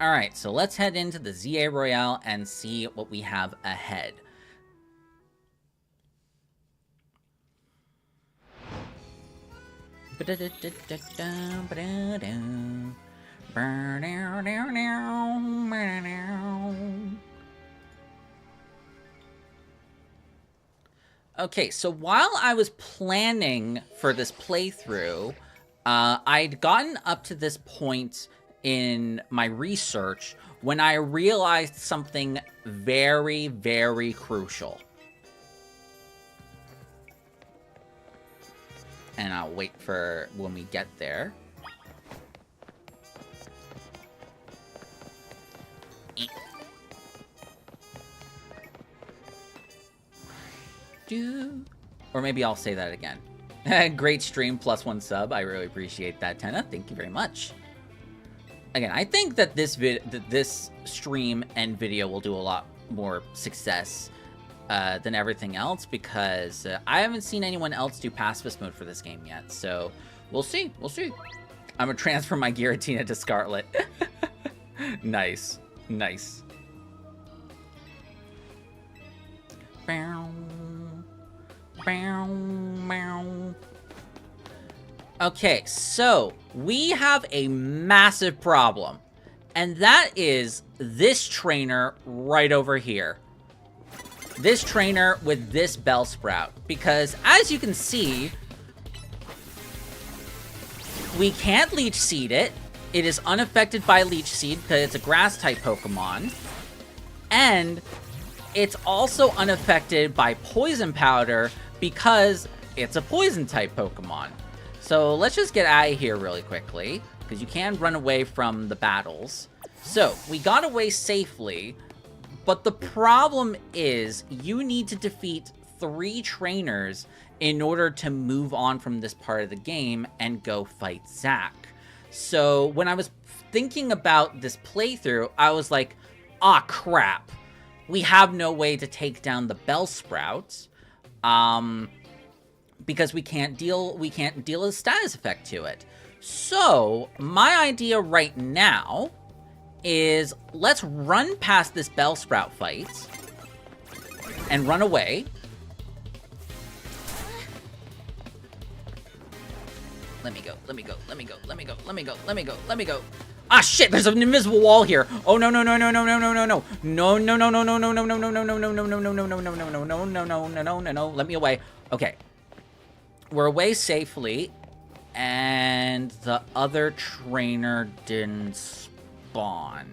Alright, so let's head into the ZA Royale and see what we have ahead. Okay, so while I was planning for this playthrough, I'd gotten up to this point in my research when I realized something very, very crucial. And I'll wait for when we get there. Or maybe I'll say that again. Great stream, +1 sub. I really appreciate that, Tenna. Thank you very much. Again, I think that this stream and video will do a lot more success than everything else because I haven't seen anyone else do pacifist mode for this game yet. So we'll see. We'll see. I'm gonna transfer my Giratina to Scarlet. Nice. Nice. Bow. Bow. Bow. Okay, so we have a massive problem, and that is this trainer right over here. This trainer with this Bellsprout, because as you can see, we can't Leech Seed it. It is unaffected by Leech Seed because it's a Grass-type Pokemon, and it's also unaffected by Poison Powder because it's a Poison-type Pokemon. So let's just get out of here really quickly, because you can run away from the battles. So, we got away safely, but the problem is you need to defeat 3 trainers in order to move on from this part of the game and go fight Zack. So, when I was thinking about this playthrough, I was like, ah, crap. We have no way to take down the Bellsprout. Because we can't deal a status effect to it. So, my idea right now is let's run past this Bellsprout fight and run away. Let me go. Ah, shit, there's an invisible wall here. Oh, no. No. Let me away. Okay. We're away safely, and the other trainer didn't spawn.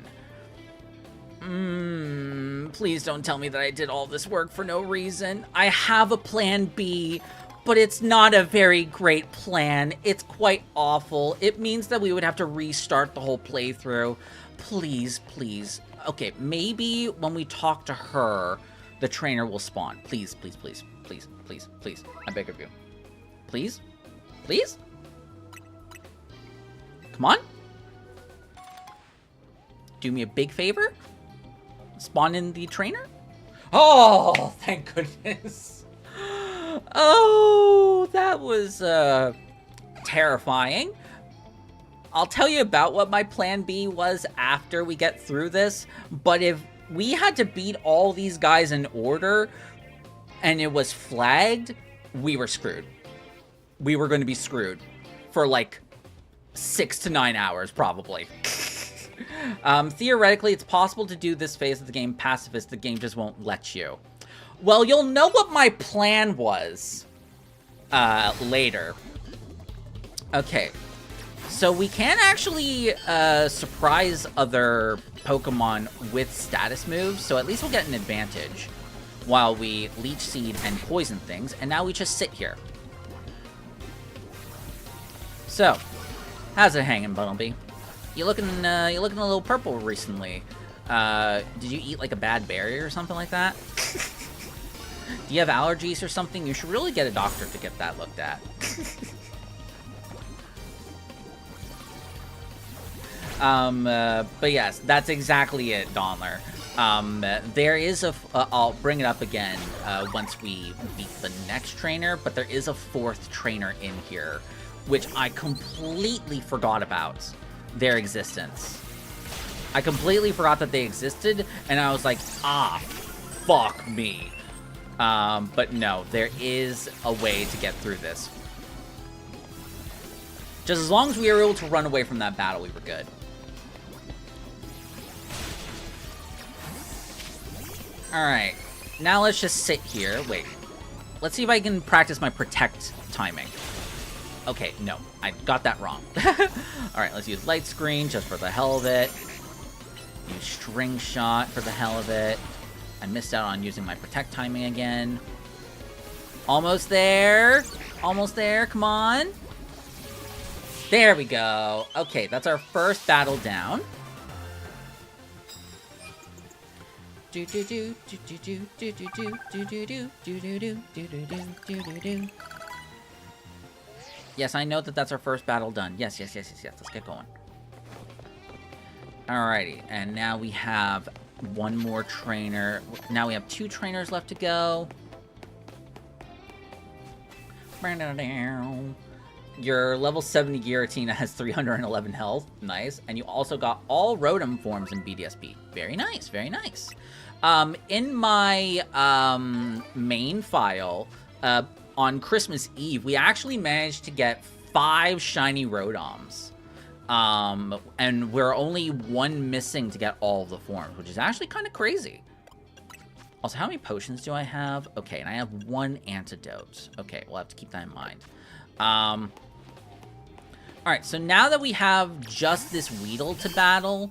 Please don't tell me that I did all this work for no reason. I have a plan B, but it's not a very great plan. It's quite awful. It means that we would have to restart the whole playthrough. Please, please. Okay, maybe when we talk to her, the trainer will spawn. Please, please, please, please, please, please. I beg of you. Please? Please? Come on? Do me a big favor? Spawn in the trainer? Oh, thank goodness. Oh, that was, terrifying. I'll tell you about what my plan B was after we get through this, but if we had to beat all these guys in order, and it was flagged, we were screwed. We were going to be screwed for like 6 to 9 hours, probably. Theoretically, it's possible to do this phase of the game pacifist. The game just won't let you. Well, you'll know what my plan was later. Okay. So we can actually surprise other Pokemon with status moves, so at least we'll get an advantage while we Leech Seed and Poison things, and now we just sit here. So, how's it hanging, Bumblebee? You looking a little purple recently. Did you eat like a bad berry or something like that? Do you have allergies or something? You should really get a doctor to get that looked at. But yes, that's exactly it, Donler. There is I'll bring it up again, once we beat the next trainer, but there is a 4th trainer in here, which I completely forgot about their existence. I completely forgot that they existed, and I was like, ah, fuck me. But no, there is a way to get through this. Just as long as we were able to run away from that battle, we were good. Alright, now let's just sit here. Wait, let's see if I can practice my protect timing. Okay, no, I got that wrong. Alright, let's use light screen just for the hell of it. Use string shot for the hell of it. I missed out on using my protect timing again. Almost there. Almost there, come on. There we go. Okay, that's our first battle down. Yes, I know that that's our first battle done. Yes. Let's get going. Alrighty, and now we have one more trainer. Now we have 2 trainers left to go. Your level 70 Giratina has 311 health. Nice. And you also got all Rotom forms in BDSP. Very nice, very nice. In my main file, on Christmas Eve, we actually managed to get 5 shiny Rotoms. And we're only 1 missing to get all of the forms, which is actually kind of crazy. Also, how many potions do I have? Okay, and I have 1 antidote. Okay, we'll have to keep that in mind. Alright, so now that we have just this Weedle to battle,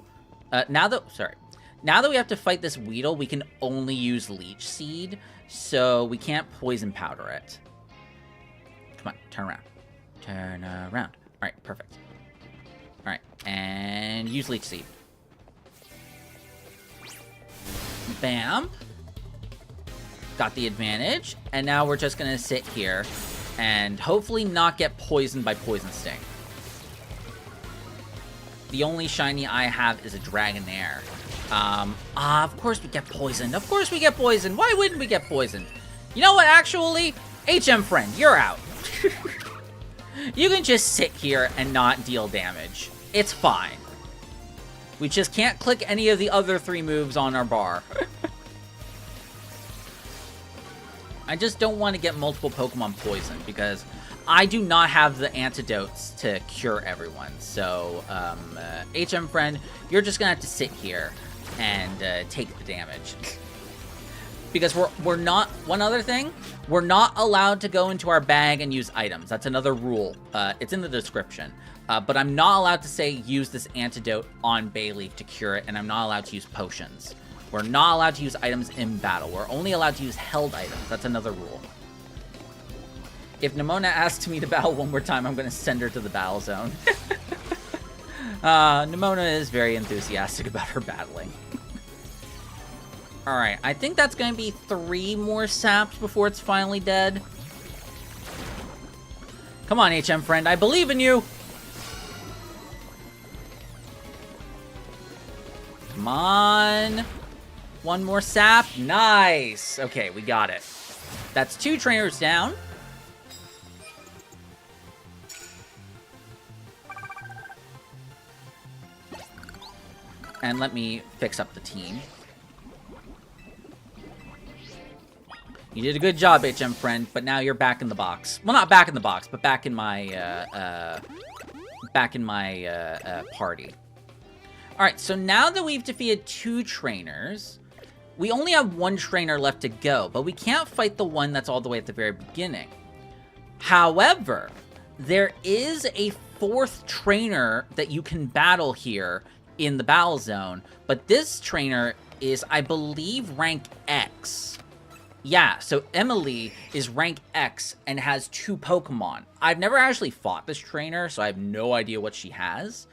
now that we have to fight this Weedle, we can only use Leech Seed, so we can't Poison Powder it. Come on, turn around. Turn around. Alright, perfect. Alright, and use Leech Seed. Bam. Got the advantage, and now we're just gonna sit here and hopefully not get poisoned by Poison Sting. The only shiny I have is a Dragonair. Of course we get poisoned. Of course we get poisoned. Why wouldn't we get poisoned? You know what, actually? HM friend, you're out. You can just sit here and not deal damage. It's fine. We just can't click any of the other 3 moves on our bar. I just don't want to get multiple Pokemon poisoned because I do not have the antidotes to cure everyone. So, HM friend, you're just gonna have to sit here and take the damage. Because we're not, one other thing, we're not allowed to go into our bag and use items. That's another rule. It's in the description. But I'm not allowed to say use this antidote on Bayleaf to cure it, and I'm not allowed to use potions. We're not allowed to use items in battle. We're only allowed to use held items. That's another rule. If Nimona asks me to battle one more time, I'm going to send her to the battle zone. Nimona is very enthusiastic about her battling. Alright, I think that's going to be 3 more saps before it's finally dead. Come on, HM friend, I believe in you! Come on! 1 more sap. Nice! Okay, we got it. That's 2 trainers down. And let me fix up the team. You did a good job, HM friend, but now you're back in the box. Well, not back in the box, but back in my, party. Alright, so now that we've defeated 2 trainers, we only have 1 trainer left to go, but we can't fight the one that's all the way at the very beginning. However, there is a 4th trainer that you can battle here in the battle zone, but this trainer is, I believe, rank X. Yeah, so Emily is rank X and has 2 Pokemon. I've never actually fought this trainer, so I have no idea what she has.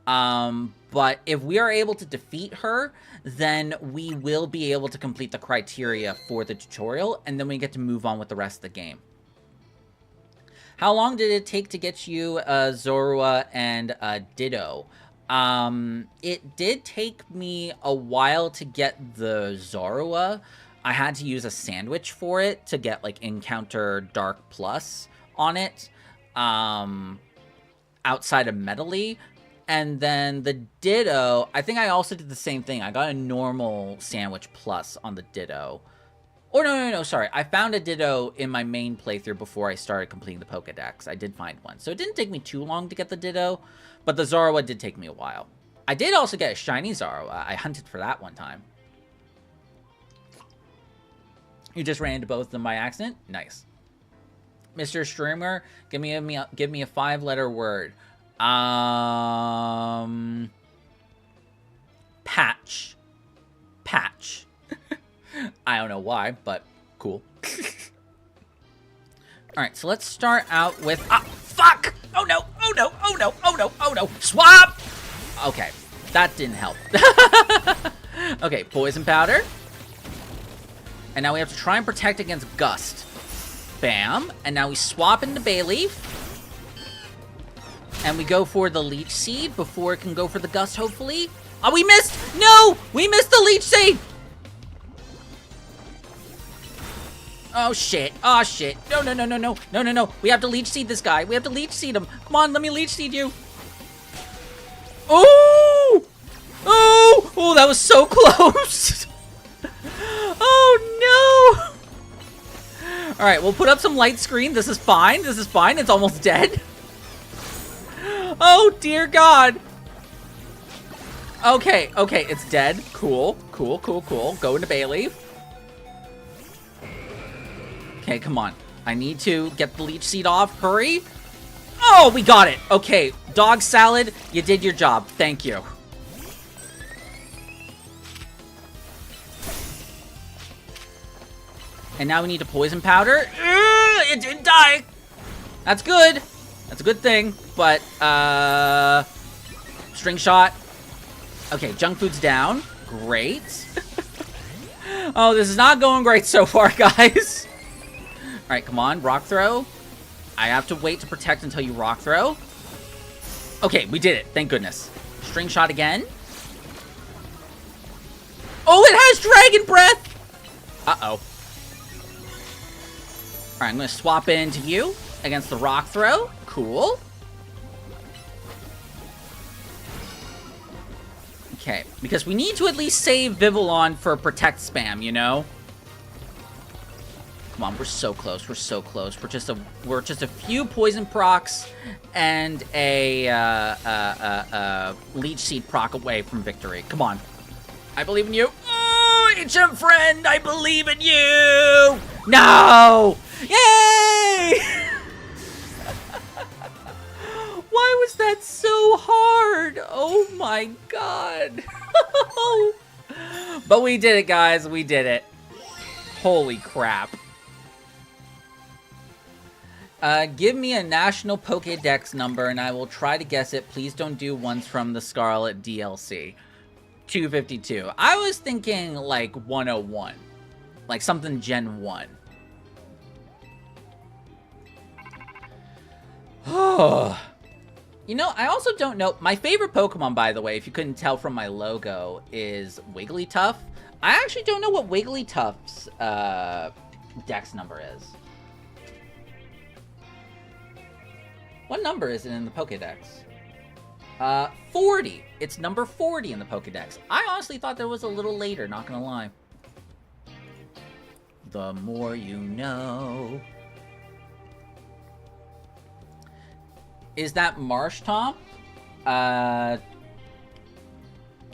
But if we are able to defeat her, then we will be able to complete the criteria for the tutorial, and then we get to move on with the rest of the game. How long did it take to get you Zorua and Ditto? It did take me a while to get the Zorua. I had to use a sandwich for it to get, like, Encounter Dark Plus on it, outside of Medley. And then the Ditto, I think I also did the same thing. I got a normal sandwich plus on the Ditto. Oh, no, sorry. I found a Ditto in my main playthrough before I started completing the Pokedex. I did find one. So it didn't take me too long to get the Ditto, but the Zorua did take me a while. I did also get a shiny Zorua. I hunted for that one time. You just ran into both of them by accident? Nice. Mr. Streamer, give me a 5-letter word. Patch. Patch. I don't know why, but cool. Alright, so let's start out with... Ah, fuck! Oh no, oh no, oh no, oh no, oh no! Swap! Okay, that didn't help. Okay, poison powder. And now we have to try and protect against Gust. Bam. And now we swap into Bayleaf. And we go for the Leech Seed before it can go for the Gust, hopefully. Oh, we missed! No! We missed the Leech Seed! Oh, shit. Oh, shit. No, no, no, no, no. No, no, no. We have to Leech Seed this guy. We have to Leech Seed him. Come on, let me Leech Seed you. Oh! Oh! Oh, that was so close. Oh, no! Alright, we'll put up some light screen. This is fine. This is fine. It's almost dead. Oh, dear God. Okay, okay. It's dead. Cool. Cool, cool, cool. Go into Bayleaf. Okay, come on. I need to get the Leech Seed off. Hurry. Oh, we got it. Okay, Dog Salad, you did your job. Thank you. And now we need a poison powder. It didn't die. That's good. That's a good thing. But, string shot. Okay, junk food's down. Great. Oh, this is not going great so far, guys. Alright, come on. Rock throw. I have to wait to protect until you rock throw. Okay, we did it. Thank goodness. String shot again. Oh, it has Dragon Breath! Uh-oh. Alright, I'm going to swap into you against the rock throw. Cool. Okay, because we need to at least save Vivillon for protect spam, you know? Come on, we're so close. We're so close. We're just a few poison procs and a Leech Seed proc away from victory. Come on. I believe in you. Oh, HM friend, I believe in you. No! Yay! Why was that so hard? Oh my God. But we did it, guys. We did it. Holy crap. Give me a national Pokédex number and I will try to guess it. Please don't do ones from the Scarlet DLC. 252. I was thinking like 101. Like something Gen 1. Oh. You know, I also don't know. My favorite Pokemon, by the way, if you couldn't tell from my logo, is Wigglytuff. I actually don't know what Wigglytuff's dex number is. What number is it in the Pokédex? 40. It's number 40 in the Pokédex. I honestly thought that was a little later, not gonna lie. the more you know. Is that Marshtomp?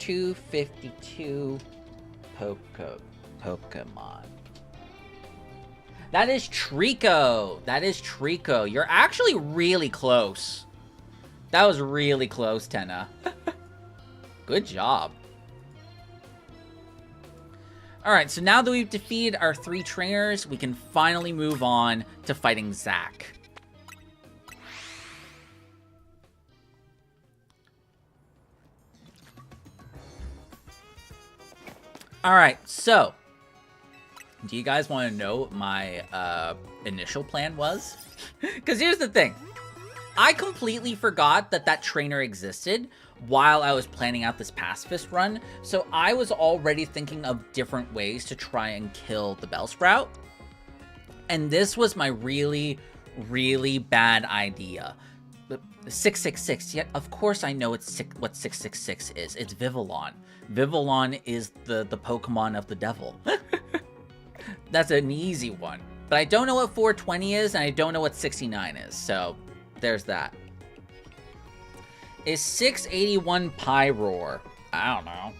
252 Pokemon. That is Trico. That is Trico. You're actually really close. That was really close, Tenna. Good job. Alright, so now that we've defeated our 3 trainers, we can finally move on to fighting Zack. Alright, so do you guys want to know what my initial plan was? Because here's the thing. I completely forgot that that trainer existed while I was planning out this Pacifist run. So I was already thinking of different ways to try and kill the Bellsprout. And this was my really, really bad idea. 666, yet of course I know what 666 is. It's Vivillon. Vivillon is the Pokemon of the devil. That's an easy one. But I don't know what 420 is, and I don't know what 69 is. So, there's that. Is 681 Pyroar? I don't know.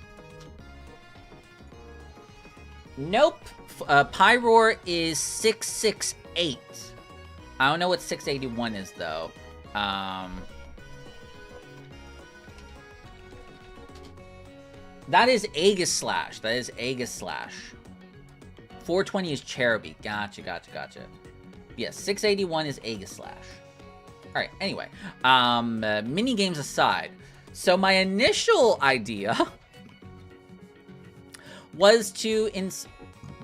Nope. Pyroar is 668. I don't know what 681 is, though. That is Aegislash. That is Aegislash. 420 is Cherubi. Gotcha. Yes, 681 is Aegislash. Alright, anyway. Mini games aside. So my initial idea was to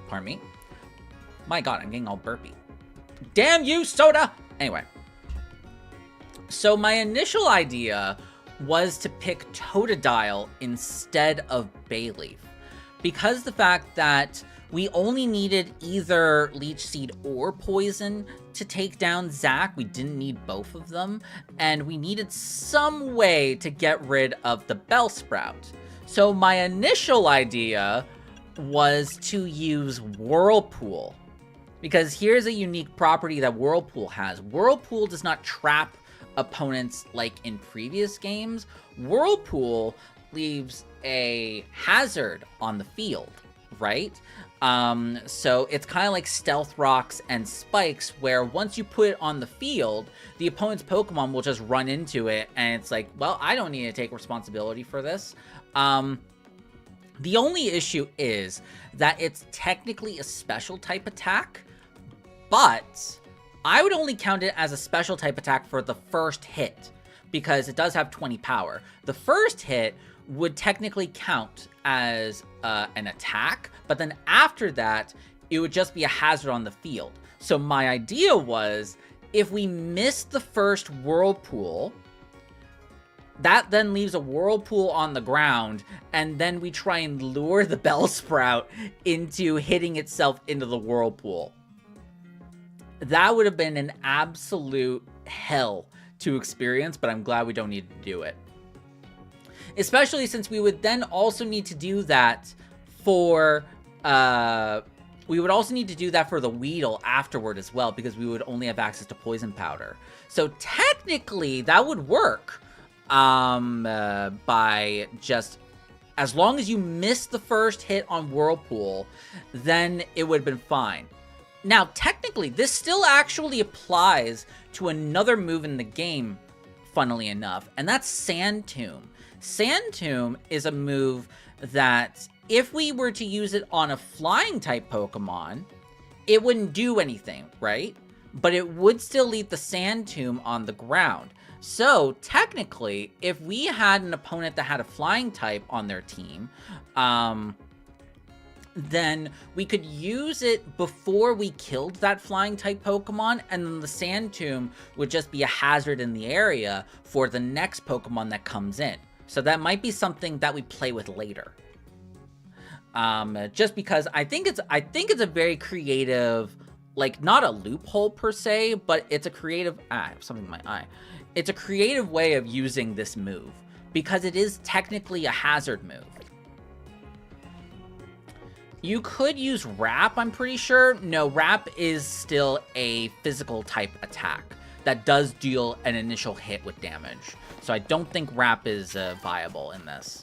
pardon me. My god, I'm getting all burpy. Damn you, soda! Anyway. So my initial idea was to pick Totodile instead of Bayleaf. Because the fact that we only needed either Leech Seed or Poison to take down Zack. We didn't need both of them. And we needed some way to get rid of the Bellsprout. So my initial idea was to use Whirlpool. Because here's a unique property that Whirlpool has. Whirlpool does not trap opponents like in previous games. Whirlpool leaves a hazard on the field, right? So it's kind of like Stealth Rocks and Spikes, where once you put it on the field, the opponent's Pokemon will just run into it, and it's like, well, I don't need to take responsibility for this. The only issue is that it's technically a special type attack, but I would only count it as a special type attack for the first hit, because it does have 20 power. The first hit would technically count as an attack, but then after that, it would just be a hazard on the field. So my idea was, if we miss the first Whirlpool, that then leaves a Whirlpool on the ground, and then we try and lure the Bellsprout into hitting itself into the Whirlpool. That would have been an absolute hell to experience, but I'm glad we don't need to do it. Especially since we would then also need to do that for, we would also need to do that for the Weedle afterward as well, because we would only have access to Poison Powder. So technically, that would work, by just, as long as you miss the first hit on Whirlpool, then it would have been fine. Now, technically, this still actually applies to another move in the game, funnily enough, and that's Sand Tomb. Sand Tomb is a move that, if we were to use it on a flying-type Pokemon, it wouldn't do anything, right? But it would still leave the Sand Tomb on the ground. So, technically, if we had an opponent that had a flying type on their team, then we could use it before we killed that flying type Pokemon, and then the Sand Tomb would just be a hazard in the area for the next Pokemon that comes in. So that might be something that we play with later. Just because I think it's a very creative, like, not a loophole per se, but it's a creative, I have something in my eye. It's a creative way of using this move, because it is technically a hazard move. You could use Wrap, I'm pretty sure. No, Wrap is still a physical type attack that does deal an initial hit with damage. So I don't think Wrap is viable in this.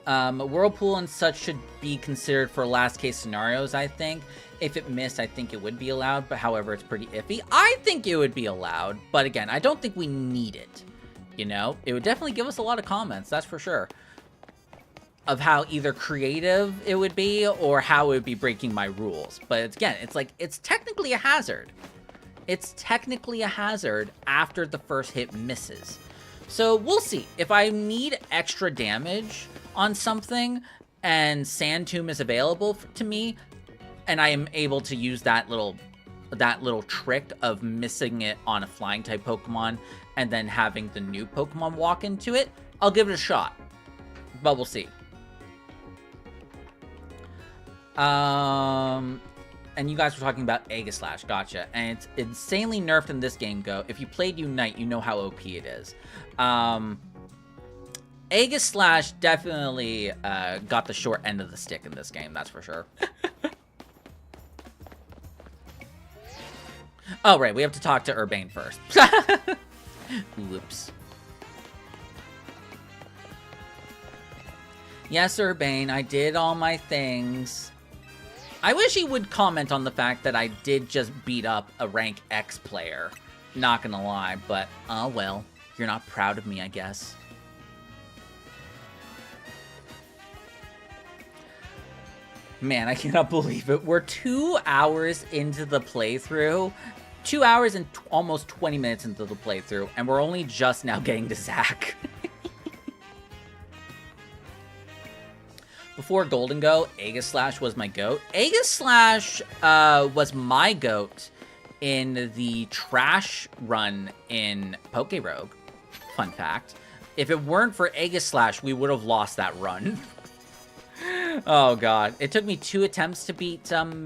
Whirlpool and such should be considered for last case scenarios, I think. If it missed, I think it would be allowed, but however, it's pretty iffy. I think it would be allowed, but again, I don't think we need it. You know, it would definitely give us a lot of comments, that's for sure, of how either creative it would be or how it would be breaking my rules. But it's, again, it's like, it's technically a hazard. It's technically a hazard after the first hit misses. So we'll see. If I need extra damage on something and Sand Tomb is available to me, and I am able to use that little trick of missing it on a flying type Pokemon and then having the new Pokemon walk into it, I'll give it a shot. But we'll see. And you guys were talking about Aegislash, gotcha. And it's insanely nerfed in this game, Go. If you played Unite, you know how OP it is. Aegislash definitely got the short end of the stick in this game, that's for sure. Oh, right, we have to talk to Urbane first. Whoops. Yes, Urbane, I did all my things. I wish he would comment on the fact that I did just beat up a rank X player. Not gonna lie, but, oh well. You're not proud of me, I guess. Man, I cannot believe it. We're 2 hours into the playthrough. 2 hours and almost 20 minutes into the playthrough, and we're only just now getting to Zack. Before Golden Go, Aegislash was my GOAT. Aegislash was my GOAT in the trash run in Pokerogue. Fun fact. If it weren't for Aegislash, we would have lost that run. Oh god. It took me 2 attempts to beat some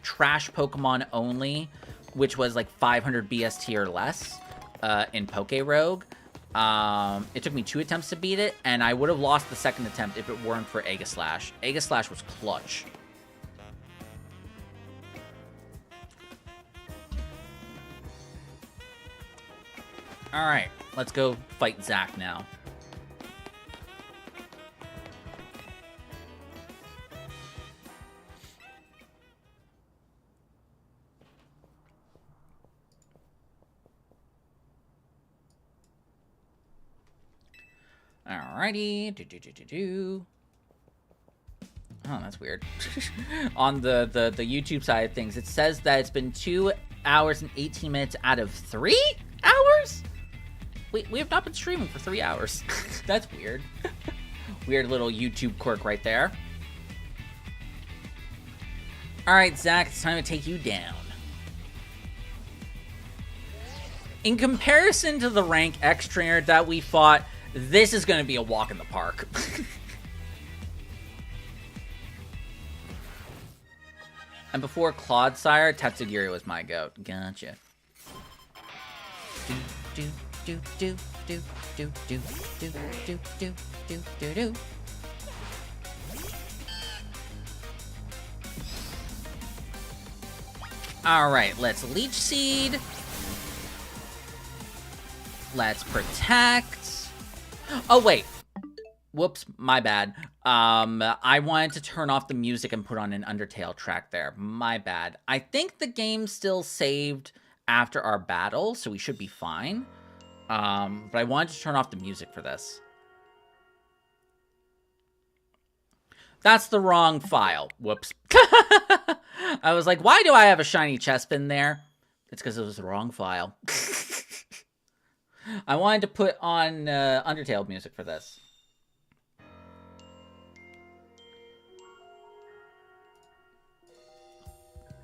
trash Pokemon only, which was like 500 BST or less in Pokerogue. It took me 2 attempts to beat it, and I would have lost the second attempt if it weren't for Aegislash. Aegislash was clutch. Alright, let's go fight Zack now. Alrighty. Oh, that's weird. On the YouTube side of things, it says that it's been 2 hours and 18 minutes out of 3 hours? We have not been streaming for 3 hours. That's weird. Weird little YouTube quirk right there. Alright, Zack, it's time to take you down. In comparison to the rank X trainer that we fought, this is going to be a walk in the park. And before Clodsire, Tatsugiri was my GOAT. Gotcha. Alright, let's Leech Seed. Let's Protect. Oh, wait. Whoops, my bad. I wanted to turn off the music and put on an Undertale track there. My bad. I think the game still saved after our battle, so we should be fine. But I wanted to turn off the music for this. That's the wrong file. Whoops. I was like, why do I have a shiny Chespin there? It's because it was the wrong file. I wanted to put on Undertale music for this.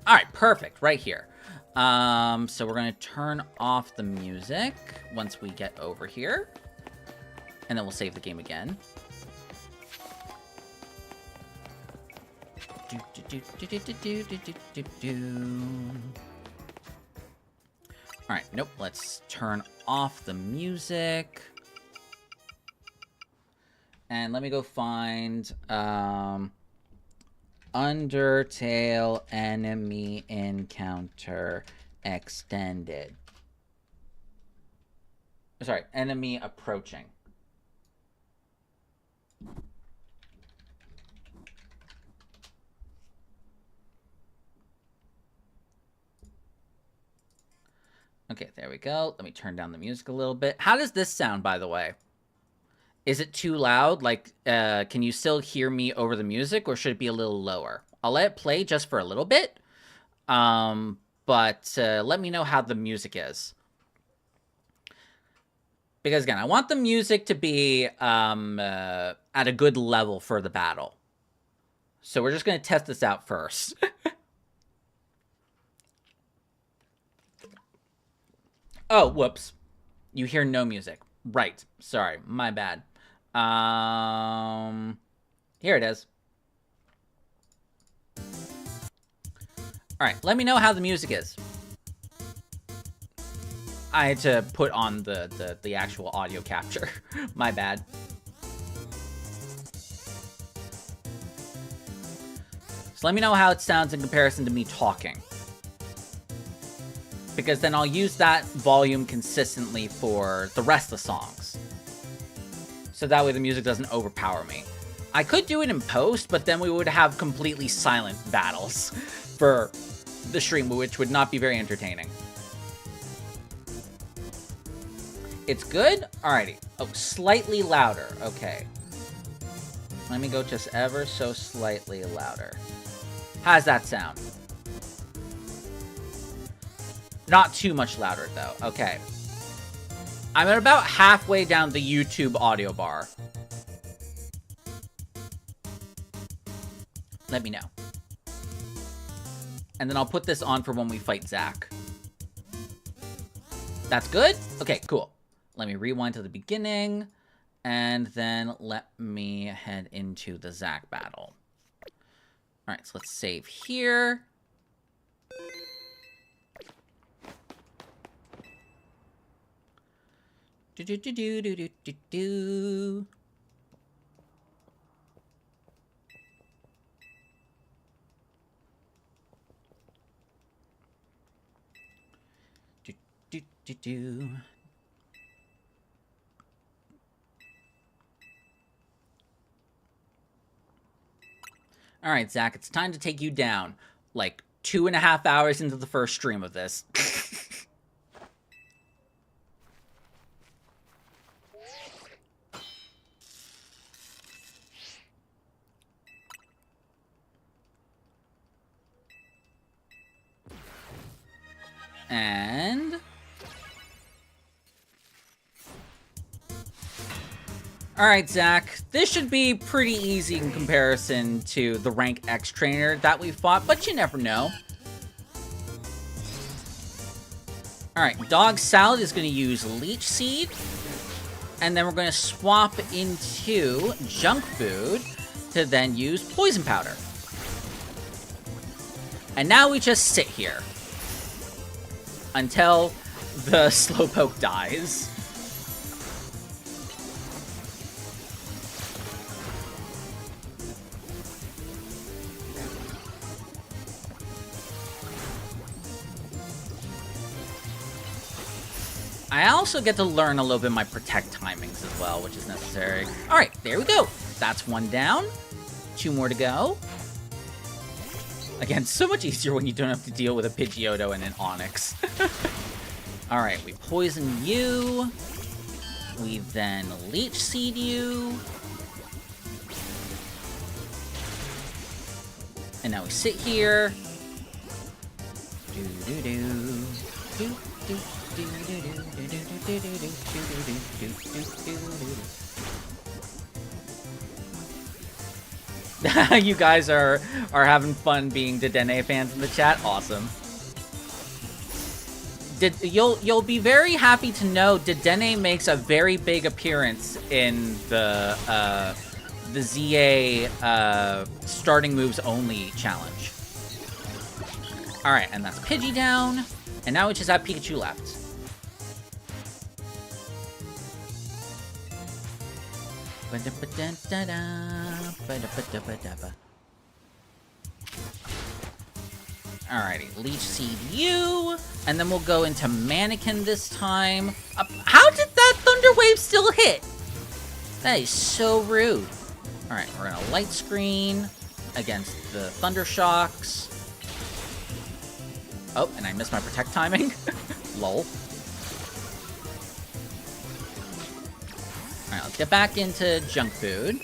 Alright, perfect. Right here. So we're going to turn off the music once we get over here. And then we'll save the game again. Alright, nope. Let's turn off the music. And let me go find... Undertale enemy encounter extended. Sorry, enemy approaching. Okay, there we go. Let me turn down the music a little bit. How does this sound, by the way? Is it too loud? Like, can you still hear me over the music, or should it be a little lower? I'll let it play just for a little bit, but let me know how the music is. Because, again, I want the music to be at a good level for the battle. So we're just going to test this out first. Oh, whoops. You hear no music. Right. Sorry. My bad. Here it is. All right. Let me know how the music is. I had to put on the actual audio capture. My bad. So let me know how it sounds in comparison to me talking. Because then I'll use that volume consistently for the rest of the songs. So that way the music doesn't overpower me. I could do it in post, but then we would have completely silent battles for the stream, which would not be very entertaining. It's good? Alrighty. Oh, slightly louder. Okay. Let me go just ever so slightly louder. How's that sound? Not too much louder, though. Okay. I'm at about halfway down the YouTube audio bar. Let me know. And then I'll put this on for when we fight Zach. That's good? Okay, cool. Let me rewind to the beginning. And then let me head into the Zach battle. Alright, so let's save here. Do-do-do-do-do-do-do-do. Do-do-do-do. All right, Zach, it's time to take you down. Like 2.5 hours into the first stream of this. And... Alright, Zach, this should be pretty easy in comparison to the rank X trainer that we fought, but you never know. Alright, Dog Salad is going to use Leech Seed, and then we're going to swap into Junk Food to then use Poison Powder. And now we just sit here until the Slowpoke dies. I also get to learn a little bit of my protect timings as well, which is necessary. Alright, there we go. That's one down. 2 more to go. Again, so much easier when you don't have to deal with a Pidgeotto and an Onix. Alright, we poison you. We then Leech Seed you. And now we sit here. You guys are having fun being Dedenne fans in the chat. Awesome. You'll be very happy to know Dedenne makes a very big appearance in the ZA starting moves only challenge. All right, and that's Pidgey down, and now we just have Pikachu left. Alrighty, Leech Seed you, and then we'll go into Mannequin this time. How did that Thunder Wave still hit? That is so rude. Alright, we're gonna Light Screen against the Thunder Shocks. Oh, and I missed my Protect timing. Lol. Alright, let's get back into Junk Food.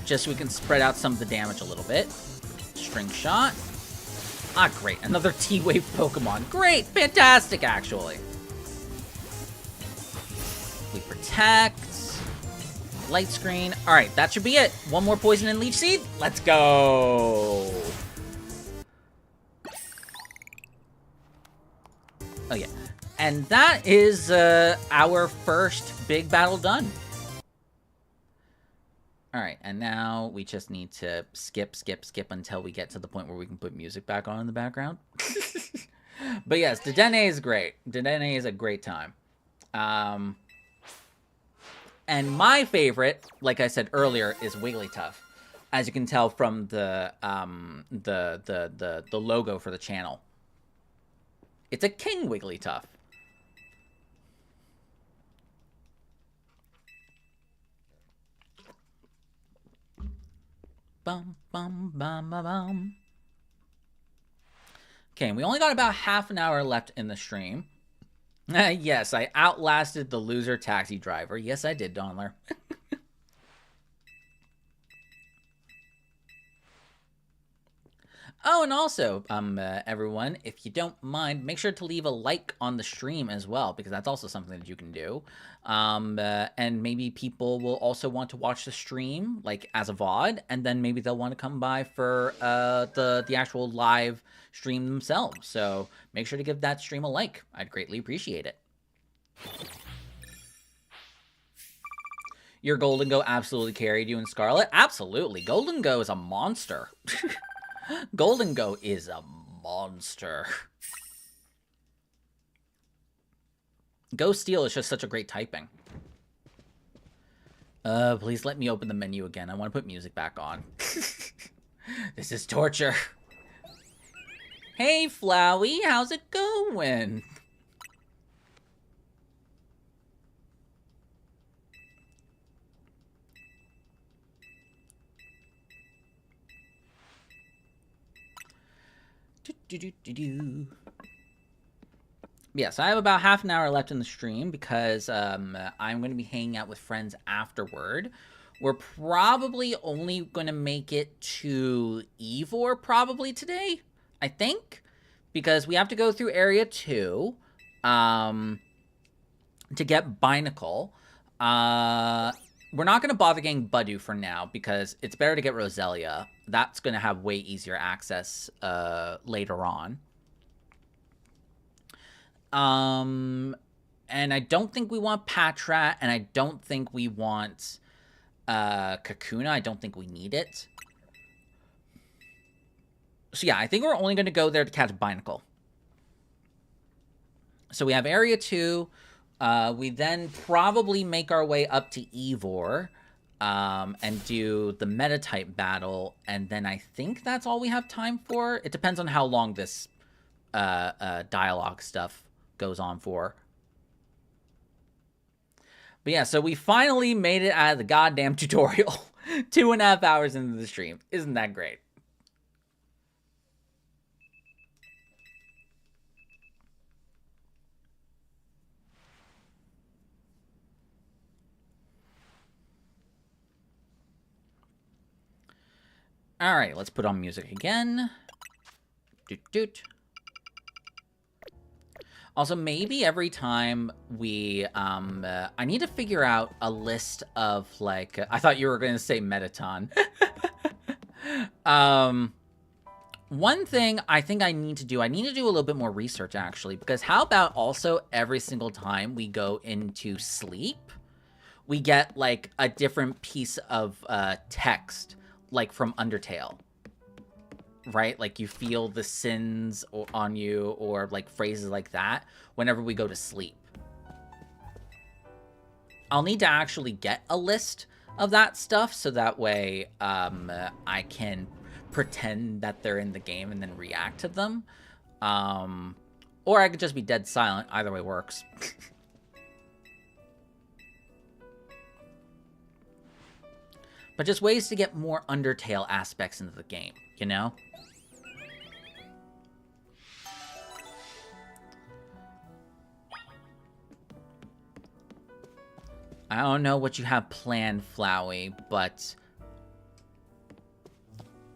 Just so we can spread out some of the damage a little bit. String Shot. Ah, great. Another T-Wave Pokemon. Great. Fantastic, actually. We Protect. Light Screen. Alright, that should be it. One more Poison and Leech Seed. Let's go. Oh, yeah. And that is our first big battle done. Alright, and now we just need to skip until we get to the point where we can put music back on in the background. But yes, Dedenne is great. Dedenne is a great time. And my favorite, like I said earlier, is Wigglytuff. As you can tell from the logo for the channel. It's a King Wigglytuff. Bum, bum, bum, bum, bum. Okay, we only got about half an hour left in the stream. Yes, I outlasted the loser taxi driver. Yes, I did, Donler. Oh, and also, everyone, if you don't mind, make sure to leave a like on the stream as well, because that's also something that you can do. And maybe people will also want to watch the stream, like, as a VOD, and then maybe they'll want to come by for the actual live stream themselves. So make sure to give that stream a like. I'd greatly appreciate it. Your Golden Go absolutely carried you in Scarlet? Absolutely. Golden Go is a monster. Golden Go is a monster. Go Steel is just such a great typing. Please let me open the menu again. I want to put music back on. This is torture. Hey, Flowey, how's it going? Yes, I have about half an hour left in the stream because I'm going to be hanging out with friends afterward. We're probably only going to make it to Ivor probably today, I think, because we have to go through Area 2 to get Binacle. We're not going to bother getting Budew for now because it's better to get Roselia. That's going to have way easier access later on. And I don't think we want Patrat, and I don't think we want Kakuna. I don't think we need it. So yeah, I think we're only going to go there to catch Binacle. So we have Area 2. We then probably make our way up to Ivor and do the Meta-type battle, and then I think that's all we have time for. It depends on how long this dialogue stuff goes on for. But yeah, so we finally made it out of the goddamn tutorial. 2.5 hours into the stream. Isn't that great? Alright, let's put on music again. Doot doot. Also, maybe every time we, I need to figure out a list of, like, I thought you were going to say Metaton. One thing I think I need to do a little bit more research, actually, because how about also every single time we go into sleep, we get, like, a different piece of text, like from Undertale. Right? Like, you feel the sins on you, or, like, phrases like that whenever we go to sleep. I'll need to actually get a list of that stuff, so that way I can pretend that they're in the game and then react to them. Or I could just be dead silent. Either way works. But just ways to get more Undertale aspects into the game, you know? I don't know what you have planned, Flowey, but...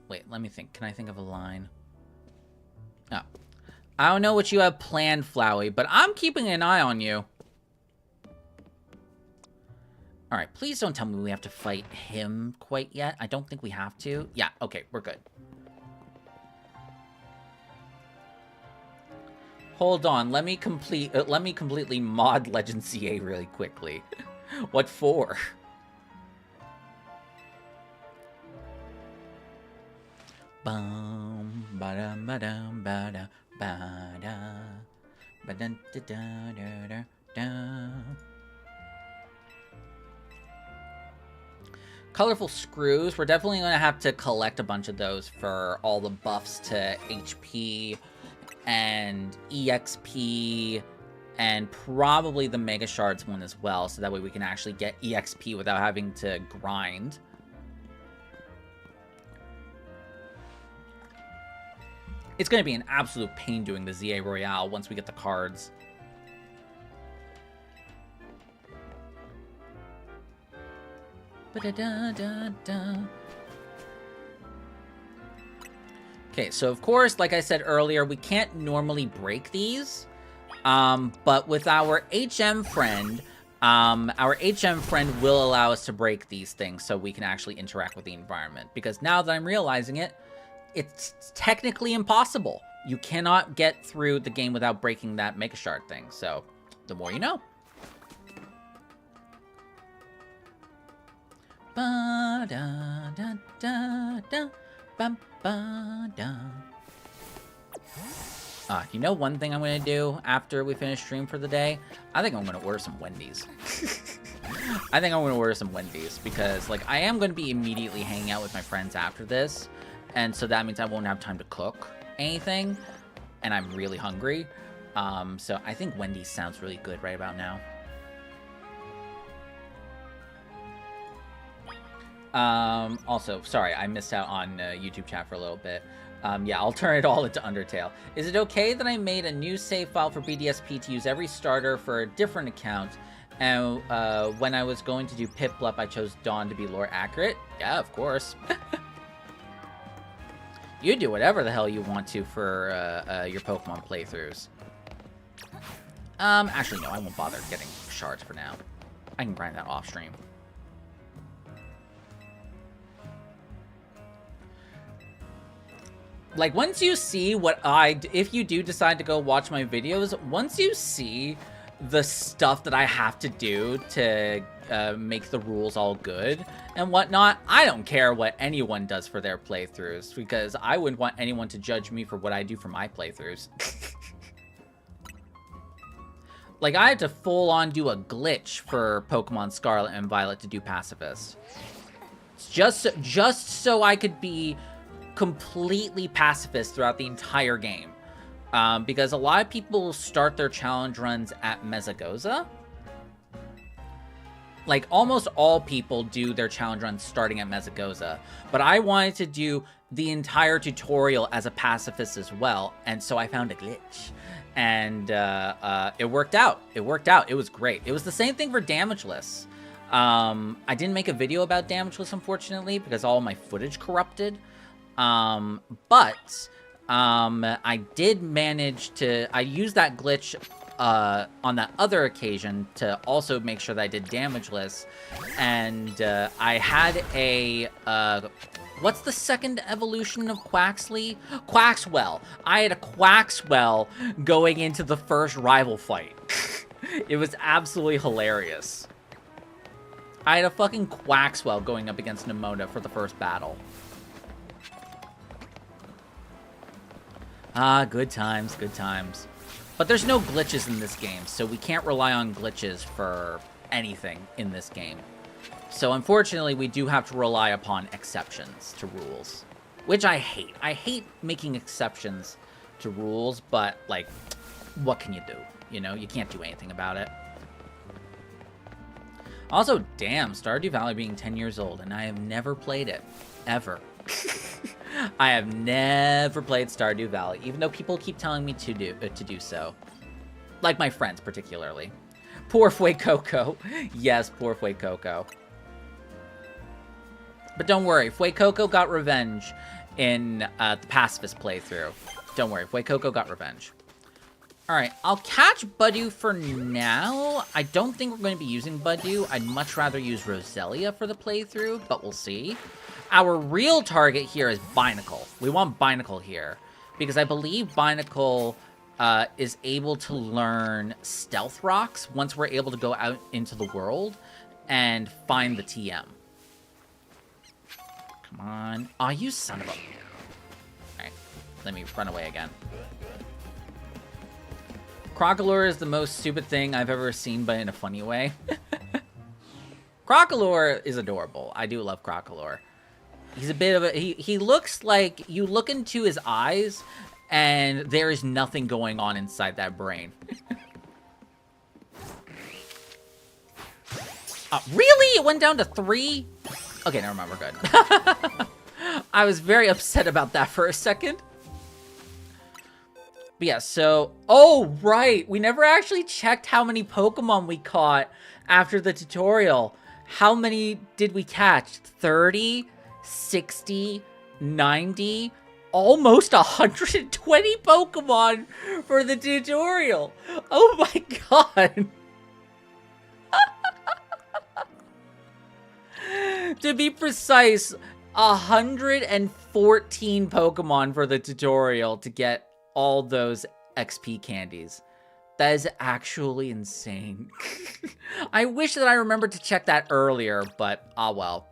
Wait, let me think. Can I think of a line? Oh. I don't know what you have planned, Flowey, but I'm keeping an eye on you. Alright, please don't tell me we have to fight him quite yet. I don't think we have to. Yeah, okay, we're good. Hold on, let me completely mod Legend CA really quickly. What for? Bum ba-dum ba-dum ba-da ba-da ba-dun da-da-da-da-da. Colorful screws. We're definitely going to have to collect a bunch of those for all the buffs to HP and EXP and probably the Mega Shards one as well, so that way we can actually get EXP without having to grind. It's going to be an absolute pain doing the ZA Royale once we get the cards. Okay, so of course, like I said earlier, we can't normally break these. But with our HM friend, will allow us to break these things so we can actually interact with the environment. Because now that I'm realizing it, it's technically impossible. You cannot get through the game without breaking that Mega Shard thing. So, the more you know. You know one thing I'm going to do after we finish stream for the day? I think I'm going to order some Wendy's. I think I'm going to order some Wendy's because, like, I am going to be immediately hanging out with my friends after this. And so that means I won't have time to cook anything. And I'm really hungry. So I think Wendy's sounds really good right about now. Also, sorry, I missed out on YouTube chat for a little bit. Yeah, I'll turn it all into Undertale. Is it okay that I made a new save file for BDSP to use every starter for a different account? And when I was going to do Piplup, I chose Dawn to be lore accurate? Yeah, of course. You do whatever the hell you want to for your Pokemon playthroughs. Actually, no, I won't bother getting shards for now. I can grind that off stream. Like, once you see what if you do decide to go watch my videos, once you see the stuff that I have to do to make the rules all good and whatnot, I don't care what anyone does for their playthroughs, because I wouldn't want anyone to judge me for what I do for my playthroughs. Like, I had to full-on do a glitch for Pokemon Scarlet and Violet to do Pacifist. Just so I could be completely pacifist throughout the entire game. Because a lot of people start their challenge runs at Mesagoza. Like, almost all people do their challenge runs starting at Mesagoza. But I wanted to do the entire tutorial as a pacifist as well. And so I found a glitch. And it worked out. It worked out. It was great. It was the same thing for Damageless. I didn't make a video about Damageless, unfortunately, because all my footage corrupted. But I did manage to... I used that glitch on that other occasion to also make sure that I did Damageless. And I had a... what's the second evolution of Quaxley? Quaxwell. I had a Quaxwell going into the first rival fight. It was absolutely hilarious. I had a fucking Quaxwell going up against Nemona for the first battle. Ah, good times, good times. But there's no glitches in this game, so we can't rely on glitches for anything in this game. So unfortunately, we do have to rely upon exceptions to rules. Which I hate. I hate making exceptions to rules, but, like, what can you do? You know, you can't do anything about it. Also, damn, Stardew Valley being 10 years old, and I have never played it. Ever. I have never played Stardew Valley, even though people keep telling me to do so. Like my friends, particularly. Poor Fuecoco. Yes, poor Fuecoco. But don't worry, Fuecoco got revenge in the Pacifist playthrough. Don't worry, Fuecoco got revenge. Alright, I'll catch Budew for now. I don't think we're going to be using Budew. I'd much rather use Roselia for the playthrough, but we'll see. Our real target here is Binacle. We want Binacle here, because I believe Binacle is able to learn Stealth Rocks once we're able to go out into the world and find the TM. Come on. Aw, you son of a... Alright, let me run away again. Crocolore is the most stupid thing I've ever seen, but in a funny way. Crocolore is adorable. I do love Crocolore. He's a bit of a... He looks like... You look into his eyes, and there is nothing going on inside that brain. Really? It went down to 3? Okay, never mind. We're good. I was very upset about that for a second. But yeah, so... Oh, right! We never actually checked how many Pokemon we caught after the tutorial. How many did we catch? 30? 60? 90? Almost 120 Pokemon for the tutorial! Oh my god! To be precise, 114 Pokemon for the tutorial to get all those XP candies. That is actually insane. I wish that I remembered to check that earlier, but ah well.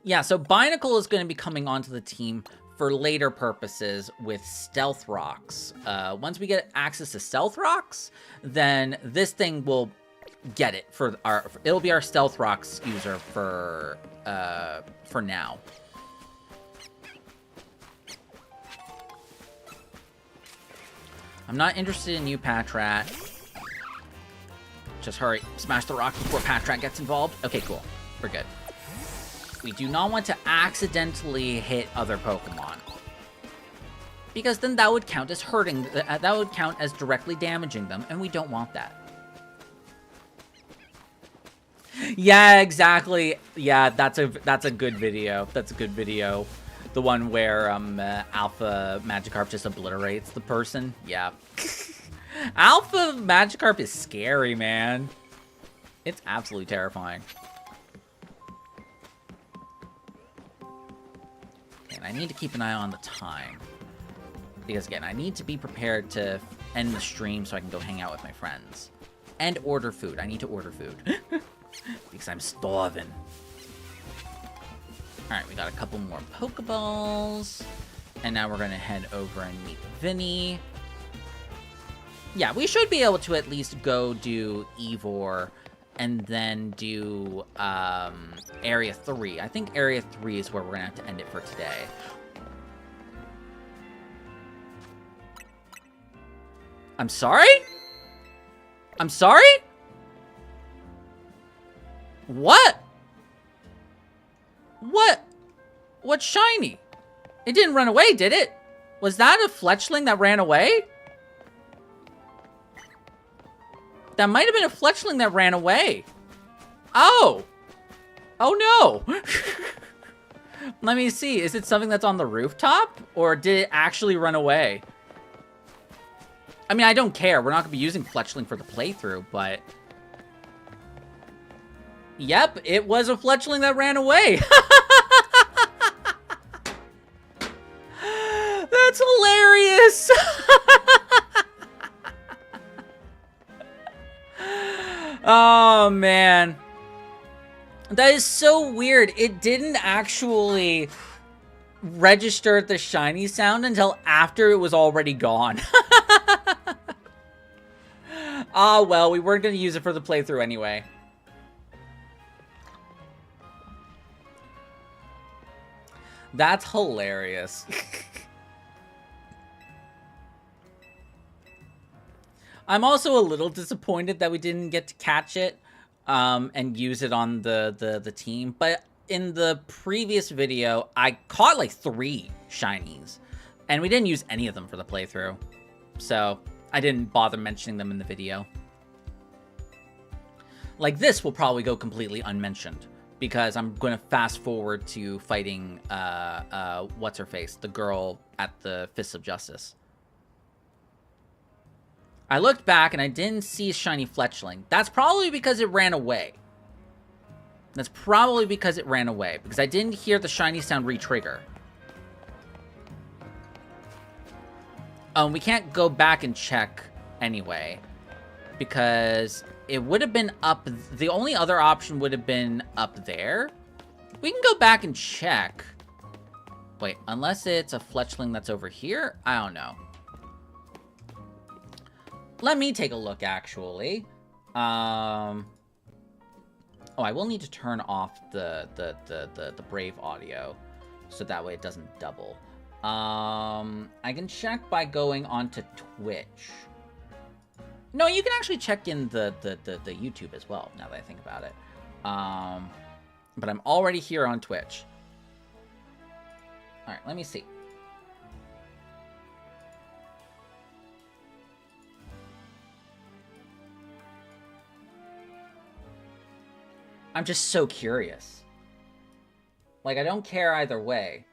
Yeah, so Binacle is going to be coming onto the team for later purposes with Stealth Rocks. Once we get access to Stealth Rocks, then this thing will get it for our... It'll be our Stealth Rocks user for now. I'm not interested in you, Patrat. Just hurry. Smash the rock before Patrat gets involved. Okay, cool. We're good. We do not want to accidentally hit other Pokemon. Because then that would count as hurting... That would count as directly damaging them, and we don't want that. Yeah, exactly. Yeah, that's a good video. That's a good video. The one where Alpha Magikarp just obliterates the person. Yeah. Alpha Magikarp is scary, man. It's absolutely terrifying. And I need to keep an eye on the time. Because, again, I need to be prepared to end the stream so I can go hang out with my friends. And order food. I need to order food. Because I'm starving. Alright, we got a couple more Pokeballs. And now we're going to head over and meet Vinny. Yeah, we should be able to at least go do Eivor and then do Area 3. I think Area 3 is where we're going to have to end it for today. I'm sorry? I'm sorry? What? What? What's shiny? It didn't run away, did it? Was that a Fletchling that ran away? That might have been a Fletchling that ran away. Oh. Oh no. Let me see. Is it something that's on the rooftop? Or did it actually run away? I mean, I don't care. We're not going to be using Fletchling for the playthrough, but... Yep, it was a Fletchling that ran away. That's hilarious. Oh, man. That is so weird. It didn't actually register the shiny sound until after it was already gone. Ah, well, we weren't going to use it for the playthrough anyway. That's hilarious. I'm also a little disappointed that we didn't get to catch it and use it on the team. But in the previous video, I caught like 3 shinies. And we didn't use any of them for the playthrough. So I didn't bother mentioning them in the video. Like, this will probably go completely unmentioned, because I'm going to fast forward to fighting, what's-her-face, the girl at the Fists of Justice. I looked back, and I didn't see a shiny Fletchling. That's probably because it ran away. That's probably because it ran away, because I didn't hear the shiny sound re-trigger. We can't go back and check anyway, because it would have been up... The only other option would have been up there. We can go back and check. Wait, unless it's a Fletchling that's over here? I don't know. Let me take a look, actually. Oh, I will need to turn off the Brave audio, so that way it doesn't double. I can check by going onto Twitch. No, you can actually check in the YouTube as well, now that I think about it. But I'm already here on Twitch. Alright, let me see. I'm just so curious. Like, I don't care either way.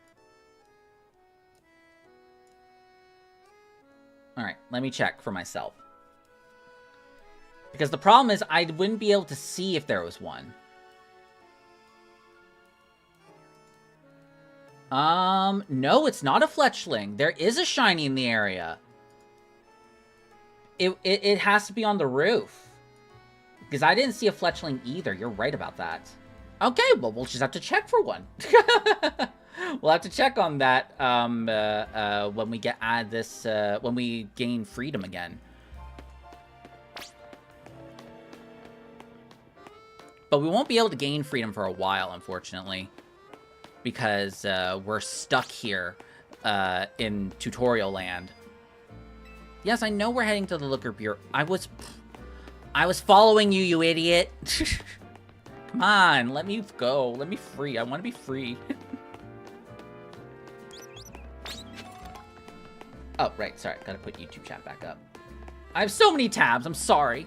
Alright, let me check for myself. Because the problem is, I wouldn't be able to see if there was one. No, it's not a Fletchling. There is a shiny in the area. It has to be on the roof. Because I didn't see a Fletchling either. You're right about that. Okay, well, we'll just have to check for one. We'll have to check on that when we get when we gain freedom again. But we won't be able to gain freedom for a while, unfortunately. Because we're stuck here in tutorial land. Yes, I know we're heading to the Liquor Bureau. I was following you, you idiot. Come on, let me go. Let me free. I want to be free. Oh, right. Sorry. Gotta put YouTube chat back up. I have so many tabs. I'm sorry.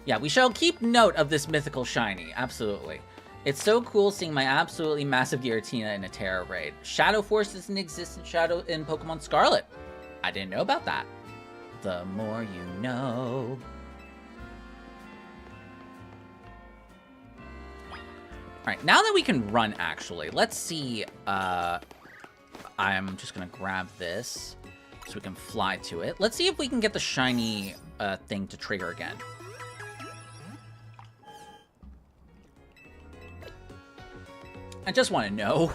Yeah, we shall keep note of this mythical shiny. Absolutely. It's so cool seeing my absolutely massive Giratina in a Terra raid. Shadow Force doesn't exist in Pokemon Scarlet. I didn't know about that. The more you know. Alright, now that we can run, actually, let's see. I'm just gonna grab this so we can fly to it. Let's see if we can get the shiny thing to trigger again. I just want to know.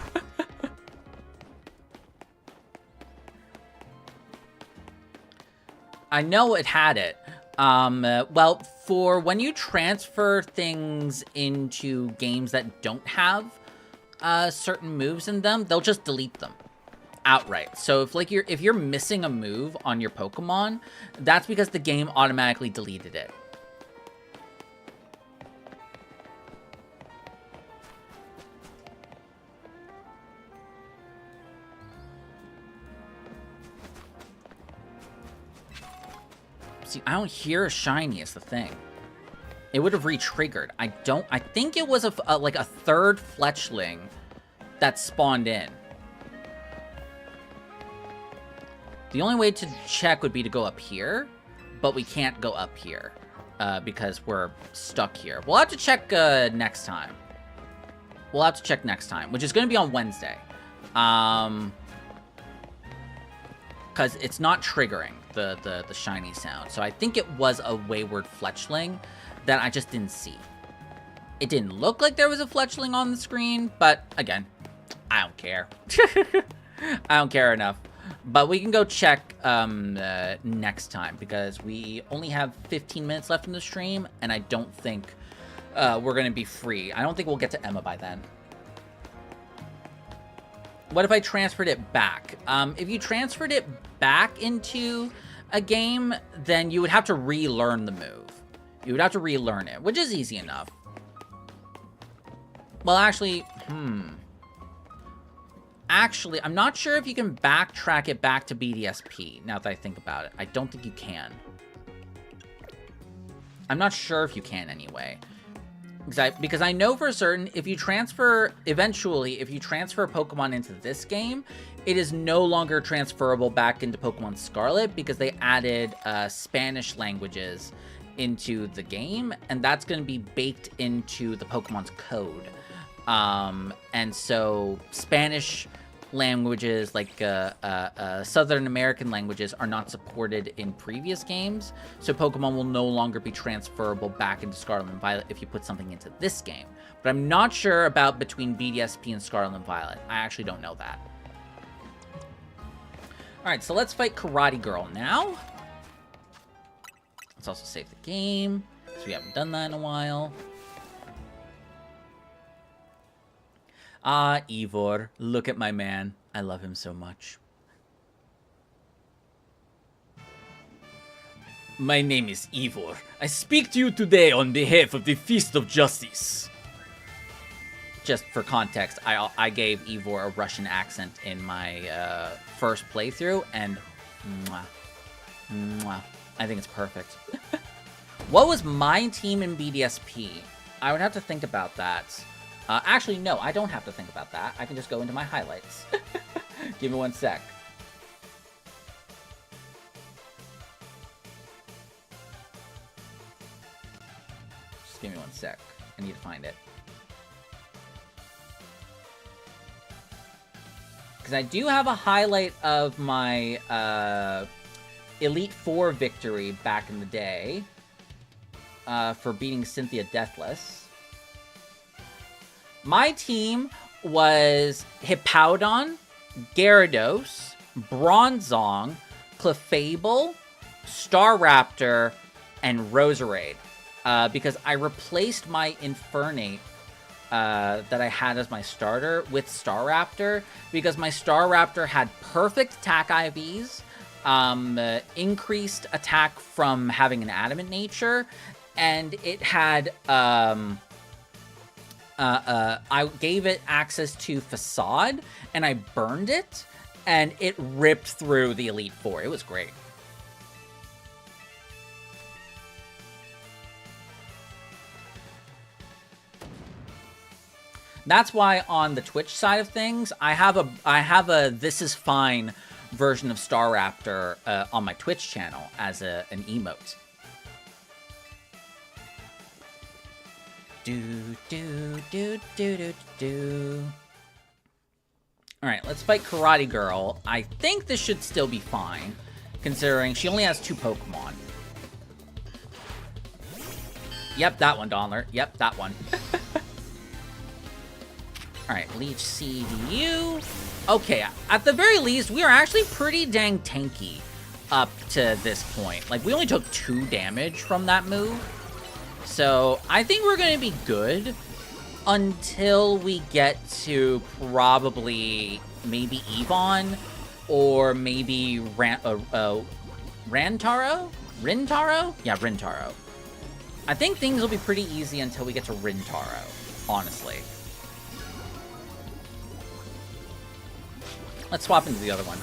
I know it had it. Well, for when you transfer things into games that don't have certain moves in them, they'll just delete them outright. So if you're missing a move on your Pokemon, that's because the game automatically deleted it. See, I don't hear a shiny is the thing. It would have re-triggered. I think it was like a third Fletchling that spawned in. The only way to check would be to go up here, but we can't go up here because we're stuck here. We'll have to check next time. We'll have to check next time, which is going to be on Wednesday. Because it's not triggering the shiny sound. So I think it was a wayward Fletchling that I just didn't see. It didn't look like there was a Fletchling on the screen, but again, I don't care. I don't care enough. But we can go check next time because we only have 15 minutes left in the stream, and I don't think we're going to be free. I don't think we'll get to Emma by then. What if I transferred it back? If you transferred it back into a game, then you would have to relearn the move. You would have to relearn it, which is easy enough. Well, actually, Actually, I'm not sure if you can backtrack it back to BDSP, now that I think about it. I don't think you can. I'm not sure if you can anyway. Because I know for certain, if you transfer, eventually, if you transfer Pokemon into this game, it is no longer transferable back into Pokemon Scarlet because they added Spanish languages into the game, and that's going to be baked into the Pokemon's code. And so Spanish languages, like Southern American languages, are not supported in previous games, so Pokemon will no longer be transferable back into Scarlet and Violet if you put something into this game. But I'm not sure about between BDSP and Scarlet and Violet. I actually don't know that. Alright, so let's fight Karate Girl now. Let's also save the game, because we haven't done that in a while. Ah, Ivor, look at my man. I love him so much. My name is Ivor. I speak to you today on behalf of the Feast of Justice. Just for context, I gave Ivor a Russian accent in my first playthrough, and I think it's perfect. What was my team in BDSP? I would have to think about that. Actually, no, I don't have to think about that. I can just go into my highlights. Give me one sec. Just give me one sec. I need to find it. Because I do have a highlight of my Elite Four victory back in the day for beating Cynthia Deathless. My team was Hippowdon, Gyarados, Bronzong, Clefable, Staraptor, and Roserade. Because I replaced my Infernape that I had as my starter with Staraptor, because my Staraptor had perfect attack IVs, increased attack from having an adamant nature, and it had... I gave it access to Facade, and I burned it, and it ripped through the Elite Four. It was great. That's why on the Twitch side of things, I have a This Is Fine version of Staraptor on my Twitch channel as an emote. Alright, let's fight Karate Girl. I think this should still be fine, considering she only has 2 Pokemon. Yep, that one, Donner. Yep, that one. Alright, Leech Seed you. Okay, at the very least, we are actually pretty dang tanky up to this point. Like, we only took 2 damage from that move. So, I think we're going to be good until we get to probably maybe Yvonne or maybe Rintaro? Rintaro? Yeah, Rintaro. I think things will be pretty easy until we get to Rintaro, honestly. Let's swap into the other one.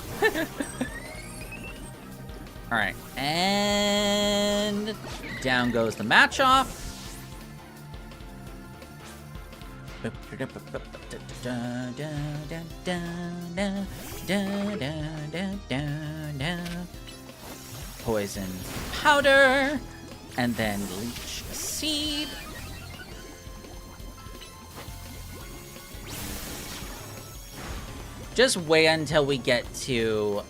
Alright, and down goes the match off. Poison powder, and then Leech Seed. Just wait until we get to,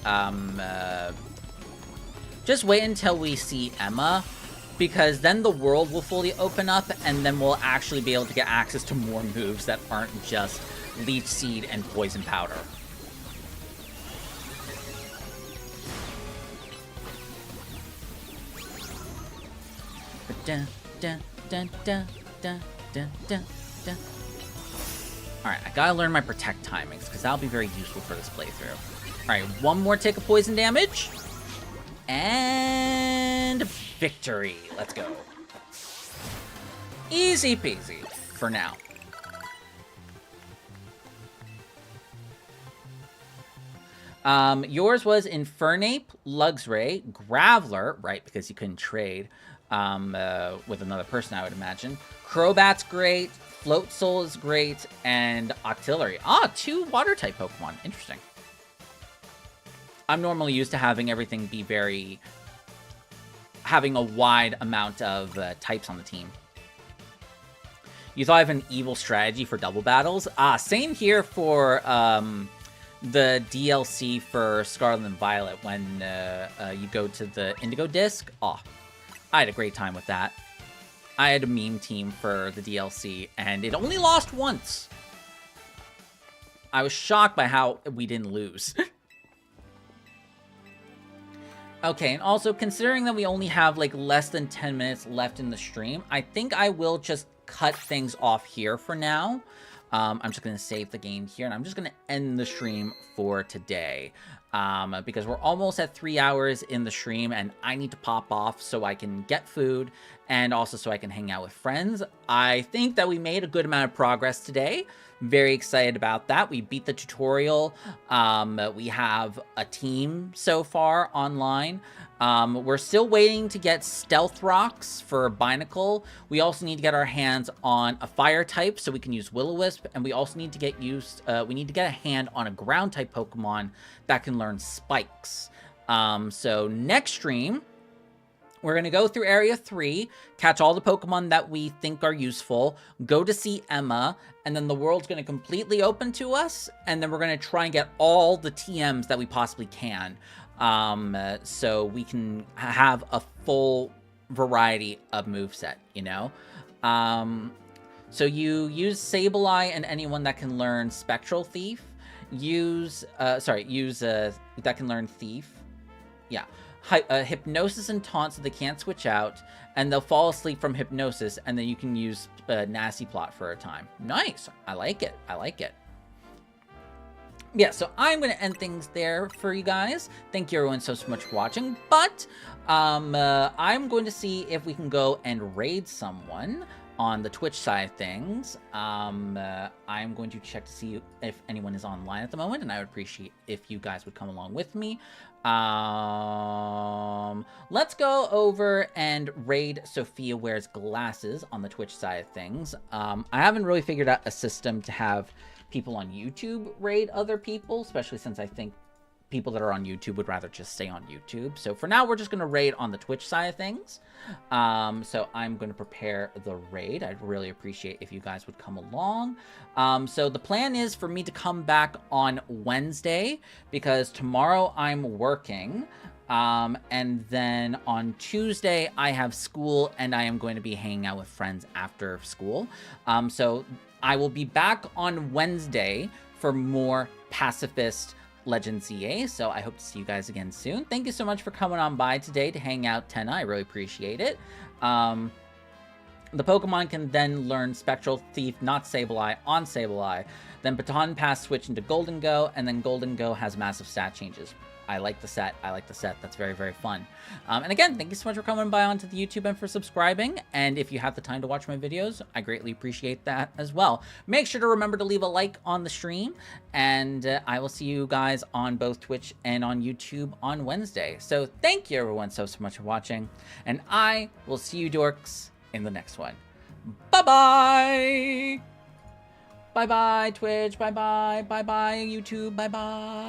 just wait until we see Emma, because then the world will fully open up, and then we'll actually be able to get access to more moves that aren't just Leech Seed and Poison Powder. Alright, I gotta learn my protect timings, because that'll be very useful for this playthrough. Alright, one more tick of poison damage. And victory. Let's go. Easy peasy for now. Yours was Infernape, Luxray, Graveler, right, because you couldn't trade with another person, I would imagine. Crobat's great, Floatzel is great, and Octillery. Ah, 2 Water-type Pokemon. Interesting. I'm normally used to having everything be having a wide amount of types on the team. You thought I have an evil strategy for double battles? Ah, same here for the DLC for Scarlet and Violet when you go to the Indigo Disc. Oh, I had a great time with that. I had a meme team for the DLC, and it only lost once. I was shocked by how we didn't lose. Okay, and also, considering that we only have, like, less than 10 minutes left in the stream, I think I will just cut things off here for now. I'm just going to save the game here, and I'm just going to end the stream for today. Because we're almost at 3 hours in the stream, and I need to pop off so I can get food, and also so I can hang out with friends. I think that we made a good amount of progress today. Very excited about that. We beat the tutorial. We have a team so far online. We're still waiting to get Stealth Rocks for Binacle. We also need to get our hands on a fire type so we can use Will-O-Wisp, and we also need to get we need to get a hand on a ground type Pokemon that can learn Spikes. So next stream, we're going to go through Area 3, catch all the Pokemon that we think are useful, go to see Emma, and then the world's going to completely open to us, and then we're going to try and get all the TMs that we possibly can, so we can have a full variety of moveset, you know? So you use Sableye and anyone that can learn Spectral Thief. That can learn Thief. Yeah. Hypnosis and Taunt so they can't switch out, and they'll fall asleep from Hypnosis, and then you can use Nasty Plot for a time. Nice. I like it. I like it. Yeah, so I'm going to end things there for you guys. Thank you everyone so much for watching, but I'm going to see if we can go and raid someone on the Twitch side of things. I'm going to check to see if anyone is online at the moment, and I would appreciate if you guys would come along with me. Let's go over and raid Sophia Wears Glasses on the Twitch side of things. I haven't really figured out a system to have people on YouTube raid other people, especially since I think people that are on YouTube would rather just stay on YouTube. So for now, we're just going to raid on the Twitch side of things. So I'm going to prepare the raid. I'd really appreciate if you guys would come along. So the plan is for me to come back on Wednesday, because tomorrow I'm working. And then on Tuesday, I have school, and I am going to be hanging out with friends after school. So I will be back on Wednesday for more Pacifist Legends EA, so I hope to see you guys again soon. Thank you so much for coming on by today to hang out, Tenna. I really appreciate it. The Pokemon can then learn Spectral Thief, not Sableye, on Sableye. Then Baton Pass switch into Golden Go, and then Golden Go has massive stat changes. I like the set. I like the set. That's very, very fun. And again, thank you so much for coming by onto the YouTube and for subscribing. And if you have the time to watch my videos, I greatly appreciate that as well. Make sure to remember to leave a like on the stream. And I will see you guys on both Twitch and on YouTube on Wednesday. So thank you everyone so much for watching. And I will see you dorks in the next one. Bye-bye! Bye-bye, Twitch. Bye-bye. Bye-bye, YouTube. Bye-bye.